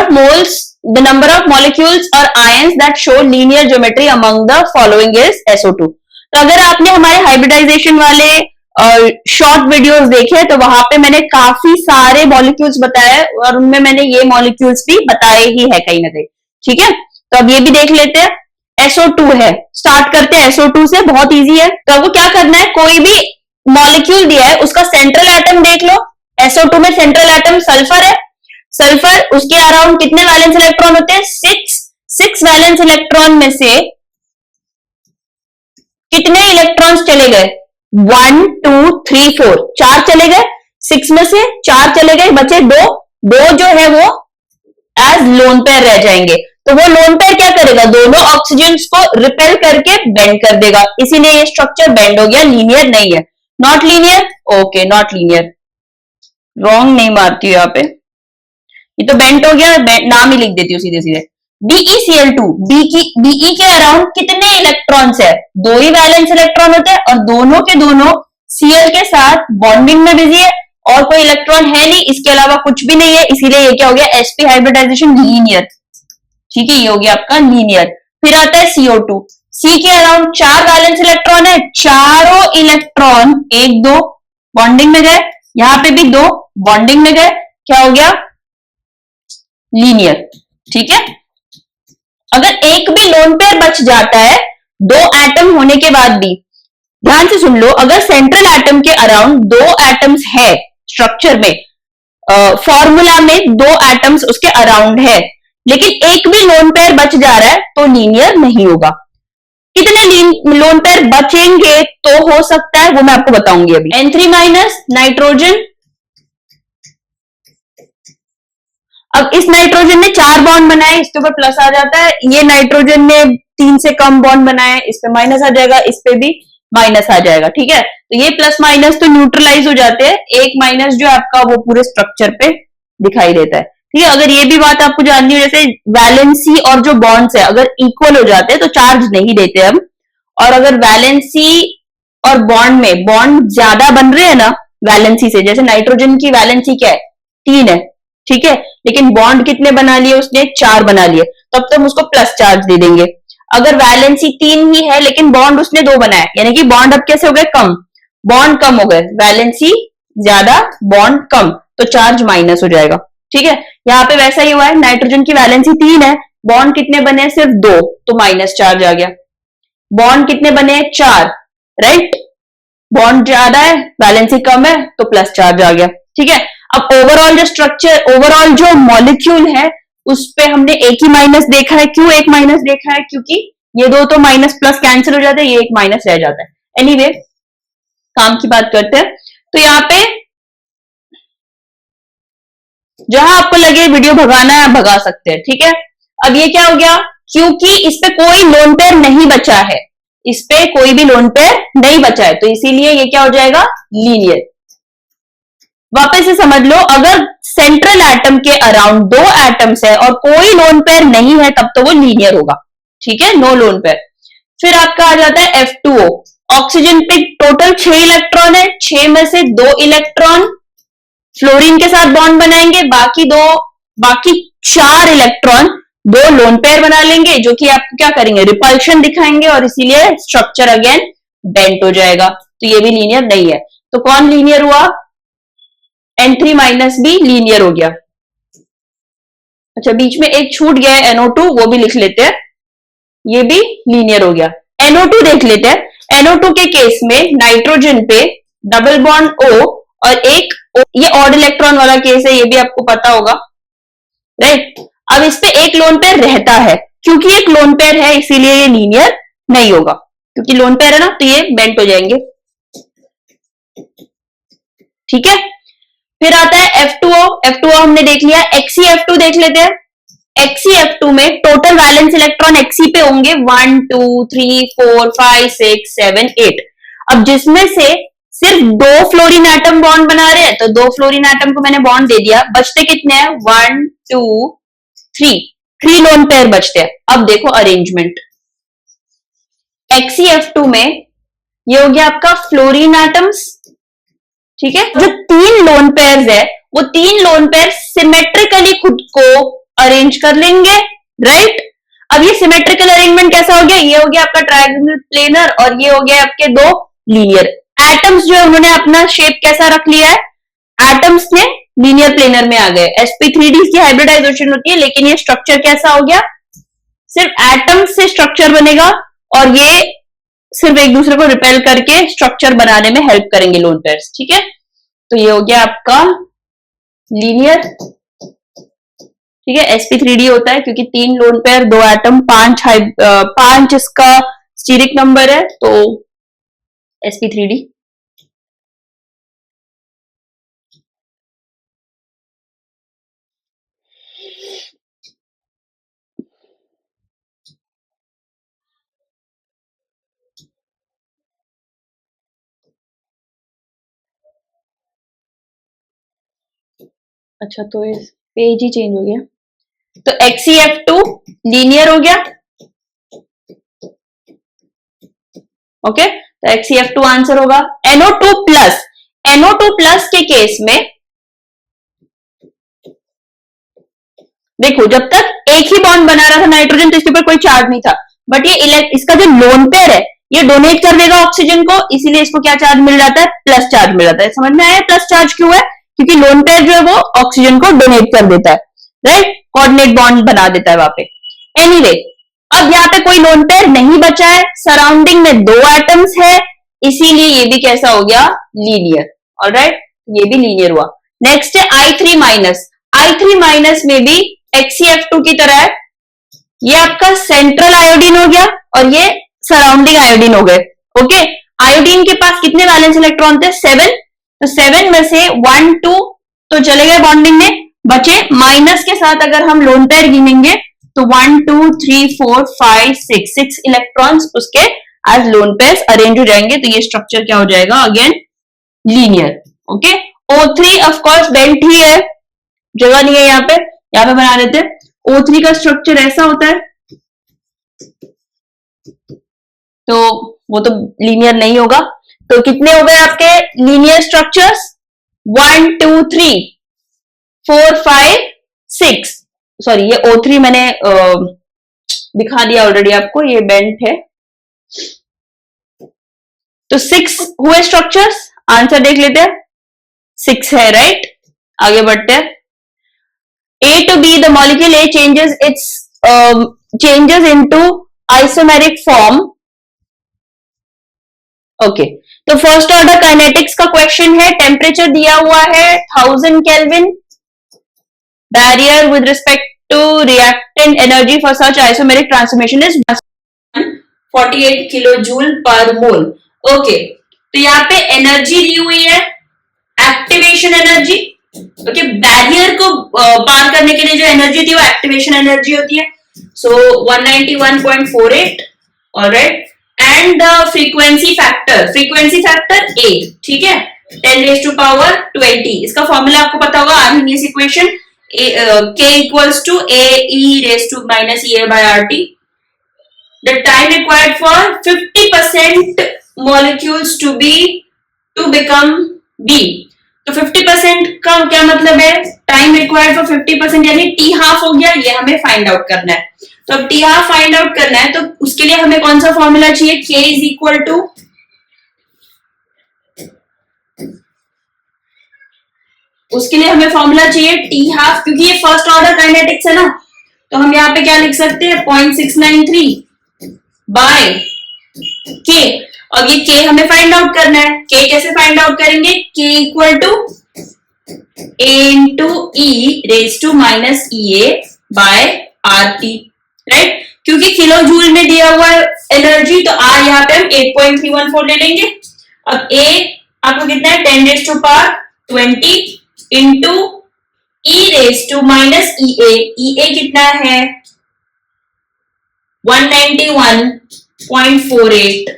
of molecules or ions that show linear geometry among the following is SO2। तो अगर आपने हमारे हाइब्रिडाइजेशन वाले शॉर्ट वीडियोस देखे तो वहां पे मैंने काफी सारे मॉलिक्यूल्स बताए और उनमें मैंने ये मॉलिक्यूल्स भी बताए ही है कहीं ना कहीं, ठीक है। तो अब ये भी देख लेते हैं, SO2 है, स्टार्ट करते हैं SO2 से, बहुत इजी है। तो आपको क्या करना है, कोई भी मॉलिक्यूल दिया है उसका सेंट्रल एटम देख लो। SO2 में सेंट्रल एटम सल्फर है, सल्फर, उसके अराउंड कितने वैलेंस इलेक्ट्रॉन होते हैं 6 वैलेंस इलेक्ट्रॉन में से कितने इलेक्ट्रॉन्स चले गए 1 2 3 4, 4 चले गए, 6 में से 4 चले गए, बचे 2 जो है वो एज लोन पेयर रह जाएंगे। तो वो लोन पेयर क्या करेगा, दोनों ऑक्सीजन को रिपेल करके बेंड कर देगा, इसीलिए ये स्ट्रक्चर बेंड हो गया, लीनियर नहीं है। Not linear, okay, not linear, wrong नहीं मारती हूं यहां पे, ये तो बेंट हो गया, नाम ही लिख देती हूँ सीधे सीधे। BeCl2, Be के अराउंड कितने इलेक्ट्रॉन्स है, 2 ही वैलेंस इलेक्ट्रॉन होते हैं और दोनों के दोनों Cl के साथ बॉन्डिंग में बिजी है और कोई इलेक्ट्रॉन है नहीं, इसके अलावा कुछ भी नहीं है, इसीलिए ये क्या हो गया sp हाइब्रिडाइजेशन लीनियर, ठीक है, ये हो गया आपका लीनियर। फिर आता है CO2, C के अराउंड 4 वैलेंस इलेक्ट्रॉन है, चारों इलेक्ट्रॉन 1 2 बॉन्डिंग में गए, यहां पे भी 2 बॉन्डिंग में गए, क्या हो गया लीनियर, ठीक है। अगर एक भी लोन पेयर बच जाता है 2 एटम होने के बाद भी, ध्यान से सुन लो, अगर सेंट्रल एटम के अराउंड 2 एटम्स है स्ट्रक्चर में, फॉर्मूला में 2 एटम्स उसके अराउंड है, लेकिन एक भी लोन पेयर बच जा रहा है तो लीनियर नहीं होगा। कितने लोन पेयर बचेंगे तो हो सकता है वो मैं आपको बताऊंगी अभी। N3- नाइट्रोजन, अब इस नाइट्रोजन ने 4 बॉन्ड बनाए, इसके ऊपर प्लस आ जाता है, ये नाइट्रोजन ने 3 से कम बॉन्ड बनाए, इस पे माइनस आ जाएगा, इस पे भी माइनस आ जाएगा, ठीक है। तो ये प्लस माइनस तो न्यूट्रलाइज हो जाते हैं, एक माइनस जो आपका वो पूरे स्ट्रक्चर पे दिखाई देता है, ठीक है। अगर ये भी बात आपको जाननी हो, जैसे वैलेंसी और जो बॉन्ड्स है अगर इक्वल हो जाते हैं तो चार्ज नहीं देते हम, और अगर वैलेंसी और बॉन्ड में बॉन्ड ज्यादा बन रहे हैं ना वैलेंसी से, जैसे नाइट्रोजन की वैलेंसी क्या है 3 है, ठीक है, लेकिन बॉन्ड कितने बना लिए उसने 4 बना लिए, तब तो हम उसको प्लस चार्ज दे देंगे। अगर वैलेंसी 3 ही है लेकिन बॉन्ड उसने 2 बनाया, यानी कि बॉन्ड अब कैसे हो गए कम, बॉन्ड कम हो गए, वैलेंसी ज्यादा बॉन्ड कम, तो चार्ज माइनस हो जाएगा, ठीक है। यहाँ पे वैसा ही हुआ है, नाइट्रोजन की वैलेंसी 3 है, बॉन्ड कितने बने सिर्फ 2, तो माइनस चार्ज आ गया। बॉन्ड कितने बने 4, राइट, बॉन्ड ज्यादा है वैलेंसी कम है तो प्लस चार्ज आ गया, ठीक है। अब ओवरऑल जो स्ट्रक्चर, ओवरऑल जो मॉलिक्यूल है उस पे हमने एक ही माइनस देखा है, क्यों एक माइनस देखा है, क्योंकि ये 2 तो माइनस प्लस कैंसिल हो जाते हैं, ये एक माइनस रह जाता है। एनीवे, काम की बात करते हैं। तो यहाँ पे जहां आपको लगे वीडियो भगाना है आप भगा सकते हैं, ठीक है। अब ये क्या हो गया, क्योंकि इस पे कोई लोन पेयर नहीं बचा है, इस पे कोई भी लोन पेयर नहीं बचा है, तो इसीलिए ये क्या हो जाएगा लीनियर। वापस से समझ लो, अगर सेंट्रल एटम के अराउंड 2 एटम्स है और कोई लोन पेयर नहीं है तब तो वो लीनियर होगा, ठीक है, नो लोन पेयर। फिर आपका आ जाता है F2O, ऑक्सीजन पे टोटल 6 इलेक्ट्रॉन है, 6 में से 2 इलेक्ट्रॉन फ्लोरीन के साथ बॉन्ड बनाएंगे, बाकी 4 इलेक्ट्रॉन 2 लोन पेयर बना लेंगे, जो कि आपको क्या करेंगे रिपल्शन दिखाएंगे और इसीलिए स्ट्रक्चर अगेन बेंट हो जाएगा, तो ये भी लीनियर नहीं है। तो कौन लीनियर हुआ, N3- भी लीनियर हो गया। अच्छा, बीच में एक छूट गया है NO2, वो भी लिख लेते हैं, ये भी लीनियर हो गया। NO2 देख लेते हैं। NO2 के केस में नाइट्रोजन पे डबल बॉन्ड O और एक O, ये ऑड इलेक्ट्रॉन वाला केस है, ये भी आपको पता होगा, राइट। अब इस पे एक लोन पेयर रहता है, क्योंकि एक लोन पेयर है इसीलिए ये लीनियर नहीं होगा, क्योंकि लोन पेयर है ना तो ये बेंट हो जाएंगे, ठीक है। फिर आता है F2O। F2O हमने देख लिया। XeF2 देख लेते हैं। XeF2 में टोटल वैलेंस इलेक्ट्रॉन Xe पे होंगे 1 2 3 4 5 6 7 8। अब जिसमें से सिर्फ 2 फ्लोरीन एटम बॉन्ड बना रहे हैं, तो 2 फ्लोरीन एटम को मैंने बॉन्ड दे दिया, बचते कितने हैं 1 2 3 लोन पेयर बचते हैं। अब देखो अरेंजमेंट, XeF2 में ये हो गया आपका फ्लोरीन एटम्स, ठीक है। जो 3 लोन पेयर है वो 3 लोन पेयर सिमेट्रिकली खुद को अरेंज कर लेंगे, राइट। अब ये सिमेट्रिकल अरेंजमेंट कैसा हो गया, ये हो गया आपका ट्रायंगुलर प्लेनर और ये हो गया आपके 2 लीनियर। एटम्स जो है उन्होंने अपना शेप कैसा रख लिया है, एटम्स ने लीनियर प्लेनर में आ गए। sp3d की हाइब्रिडाइजेशन होती है, लेकिन ये स्ट्रक्चर कैसा हो गया, सिर्फ एटम्स से स्ट्रक्चर बनेगा और ये सिर्फ एक दूसरे को रिपेल करके स्ट्रक्चर बनाने में हेल्प करेंगे लोन पेयर्स, ठीक है। तो ये हो गया आपका लीनियर, ठीक है। sp3d होता है क्योंकि 3 लोन पेयर 2 एटम 5 इसका स्टीरिक नंबर है, तो sp3d। अच्छा, तो इस पेज ही चेंज हो गया। तो XeF2 लीनियर हो गया, ओके। तो XeF2 आंसर होगा। NO2 प्लस, NO2 प्लस के केस में देखो, जब तक एक ही बॉन्ड बना रहा था नाइट्रोजन तो इसके ऊपर कोई चार्ज नहीं था, बट ये इसका जो लोन पेयर है ये डोनेट कर देगा ऑक्सीजन को, इसीलिए इसको क्या चार्ज मिल जाता है, प्लस चार्ज मिल जाता है। समझ में आया प्लस चार्ज क्यों है, क्योंकि लोन पेयर जो है वो ऑक्सीजन को डोनेट कर देता है, राइट, कोऑर्डिनेट बॉन्ड बना देता है वहां पे। एनीवे, अब यहाँ पे कोई लोन पेयर नहीं बचा है, सराउंडिंग में 2 एटम्स है, इसीलिए ये भी कैसा हो गया, लीनियर। ऑलराइट, ये भी लीनियर हुआ। नेक्स्ट है I3 माइनस। I3 माइनस में भी XeF2 की तरह है, ये आपका सेंट्रल आयोडीन हो गया और ये सराउंडिंग आयोडीन हो गए, ओके। आयोडीन के पास कितने वैलेंस इलेक्ट्रॉन थे, 7, तो 7 में से 1 2 तो चले गए बॉन्डिंग में, बचे माइनस के साथ अगर हम लोन पेयर गिनेंगे तो 1 2 3 4 5 6 इलेक्ट्रॉन्स उसके एज लोन पेयर्स अरेंज हो जाएंगे, तो ये स्ट्रक्चर क्या हो जाएगा, again linear, okay. O3 of course bent ही है, जगह नहीं है यहाँ पे बना देते। O3 का स्ट्रक्चर ऐसा होता है, तो वो तो लीनियर नहीं होगा। तो कितने हो गए आपके लीनियर स्ट्रक्चर्स, 1 2 3 4 5 6, सॉरी ये O3 मैंने दिखा दिया ऑलरेडी आपको, ये बेंट है। तो 6 हुए स्ट्रक्चर्स, आंसर देख लेते हैं, 6 है, राइट। आगे बढ़ते हैं। A to B, the molecule A changes into isomeric form, okay. तो फर्स्ट ऑर्डर काइनेटिक्स का क्वेश्चन है, टेम्परेचर दिया हुआ है 1000 kelvin, barrier with respect to reactant energy for such isomeric transformation is 48 kilo joule per mole, okay. तो यहाँ पे energy दी हुई है, एक्टिवेशन एनर्जी, ओके। बैरियर को पार करने के लिए जो एनर्जी थी वो एक्टिवेशन एनर्जी होती है, सो 191.48, alright. And the frequency factor A, ठीक है, 10⁻²0। इसका फॉर्मूला आपको पता होगा, आर्मीनियस equation, K equals to AE⁻⁻ the time required for 50% molecules to become B। तो 50% का क्या मतलब है, टाइम रिक्वायर्ड फॉर 50%, यानी T हाफ हो गया, ये हमें फाइंड आउट करना है। तो अब T हाफ फाइंड आउट करना है तो उसके लिए हमें कौन सा फॉर्मूला चाहिए, K इज इक्वल टू, उसके लिए हमें फॉर्मूला चाहिए T हाफ, क्योंकि ये फर्स्ट ऑर्डर काइनेटिक्स है ना, तो हम यहाँ पे क्या लिख सकते हैं 0.693 बाय के, और ये के हमें फाइंड आउट करना है। के कैसे फाइंड आउट करेंगे? K equal to A into e raise to minus E A by R T, right. क्योंकि किलो जूल में दिया हुआ एनर्जी, तो आर यहाँ पे हम 8.314 ले लेंगे। अब ए आपको कितना है? 10 raise to power 20 into e raise to minus E a. E a कितना है? 191.48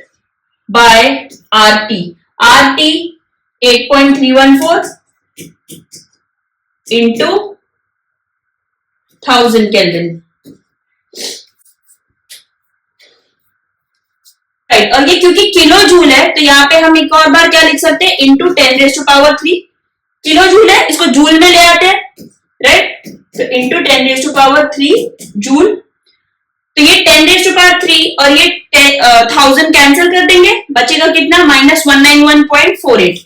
by R T. R T 8.314 into 1000 kelvin, right. और ये क्योंकि किलो जूल है तो यहाँ पे हम एक और बार क्या लिख सकते हैं? Into 10 raise to power 3। Kilo joule है, इसको जूल में ले आते हैं, राइट। तो into 10 raise to power 3 joule. तो ये 10 रेज टू पावर 3 और ये 1000 कैंसिल कर देंगे, बचेगा कितना? माइनस 191.48।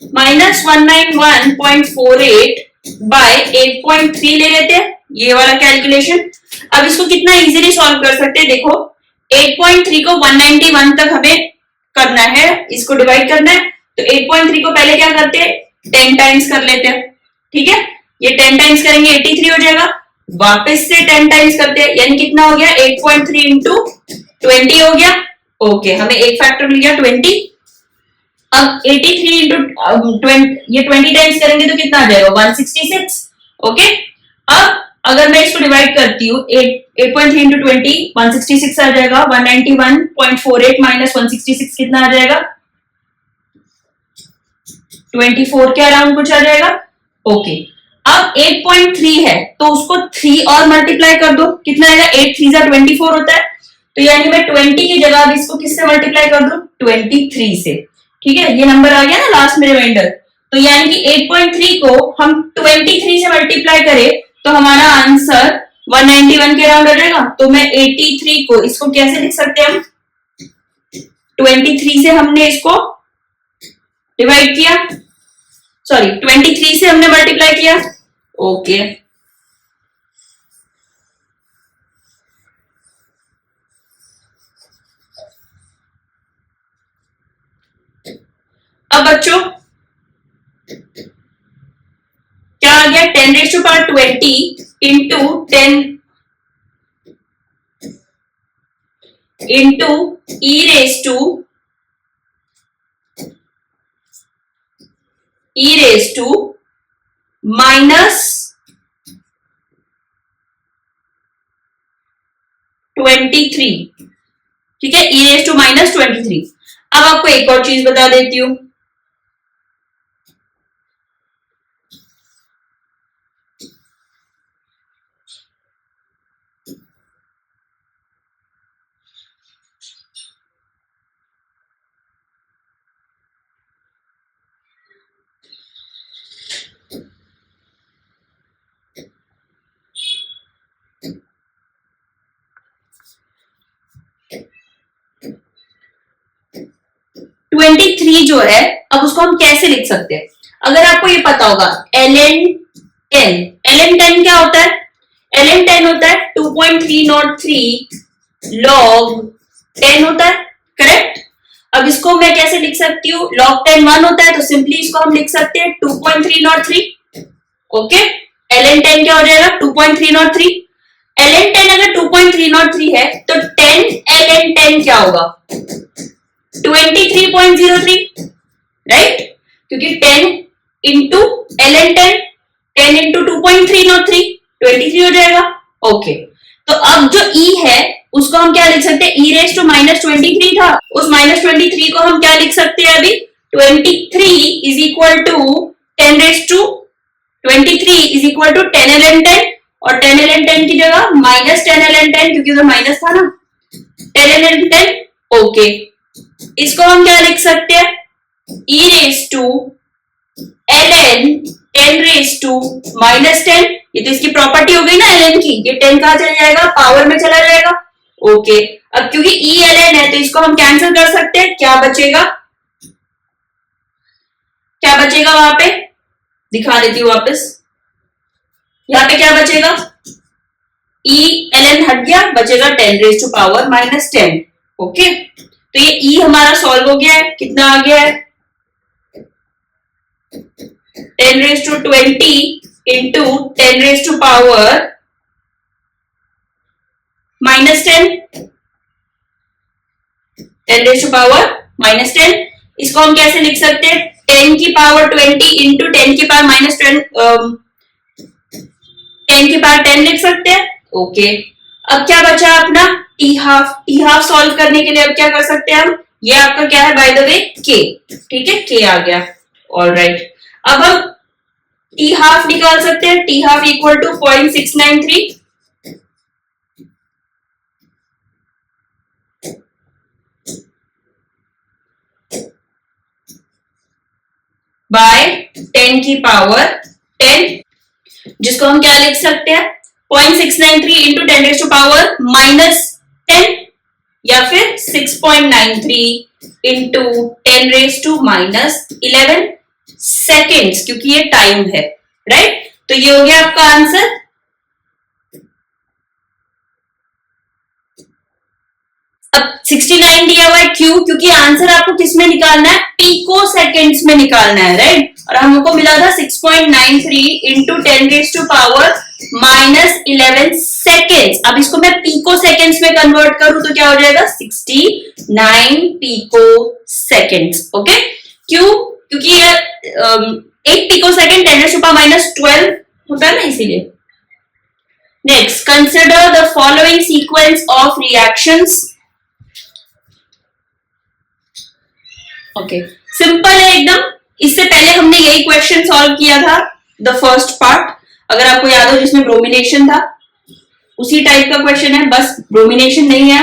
माइनस 191.48 बाय 8.3 ले लेते हैं, ये वाला कैलकुलेशन। अब इसको कितना इजीली सॉल्व कर सकते हैं? देखो 8.3 को 191 तक हमें करना है, इसको डिवाइड करना है। तो 8.3 को पहले क्या करते हैं? 10 टाइम्स कर लेते हैं, ठीक है। ये 10 टाइम्स करेंगे 83 हो जाएगा, वापस से 10 टाइम्स करते हैं, यानी कितना हो गया? 8.3 इंटू 20 हो गया। ओके, हमें एक फैक्टर मिल गया 20। अब 83 इंटू ये 20 टाइम्स करेंगे तो कितना आ जाएगा? 166। ओके, अब अगर मैं इसको डिवाइड करती हूँ 8.3 इंटू 20, 166 आ जाएगा। 191.48 माइनस 166 कितना आ जाएगा? 24 के अराउंड कुछ आ जाएगा। ओके, अब 8.3 है तो उसको 3 और मल्टीप्लाई कर दो, कितना आएगा? 8 3 जा 24 होता है, तो यानी मैं 20 की जगह अब इसको किससे मल्टीप्लाई कर दूं? 23 से, ठीक है। ये नंबर आ गया ना लास्ट में रिमाइंडर। तो यानी कि 8.3 को हम 23 से मल्टीप्लाई करें तो हमारा आंसर 191 के अराउंड आ जाएगा। तो मैं 83 को इसको कैसे लिख सकते हैं? हम 23 से हमने इसको डिवाइड किया, सॉरी 23 से हमने मल्टीप्लाई किया। ओके, अब बच्चों क्या आ गया? 10 raise to power 20 into 10 into e raise to minus 23, ठीक है। E raise to minus 23। अब आपको एक और चीज बता देती हूं, ट्वेंटी थ्री जो है, अब उसको हम कैसे लिख सकते हैं? अगर आपको ये पता होगा ln10 क्या होता है? ln10 होता है 2.303 log 10 होता है, करेक्ट। अब इसको मैं कैसे लिख सकती हूँ? log 10 1 होता है, तो सिंपली इसको हम लिख सकते हैं 2.303। ओके, ln10 क्या हो जाएगा? 2.303। ln10 अगर 2.303 है तो 10 ln10 क्या होगा? 23.03, राइट। क्योंकि 10 इंटू ln10, 10 इंटू 2.303 23 हो जाएगा। ओके, तो अब जो e है उसको हम क्या लिख सकते हैं? e रेज टू माइनस 23 था, उस माइनस 23 को हम क्या लिख सकते हैं? अभी 23 is equal to 10 raise to 23 is equal to 10 ln10, और 10 ln10 की जगह माइनस 10 ln10, क्योंकि उधर माइनस था ना, 10 ln10। ओके, इसको हम क्या लिख सकते हैं? e raise to ln 10 raise to minus 10। ये तो इसकी प्रॉपर्टी हो गई ना ln की, ये 10 कहां चला जाएगा? पावर में चला जाएगा। ओके, अब क्योंकि e ln है तो इसको हम कैंसिल कर सकते हैं। क्या बचेगा? क्या बचेगा वहां पे? दिखा देती हूँ वापस। यहाँ पे क्या बचेगा? e ln हट गया, बचेगा 10 raise to power minus 10। Okay, तो ये ई हमारा सॉल्व हो गया है, कितना आ गया है 10⁻20 इंटू 10⁻⁻10 10⁻⁻10। इसको हम कैसे लिख सकते हैं 10⁻20 इंटू 10⁻10 लिख सकते हैं। ओके, अब क्या बचा अपना टी हाफ सॉल्व करने के लिए अब क्या कर सकते हैं हम, ये आपका क्या है बाय द वे के, ठीक है के आ गया। ऑलराइट, अब हम टी हाफ निकाल सकते हैं, T half equal to 0.693 by 10⁻10, जिसको हम क्या लिख सकते हैं 0.693 इंटू 10⁻⁻10 या फिर 6.93 इंटू 10⁻⁻11 सेकेंड्स, क्योंकि ये टाइम है, राइट। तो ये हो गया आपका आंसर। अब 69 दिया हुआ है, क्यों, क्योंकि आंसर आपको किस में निकालना है पिको सेकेंड्स में निकालना है, राइट। और हमको मिला था 6.93 इंटू 10⁻⁻11 सेकेंड्स। अब इसको मैं पिको सेकेंड्स में कन्वर्ट करूं तो क्या हो जाएगा 69 पिको सेकेंड्स। ओके, क्यों, क्योंकि ये एक पिको सेकेंड 10⁻⁻12 होता है ना, इसीलिए। Next, consider the following sequence of reactions. Okay, simple है एकदम। इससे पहले हमने यही क्वेश्चन सॉल्व किया था, द फर्स्ट पार्ट, अगर आपको याद हो, जिसमें ब्रोमिनेशन था, उसी टाइप का क्वेश्चन है, बस ब्रोमिनेशन नहीं है।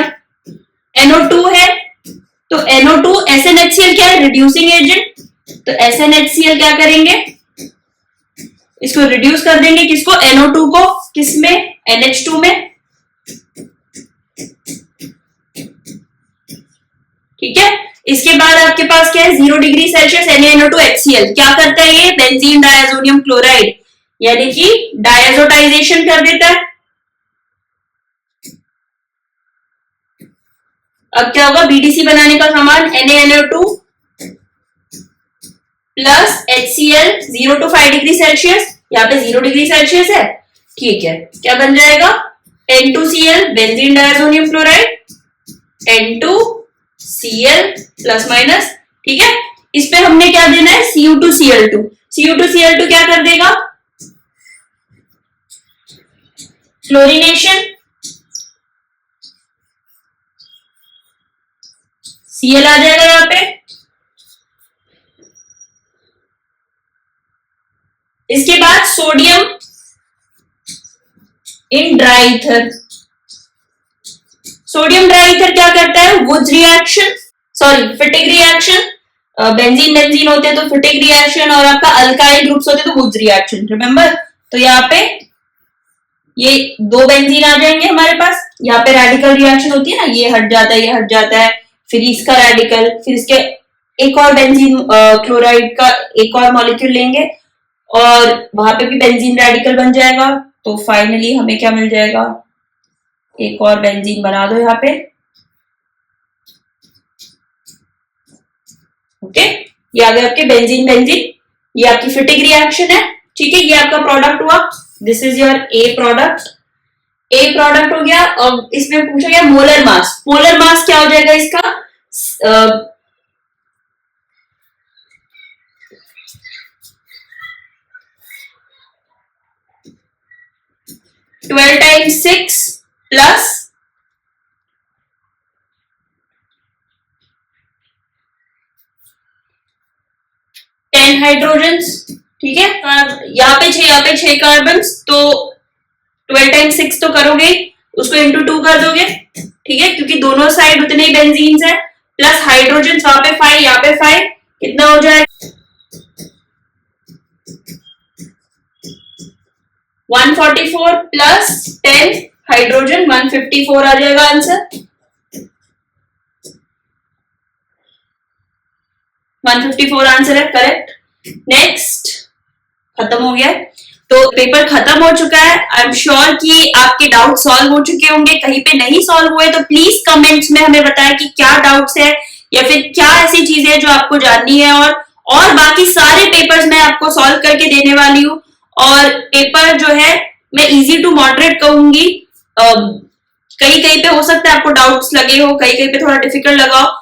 NO2 है, तो NO2 SnHCl क्या है रिड्यूसिंग एजेंट, तो SnHCl क्या करेंगे इसको रिड्यूस कर देंगे, किसको NO2 को, किसमें NH2 में, ठीक है। इसके बाद आपके पास क्या है 0 डिग्री सेल्सियस NaNO2HCl क्या करता है, ये बेंजीन डायजोनियम क्लोराइड यानी कि डायजोटाइजेशन कर देता है। अब क्या होगा BDC बनाने का सामान NaNO2 plus HCl 0 to 5 degree Celsius, यहाँ पे 0 डिग्री सेल्सियस है, ठीक है। क्या बन जाएगा N2Cl benzene diazonium chloride N2Cl plus minus, ठीक है। इस पे हमने क्या देना है Cu2Cl2, Cu2Cl2 क्या कर देगा क्लोरीनेशन, Cl आ जाएगा यहाँ पे। इसके बाद sodium in dry ether, sodium dry ether क्या करता है Wurtz reaction, sorry फिटिक reaction, benzene benzene होते हैं तो फिटिक रिएक्शन, और आपका अल्काइल ग्रुप्स होते हैं तो वुड्स रिएक्शन, रिमेंबर। तो यहाँ पे ये दो बेंजीन आ जाएंगे हमारे पास, यहाँ पे रेडिकल रिएक्शन होती है ना, ये हट जाता है, ये हट जाता है, फिर इसका रेडिकल, फिर इसके एक और बेंजीन क्लोराइड का एक और मॉलिक्यूल लेंगे और वहां पे भी बेंजीन रेडिकल बन जाएगा, तो फाइनली हमें क्या मिल जाएगा, एक और बेंजीन बना दो यहाँ पे। ओके, ये आ गए आपके बेंजीन बेंजीन, ये आपकी फिटिक रिएक्शन है, ठीक है। ये आपका प्रोडक्ट हुआ, this is your A product, A product हो गया। और इसमें पूछा गया मोलर मास, मोलर मास क्या हो जाएगा इसका 12 times 6 प्लस 10 हाइड्रोजन, ठीक है। यहाँ पे 6 कार्बन, तो 12 times 6 तो करोगे, उसको इंटू 2 कर दोगे, ठीक है, क्योंकि दोनों साइड उतने ही बेंजीन है, प्लस हाइड्रोजन वहां पे 5 यहाँ पे 5, कितना हो जाएगा 144 प्लस 10 हाइड्रोजन 154 आ जाएगा आंसर, 154 आंसर है करेक्ट। नेक्स्ट, खत्म हो गया। तो पेपर खत्म हो चुका है। आई एम श्योर कि आपके डाउट सॉल्व हो चुके होंगे। कहीं पे नहीं सॉल्व हुए तो प्लीज कमेंट्स में हमें बताएं कि क्या डाउट्स है या फिर क्या ऐसी चीजें जो आपको जाननी है। और बाकी सारे पेपर्स मैं आपको सॉल्व करके देने वाली हूँ। और पेपर जो है मैं इजी टू मॉडरेट कहूंगी। कहीं कहीं पे हो सकता है आपको डाउट्स लगे हो, कहीं कहीं पे थोड़ा डिफिकल्ट लगा हो।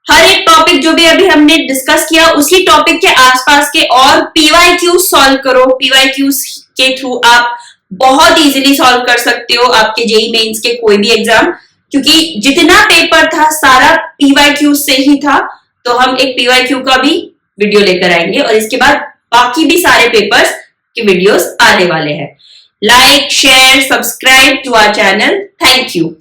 हर एक टॉपिक जो भी अभी हमने डिस्कस किया उसी टॉपिक के आसपास के और पीवाईक्यू सॉल्व करो। पीवाईक्यू के थ्रू आप बहुत इजीली सॉल्व कर सकते हो आपके जेईई मेंस के कोई भी एग्जाम, क्योंकि जितना पेपर था सारा पीवाईक्यू से ही था। तो हम एक पीवाईक्यू का भी वीडियो लेकर आएंगे और इसके बाद बाकी भी सारे पेपर्स के वीडियोस आने वाले हैं। Like, share, subscribe to our channel. Thank you.